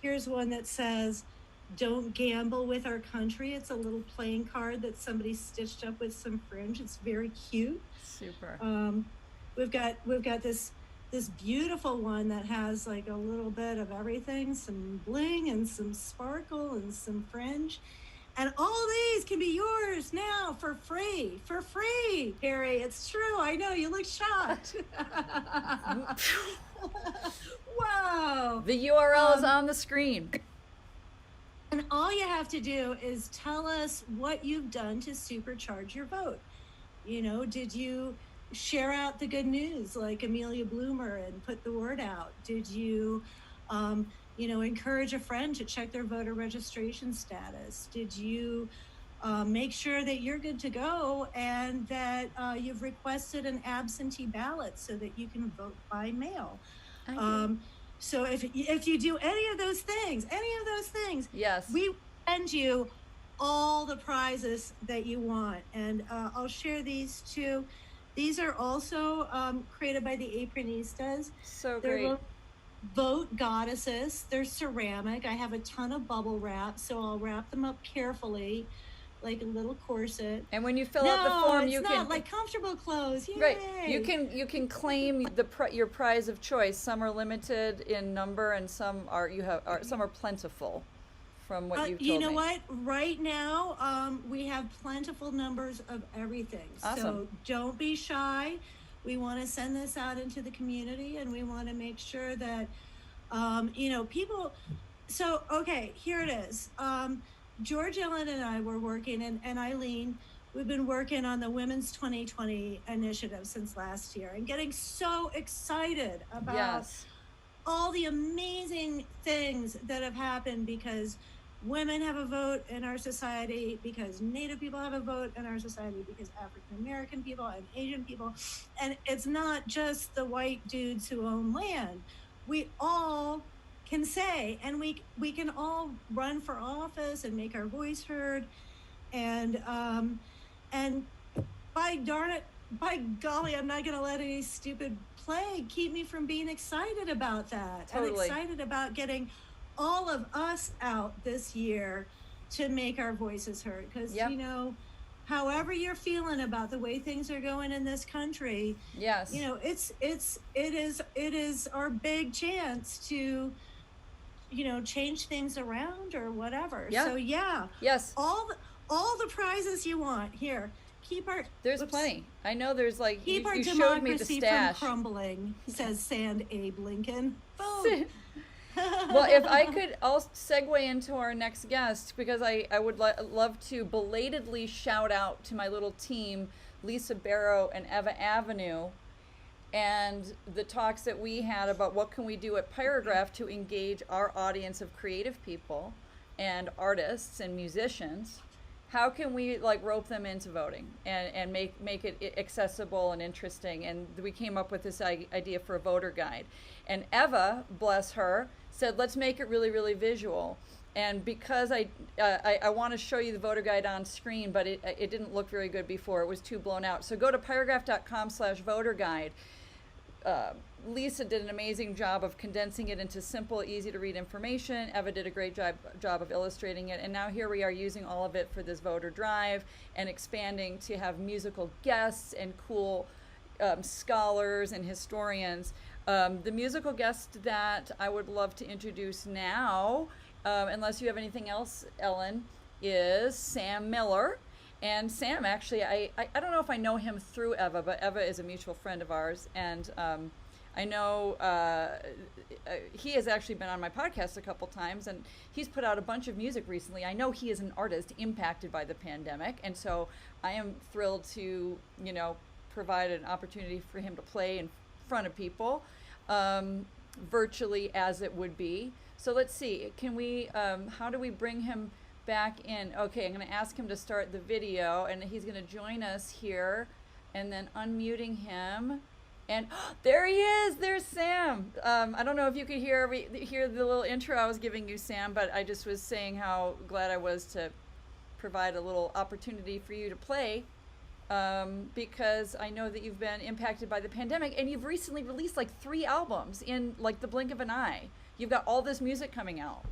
Here's one that says don't gamble with our country. It's a little playing card that somebody stitched up with some fringe. It's very cute. Super. We've got this beautiful one that has like a little bit of everything, some bling and some sparkle and some fringe. And all these can be yours now for free, Peri. It's true. I know, you look shocked. Wow. The URL is on the screen. And all you have to do is tell us what you've done to supercharge your vote. Did you share out the good news like Amelia Bloomer and put the word out? Did you, encourage a friend to check their voter registration status? Did you make sure that you're good to go and that you've requested an absentee ballot so that you can vote by mail? So if you do any of those things, yes, we send you all the prizes that you want. And I'll share these too. These are also created by the Apronistas. So They're great. Vote goddesses. They're ceramic. I have a ton of bubble wrap, so I'll wrap them up carefully, like a little corset. And when you fill out the form, it's you not can like comfortable clothes. Yay. Right. You can claim your prize of choice. Some are limited in number, and some are some are plentiful. From what you've told me. You know what? Right now, we have plentiful numbers of everything. Awesome. So don't be shy. We want to send this out into the community, and we want to make sure that, people. So, okay, here it is. George, Ellen, and I were working, and Eileen, we've been working on the Women's 2020 initiative since last year and getting so excited about all the amazing things that have happened because women have a vote in our society, because Native people have a vote in our society, because African American people and Asian people. And it's not just the white dudes who own land. We all can say, and we can all run for office and make our voice heard. And by golly, I'm not gonna let any stupid plague keep me from being excited about that. Totally. And excited about getting all of us out this year to make our voices heard. Because, however you're feeling about the way things are going in this country, it is our big chance to, change things around or whatever. Yeah. So yes, all the prizes you want here. There's plenty. I know there's like keep our you showed me the democracy stash. from crumbling, says Sand Abe Lincoln. Boom. Well, if I could, I'll segue into our next guest, because I would love to belatedly shout out to my little team, Lisa Barrow and Eva Avenue, and the talks that we had about what can we do at Pyragraph to engage our audience of creative people and artists and musicians. How can we rope them into voting and make it accessible and interesting? And we came up with this idea for a voter guide. And Eva, bless her, said, let's make it really, really visual. And because I want to show you the voter guide on screen, but it didn't look very good before. It was too blown out. So go to pyragraph.com/voter guide. Lisa did an amazing job of condensing it into simple, easy to read information. Eva did a great job of illustrating it. And now here we are using all of it for this voter drive and expanding to have musical guests and cool scholars and historians. The musical guest that I would love to introduce now, unless you have anything else, Ellen, is Sam Miller. And Sam, actually, I don't know if I know him through Eva, but Eva is a mutual friend of ours. And I know he has actually been on my podcast a couple times, and he's put out a bunch of music recently. I know he is an artist impacted by the pandemic, and so I am thrilled to, you know, provide an opportunity for him to play in front of people, virtually as it would be. So let's see, can we, how do we bring him back in? Okay, I'm going to ask him to start the video, and he's going to join us here, and then unmuting him. And there he is. There's Sam. I don't know if you could hear the little intro I was giving you, Sam, but I just was saying how glad I was to provide a little opportunity for you to play, because I know that you've been impacted by the pandemic, and you've recently released like 3 albums in like the blink of an eye. You've got all this music coming out.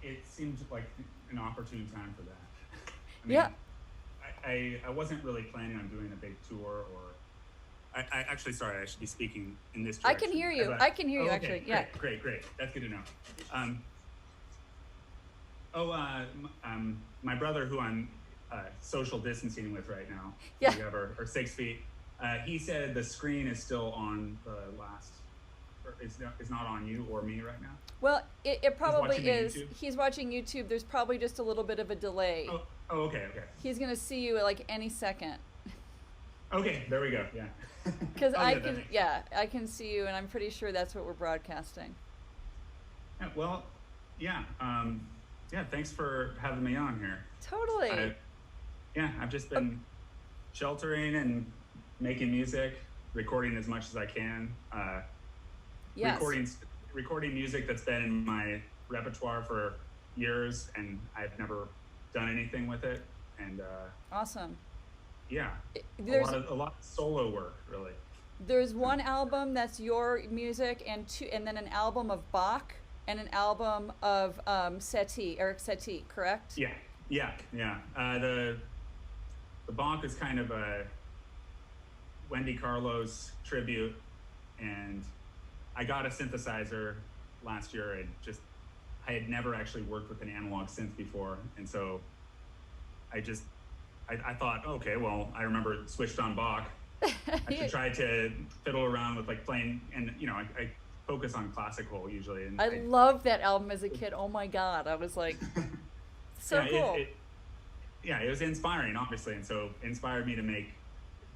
It seemed like an opportune time for that. I mean, yeah. I wasn't really planning on doing a big tour, or I actually, sorry, I should be speaking in this I direction. can hear you. I can hear you, okay, actually. Yeah. Great. That's good to know. My brother, who I'm social distancing with right now, yeah, we have our 6 feet. He said the screen is still on the last, or is not on you or me right now. Well, it probably is. YouTube? He's watching YouTube. There's probably just a little bit of a delay. Oh, okay. He's gonna see you like any second. Okay, there we go. Yeah. Because I can see you, and I'm pretty sure that's what we're broadcasting. Yeah, well, yeah. Thanks for having me on here. Totally. I've just been sheltering and making music, recording as much as I can. Yes. Recording music that's been in my repertoire for years, and I've never done anything with it. And awesome. Yeah, There's a lot of solo work, really. There's one album that's your music, and then an album of Bach and an album of Eric Tsídii, correct? Yeah. The Bach is kind of a Wendy Carlos tribute, and I got a synthesizer last year, and I had never actually worked with an analog synth before, and so I thought, okay, well, I remember Switched on Bach. I should try to fiddle around with like playing, and I focus on classical usually. And I loved that album as a kid. Oh my God, I was like, so cool. It was inspiring, obviously, and so inspired me to make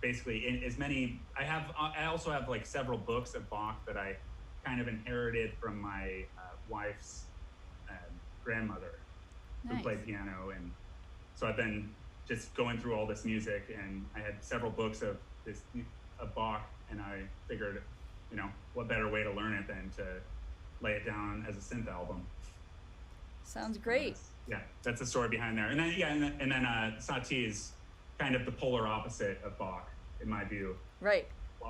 basically as many. I also have like several books of Bach that I kind of inherited from my wife's grandmother, who played piano, and so I've been just going through all this music, and I had several books of Bach, and I figured, what better way to learn it than to lay it down as a synth album. Sounds great. That's the story behind there. And then Tsídii is kind of the polar opposite of Bach, in my view. Right.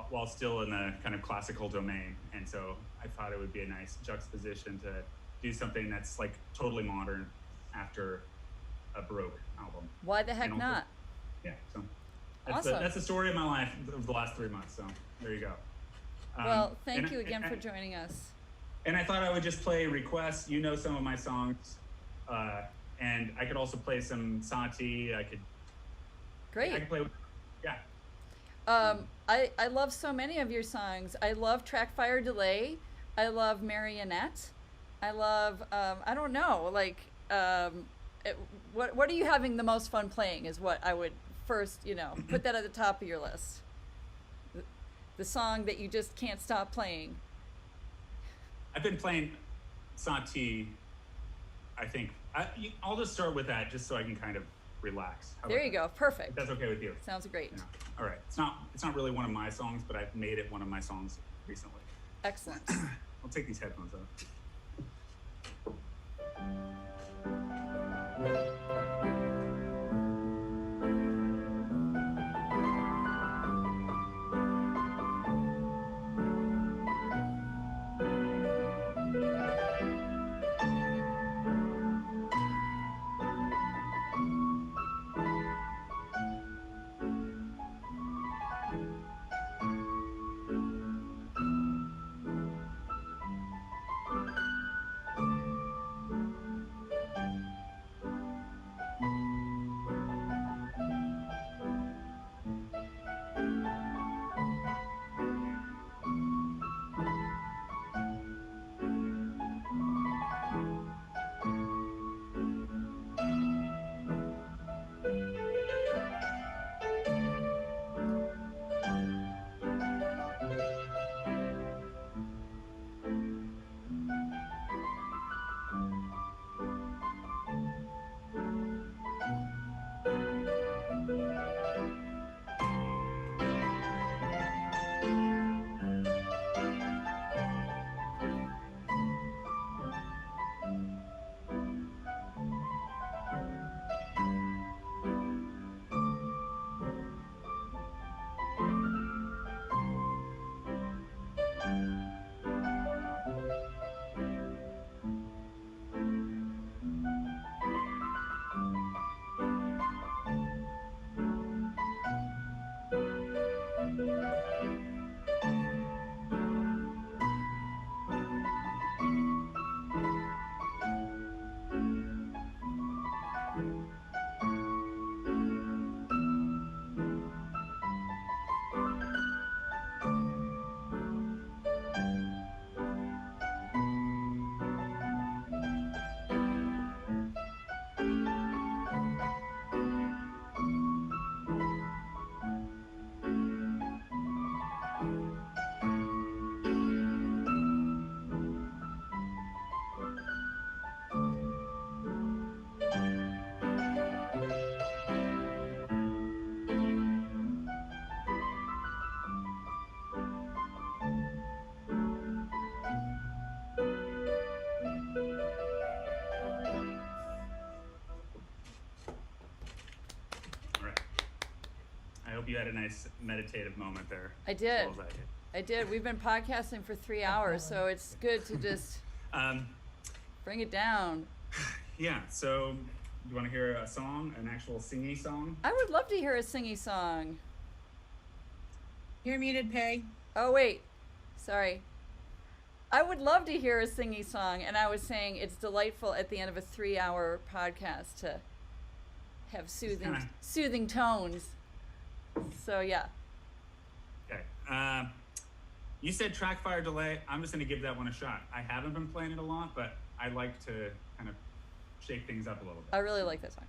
While still in the kind of classical domain, and so I thought it would be a nice juxtaposition to do something that's like totally modern after a Baroque album. Why the heck not? Yeah, so that's the story of my life of the last 3 months. So there you go. Well, thank you again for joining us. And I thought I would just play requests. You know some of my songs, and I could also play some Tsídii. Great. I could play with, I love so many of your songs. I love Track Fire Delay. I love Marionette. I love I don't know, like what are you having the most fun playing is what I would first, put that at the top of your list. The song that you just can't stop playing. I've been playing Tsídii, I think. I'll just start with that just so I can kind of relax. There you go. Perfect. If that's okay with you. Sounds great. All right. It's not really one of my songs, but I've made it one of my songs recently. Excellent. I'll take these headphones off. hope you had a nice meditative moment there. I did. As well as I did. We've been podcasting for 3 hours, so it's good to just bring it down. Yeah, so you want to hear a song, an actual singy song? I would love to hear a singy song. You're muted, Peri. Oh, wait. Sorry. I would love to hear a singy song, and I was saying it's delightful at the end of a 3-hour podcast to have soothing tones. So, yeah. Okay. You said track fire delay. I'm just going to give that one a shot. I haven't been playing it a lot, but I like to kind of shake things up a little bit. I really like that song.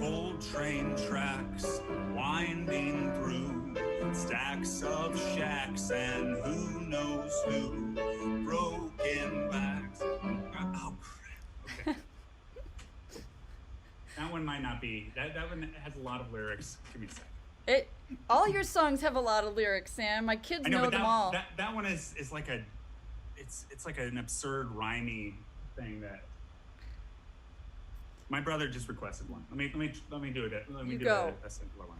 Cold train tracks winding through stacks of shacks and who knows who, broken backs. Oh crap. Okay. That one might not be. That one has a lot of lyrics. Give me a second. All your songs have a lot of lyrics, Sam. My kids know them all. That one is like a, it's like an absurd rhymey thing that my brother just requested one. Let me do it. Let me do go. A simpler one.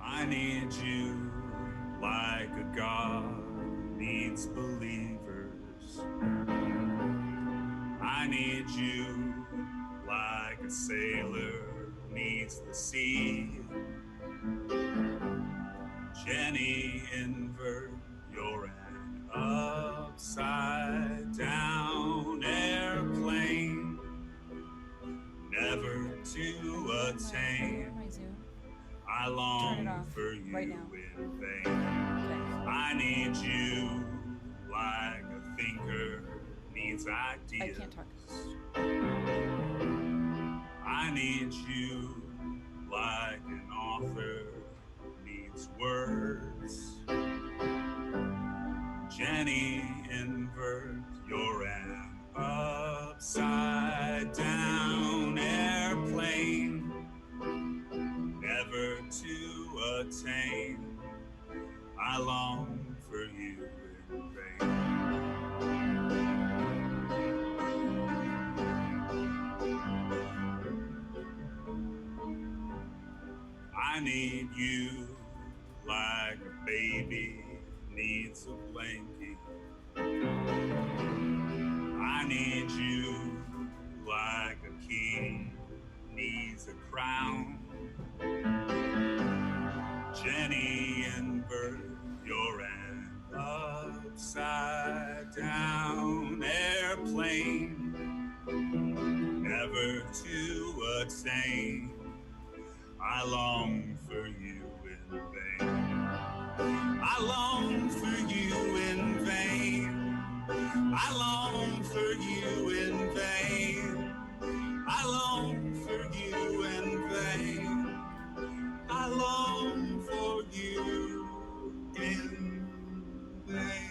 I need you like a god needs believers. I need you like a sailor needs the sea. Jenny, invert, you're an upside down airplane, never to attain. I long for you in vain. I need you like a thinker needs ideas. I can't talk. I need you like an author needs words. Jenny, invert, you're an upside down airplane, never to attain. I long for you in vain. I need you like a baby needs a blanket. I need you like a king needs a crown. Jenny and Bert, you're an upside down airplane, never to attain. I long for you in vain. I long for you in vain. I long for you in vain. I long for you in vain. I long for you in vain.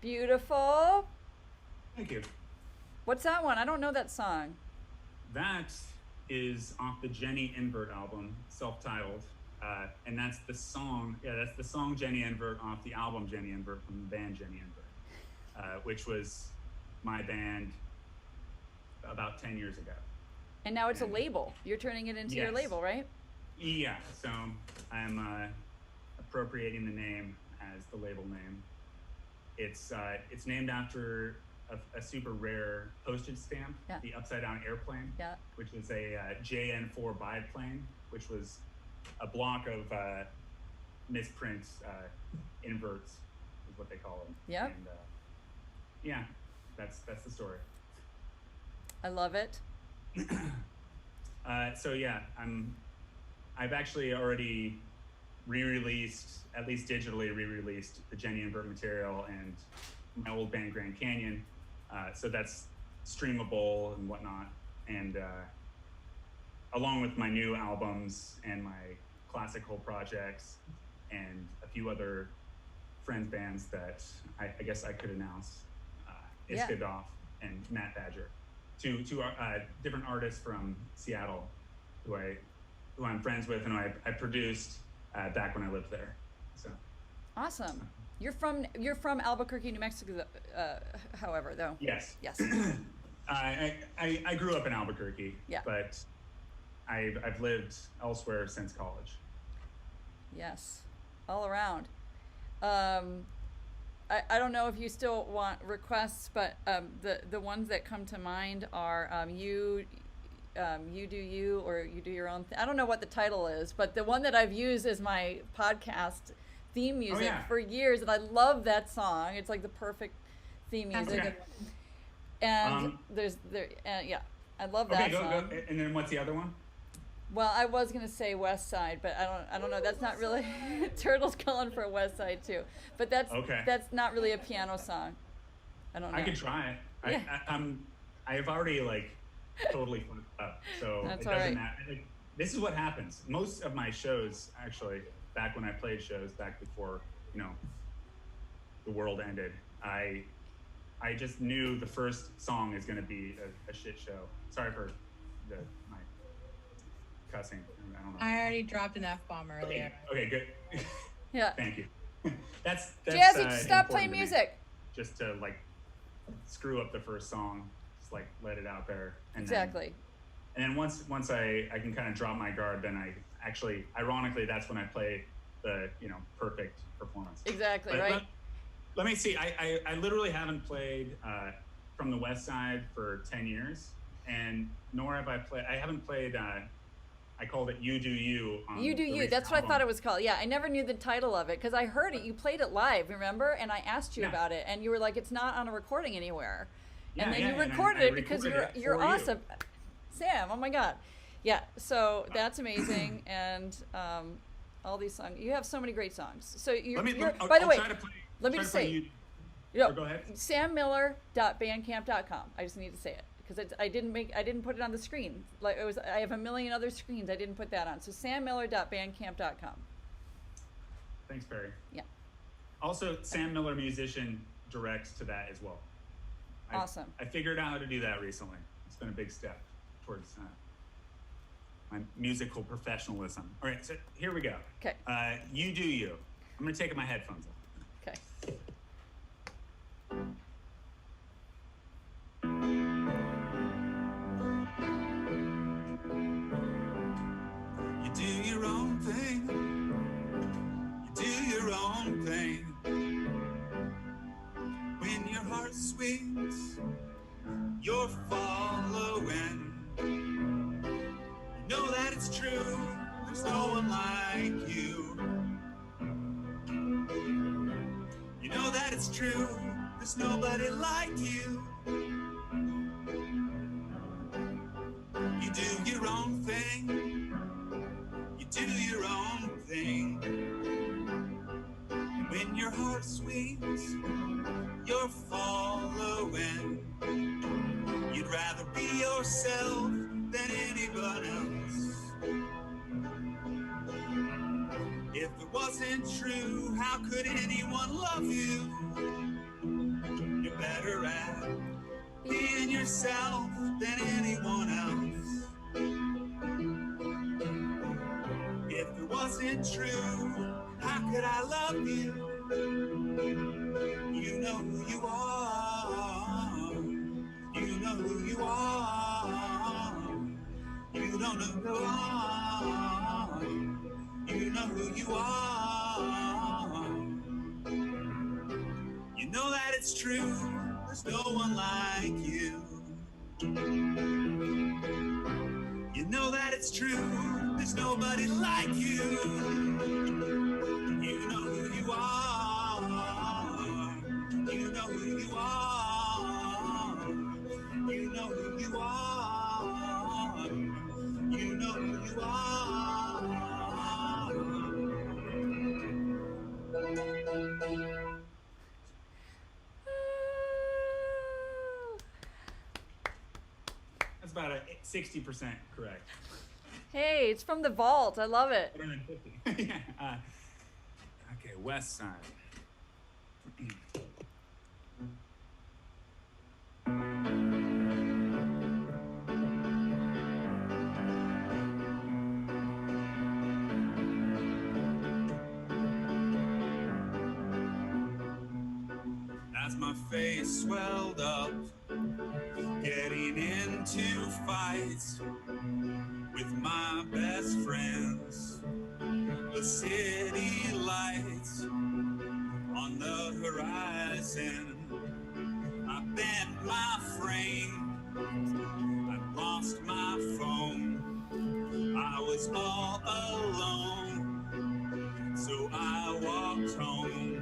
Beautiful. Thank you. What's that one? I don't know that song. That is off the Jenny Invert album, self-titled, and that's the song. Yeah, that's the song Jenny Invert off the album Jenny Invert from the band Jenny Invert, which was my band about 10 years ago. And now it's a label. You're turning it into your Yes. label, right? Yeah. So I'm appropriating the name as the label name. It's named after a super rare postage stamp, the upside down airplane, which was a JN4 biplane, which was a block of misprints, inverts is what they call them. Yep. And yeah, that's the story. I love it. So yeah, I've actually already re-released, at least digitally re-released, the Jenny Invert material and my old band Grand Canyon. So that's streamable and whatnot. And along with my new albums and my classical projects and a few other friends bands that I guess I could announce. Yeah. Iskadoff and Matt Badger, two different artists from Seattle who I'm friends with and I produced back when I lived there. So awesome. You're from Albuquerque, New Mexico, however, though. Yes. Yes. I grew up in Albuquerque. Yeah. But I've lived elsewhere since college. Yes, all around. I don't know if you still want requests, but the ones that come to mind are you do you, or you do your own thing. I don't know what the title is, but the one that I've used as my podcast theme music for years, and I love that song. It's like the perfect theme music. Okay. And I love that song. Go. And then what's the other one? Well, I was gonna say West Side, but I don't know. That's not really. Turtle's calling for West Side too, but that's not really a piano song. I don't know. I could try it. Yeah. I've already like totally fucked up, so That's it all doesn't right. matter. Like, this is what happens. Most of my shows, actually, back when I played shows, back before the world ended, I just knew the first song is gonna be a shit show. Sorry for my cussing. I don't know. I already dropped an F-bomb earlier. Okay, good. Yeah. Thank you. That's Jazzy, stop important playing to me. music. Just to like screw up the first song, just like let it out there. And Exactly. Then once I can kind of drop my guard, then I actually, ironically, that's when I play the perfect performance. Exactly, But right. Let me see. I literally haven't played from the West Side for 10 years, and nor have I haven't played. I called it "You Do You." You Do You. That's what I thought it was called. Yeah, I never knew the title of it because I heard it. You played it live, remember? And I asked you about it, and you were like, "It's not on a recording anywhere." And then you recorded it because you're awesome, Sam. Oh my God, yeah. So that's amazing, and all these songs. You have so many great songs. So by the way, let me just say, go ahead. sammiller.bandcamp.com. I just need to say it. Because I didn't put it on the screen. Like I have a million other screens. I didn't put that on. So sammiller.bandcamp.com. Thanks, Peri. Yeah. Also, Sam Miller Musician directs to that as well. Awesome. I figured out how to do that recently. It's been a big step towards my musical professionalism. All right, so here we go. Okay. You Do You. I'm going to take my headphones off. Okay. You do your own thing. You do your own thing. When your heart swings, you're following. You know that it's true. There's no one like you. You know that it's true. There's nobody like you. You do your own thing. You do your own thing. When your heart swings, you're following. You'd rather be yourself than anyone else. If it wasn't true, how could anyone love you? You're better at being yourself than anyone else. If it wasn't true, how could I love you? You know who you are. You know who you are. You don't know who you are. You know who you are. You know that it's true. There's no one like you. You know that it's true. There's nobody like you. You know who you are. You know who you are. You know who you are. You know who you are. That's about a 60% correct. Hey, it's from the vault. I love it. Yeah. Okay, West Side. As my face swelled up, getting into fights with my best friends, the city lights on the horizon. I bent my frame, I lost my phone, I was all alone, so I walked home.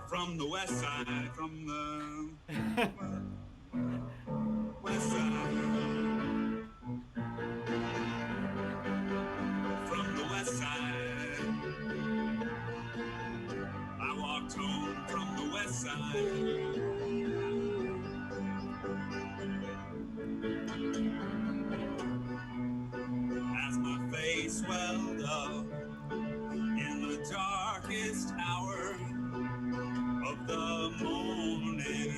From the west side, from the west side. From the west side. I walked home from the west side. As my face swelled up in the darkest hour of the morning,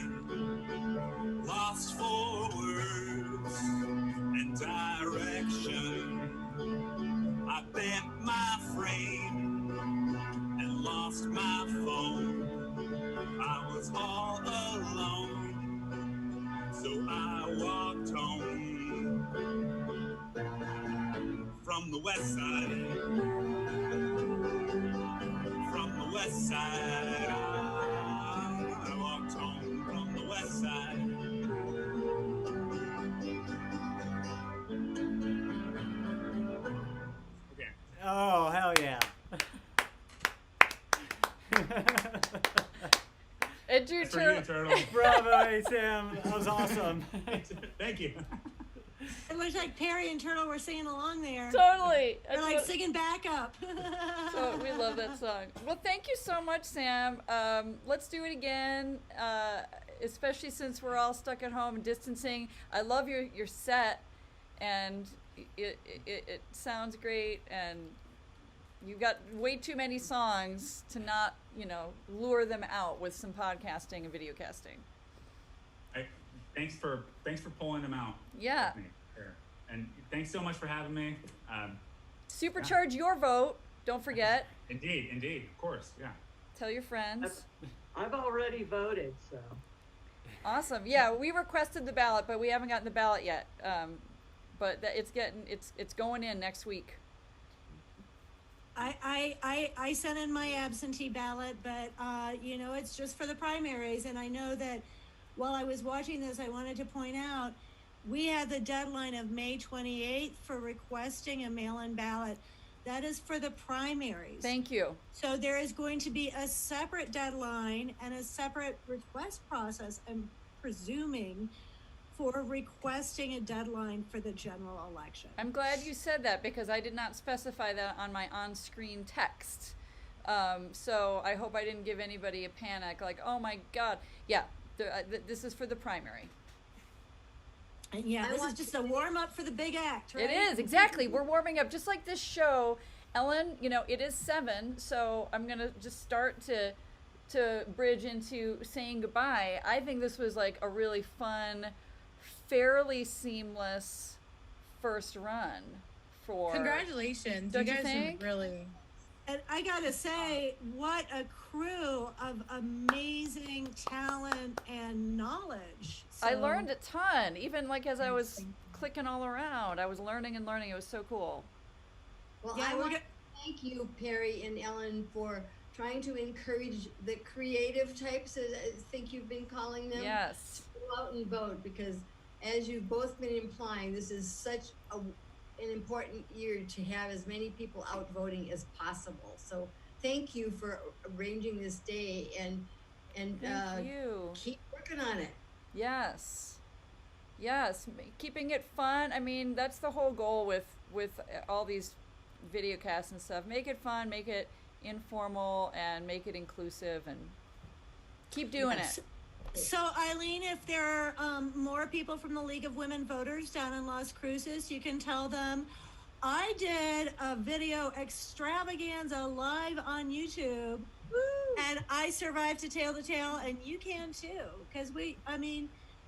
lost for words and direction. I bent my frame and lost my phone. I was all alone, so I walked home. From the west side, from the west side, I walked home from the west side. Okay. Oh, hell yeah. It drew For you, Turtle. Bravo, hey, Sam. That was awesome. Thank you. It looks like Peri and Turtle were singing along there. Totally. They're like singing backup. So we love that song. Well, thank you so much, Sam. Let's do it again, especially since we're all stuck at home and distancing. I love your set, and it sounds great, and you've got way too many songs to not, lure them out with some podcasting and video casting. Thanks for pulling them out. Yeah. With me here. And thanks so much for having me. Supercharge your vote. Don't forget. Indeed, of course, yeah. Tell your friends. I've already voted, so. Awesome. Yeah, we requested the ballot, but we haven't gotten the ballot yet. But it's going in next week. I sent in my absentee ballot, but it's just for the primaries. And I know that while I was watching this, I wanted to point out we had the deadline of May 28th for requesting a mail-in ballot. That is for the primaries. Thank you. So there is going to be a separate deadline and a separate request process, I'm presuming, for requesting a deadline for the general election. I'm glad you said that because I did not specify that on my on-screen text. So I hope I didn't give anybody a panic, like, oh my God. Yeah, this is for the primary. And yeah, this is just a warm-up for the big act, right? It is, exactly. We're warming up, just like this show. Ellen, it is 7, so I'm going to just start to bridge into saying goodbye. I think this was like a really fun, fairly seamless first run for... Congratulations. Don't you you guys think? are really... And I gotta say, what a crew of amazing talent and knowledge. I learned a ton, even like as I was clicking all around. I was learning and learning. It was so cool. Well, Yeah, I we're want to thank you, Peri and Ellen, for trying to encourage the creative types, as I think you've been calling them. Yes. To go out and vote, because as you've both been implying, this is such an important year to have as many people out voting as possible. So thank you for arranging this day and Thank you. keep working on it. Yes. Keeping it fun. I mean, that's the whole goal with all these video casts and stuff. Make it fun, make it informal, and make it inclusive, and keep doing it. So Eileen, if there are more people from the League of Women Voters down in Las Cruces, you can tell them I did a video extravaganza live on YouTube. And I survived to tell the tale, and you can too. Because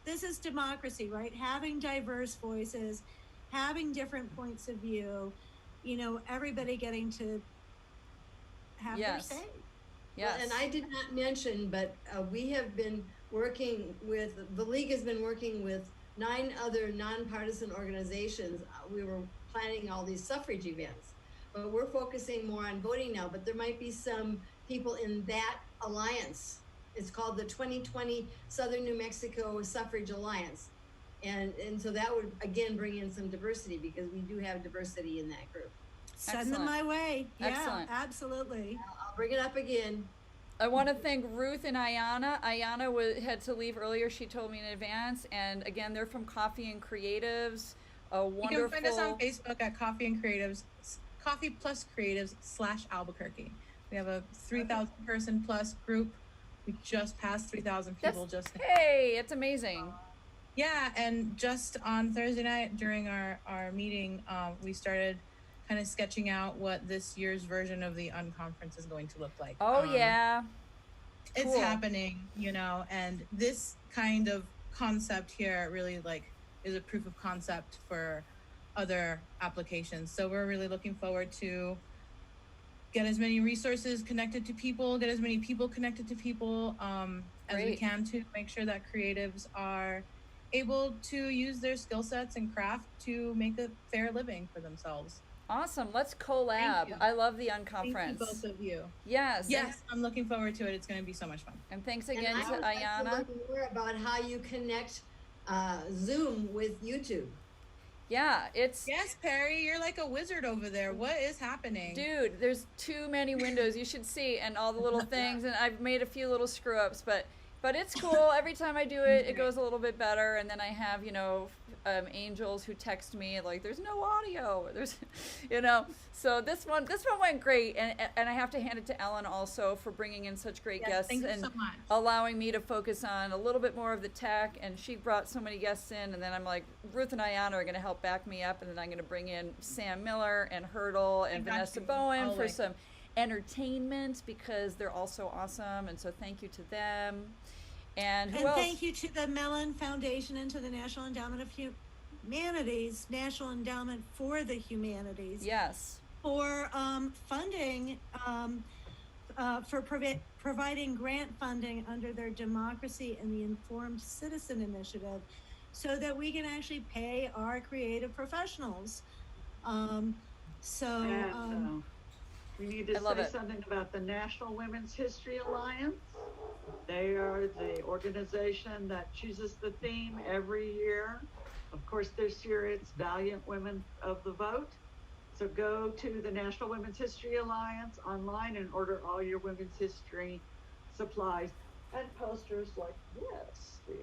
this is democracy, right? Having diverse voices, having different points of view, everybody getting to have their say. Yes. Well, and I did not mention, but we have been working with, the League has been working with 9 other nonpartisan organizations. We were planning all these suffrage events, but we're focusing more on voting now, but there might be some people in that alliance. It's called the 2020 Southern New Mexico Suffrage Alliance. And so that would, again, bring in some diversity, because we do have diversity in that group. Send them my way. Yeah, Excellent. Absolutely. I'll bring it up again. I want to thank Ruth and Ayanna. Ayanna had to leave earlier. She told me in advance. And again, they're from Coffee and Creatives. A wonderful. You can find us on Facebook at Coffee and Creatives, Coffee Plus Creatives /Albuquerque. We have a 3,000 person plus group. We just passed 3,000 people just now. Hey, it's amazing. Yeah, and just on Thursday night during our meeting, we started kind of sketching out what this year's version of the Unconference is going to look like. Oh, yeah. It's Cool. happening, and this kind of concept here really is a proof of concept for other applications. So we're really looking forward to get as many resources connected to people, get as many people connected to people as we Great. can, to make sure that creatives are able to use their skill sets and craft to make a fair living for themselves. Awesome. Let's collab. I love the Unconference. Thank you, both of you. Yes. Yes, I'm looking forward to it. It's going to be so much fun. And thanks again And to I would like to Ayanna. learn more about how you connect Zoom with YouTube. Yeah, it's... Yes, Peri, you're like a wizard over there. What is happening? Dude, there's too many windows. You should see, and all the little things, and I've made a few little screw-ups, but it's cool. Every time I do it, it goes a little bit better, and then I have, angels who text me, like, there's no audio, there's, so this one went great, and I have to hand it to Ellen also for bringing in such great guests thank you and so much. allowing me to focus on a little bit more of the tech, and she brought so many guests in, and then I'm like, Ruth and Ayanna are going to help back me up, and then I'm going to bring in Sam Miller and Hurdle and Vanessa Bowen for some entertainment, because they're also awesome, and so thank you to them. And who else? Thank you to the Mellon Foundation and to the National Endowment of Humanities, National Endowment for the Humanities. Yes. For funding, for providing grant funding under their Democracy and the Informed Citizen Initiative, so that we can actually pay our creative professionals. We need to say something about the National Women's History Alliance. They are the organization that chooses the theme every year. Of course, this year it's Valiant Women of the Vote. So go to the National Women's History Alliance online and order all your women's history supplies and posters like this. See?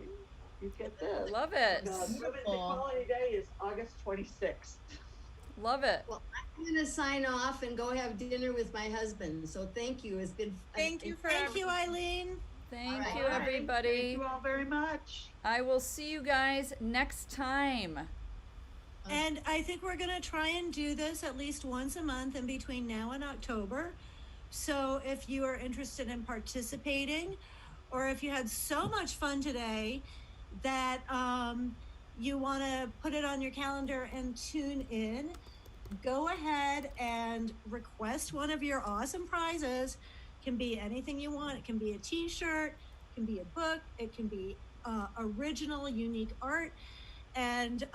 You get this. Love it. Women's Equality Day is August 26th. Love it. Well, I'm going to sign off and go have dinner with my husband. So thank you. It's been Thank you, Eileen. Thank you, everybody. Thank you all very much. I will see you guys next time. And I think we're going to try and do this at least once a month in between now and October. So if you are interested in participating, or if you had so much fun today that you want to put it on your calendar and tune in, go ahead and request one of your awesome prizes. It can be anything you want. It can be a t-shirt, it can be a book, it can be original, unique art. And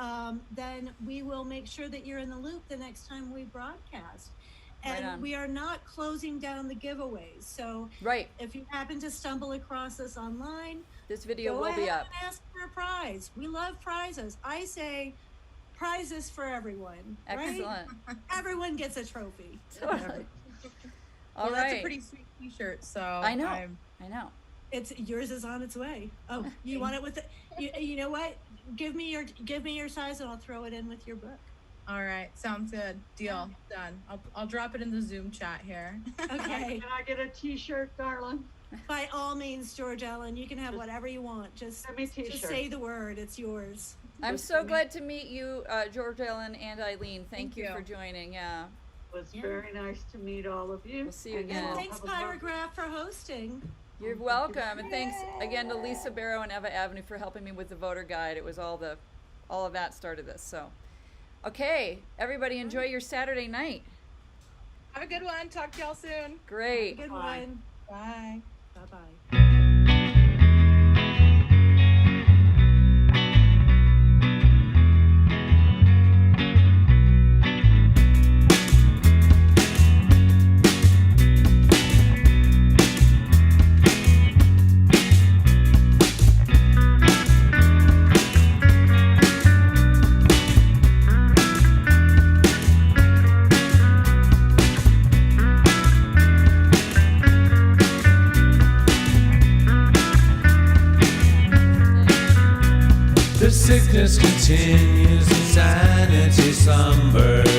then we will make sure that you're in the loop the next time we broadcast. And we are not closing down the giveaways. So if you happen to stumble across us online, this video go will be ahead up. and ask for a prize. We love prizes. I say prizes for everyone. Excellent. Right? Everyone gets a trophy. Totally. Well, that's a pretty sweet t-shirt. So I know. I know. It's yours is on its way. Oh, you want it with the, you know what? Give me your size and I'll throw it in with your book. All right, sounds good. Deal. Done. I'll drop it in the Zoom chat here. Okay. Can I get a t-shirt, darling? By all means, George Ellen, you can have whatever you want. Just say the word. It's yours. I'm so glad to meet you, George Ellen and Eileen. Thank you for joining. Yeah. It was very nice to meet all of you. We'll see you again. And thanks, Pyragraph, for hosting. You're welcome, and thanks again to Lisa Barrow and Eva Avenue for helping me with the voter guide. It was all of that started this. So, okay, everybody, enjoy your Saturday night. Have a good one. Talk to y'all soon. Great. Good Bye. one. Bye. Bye-bye. The sickness continues, insanity slumbers.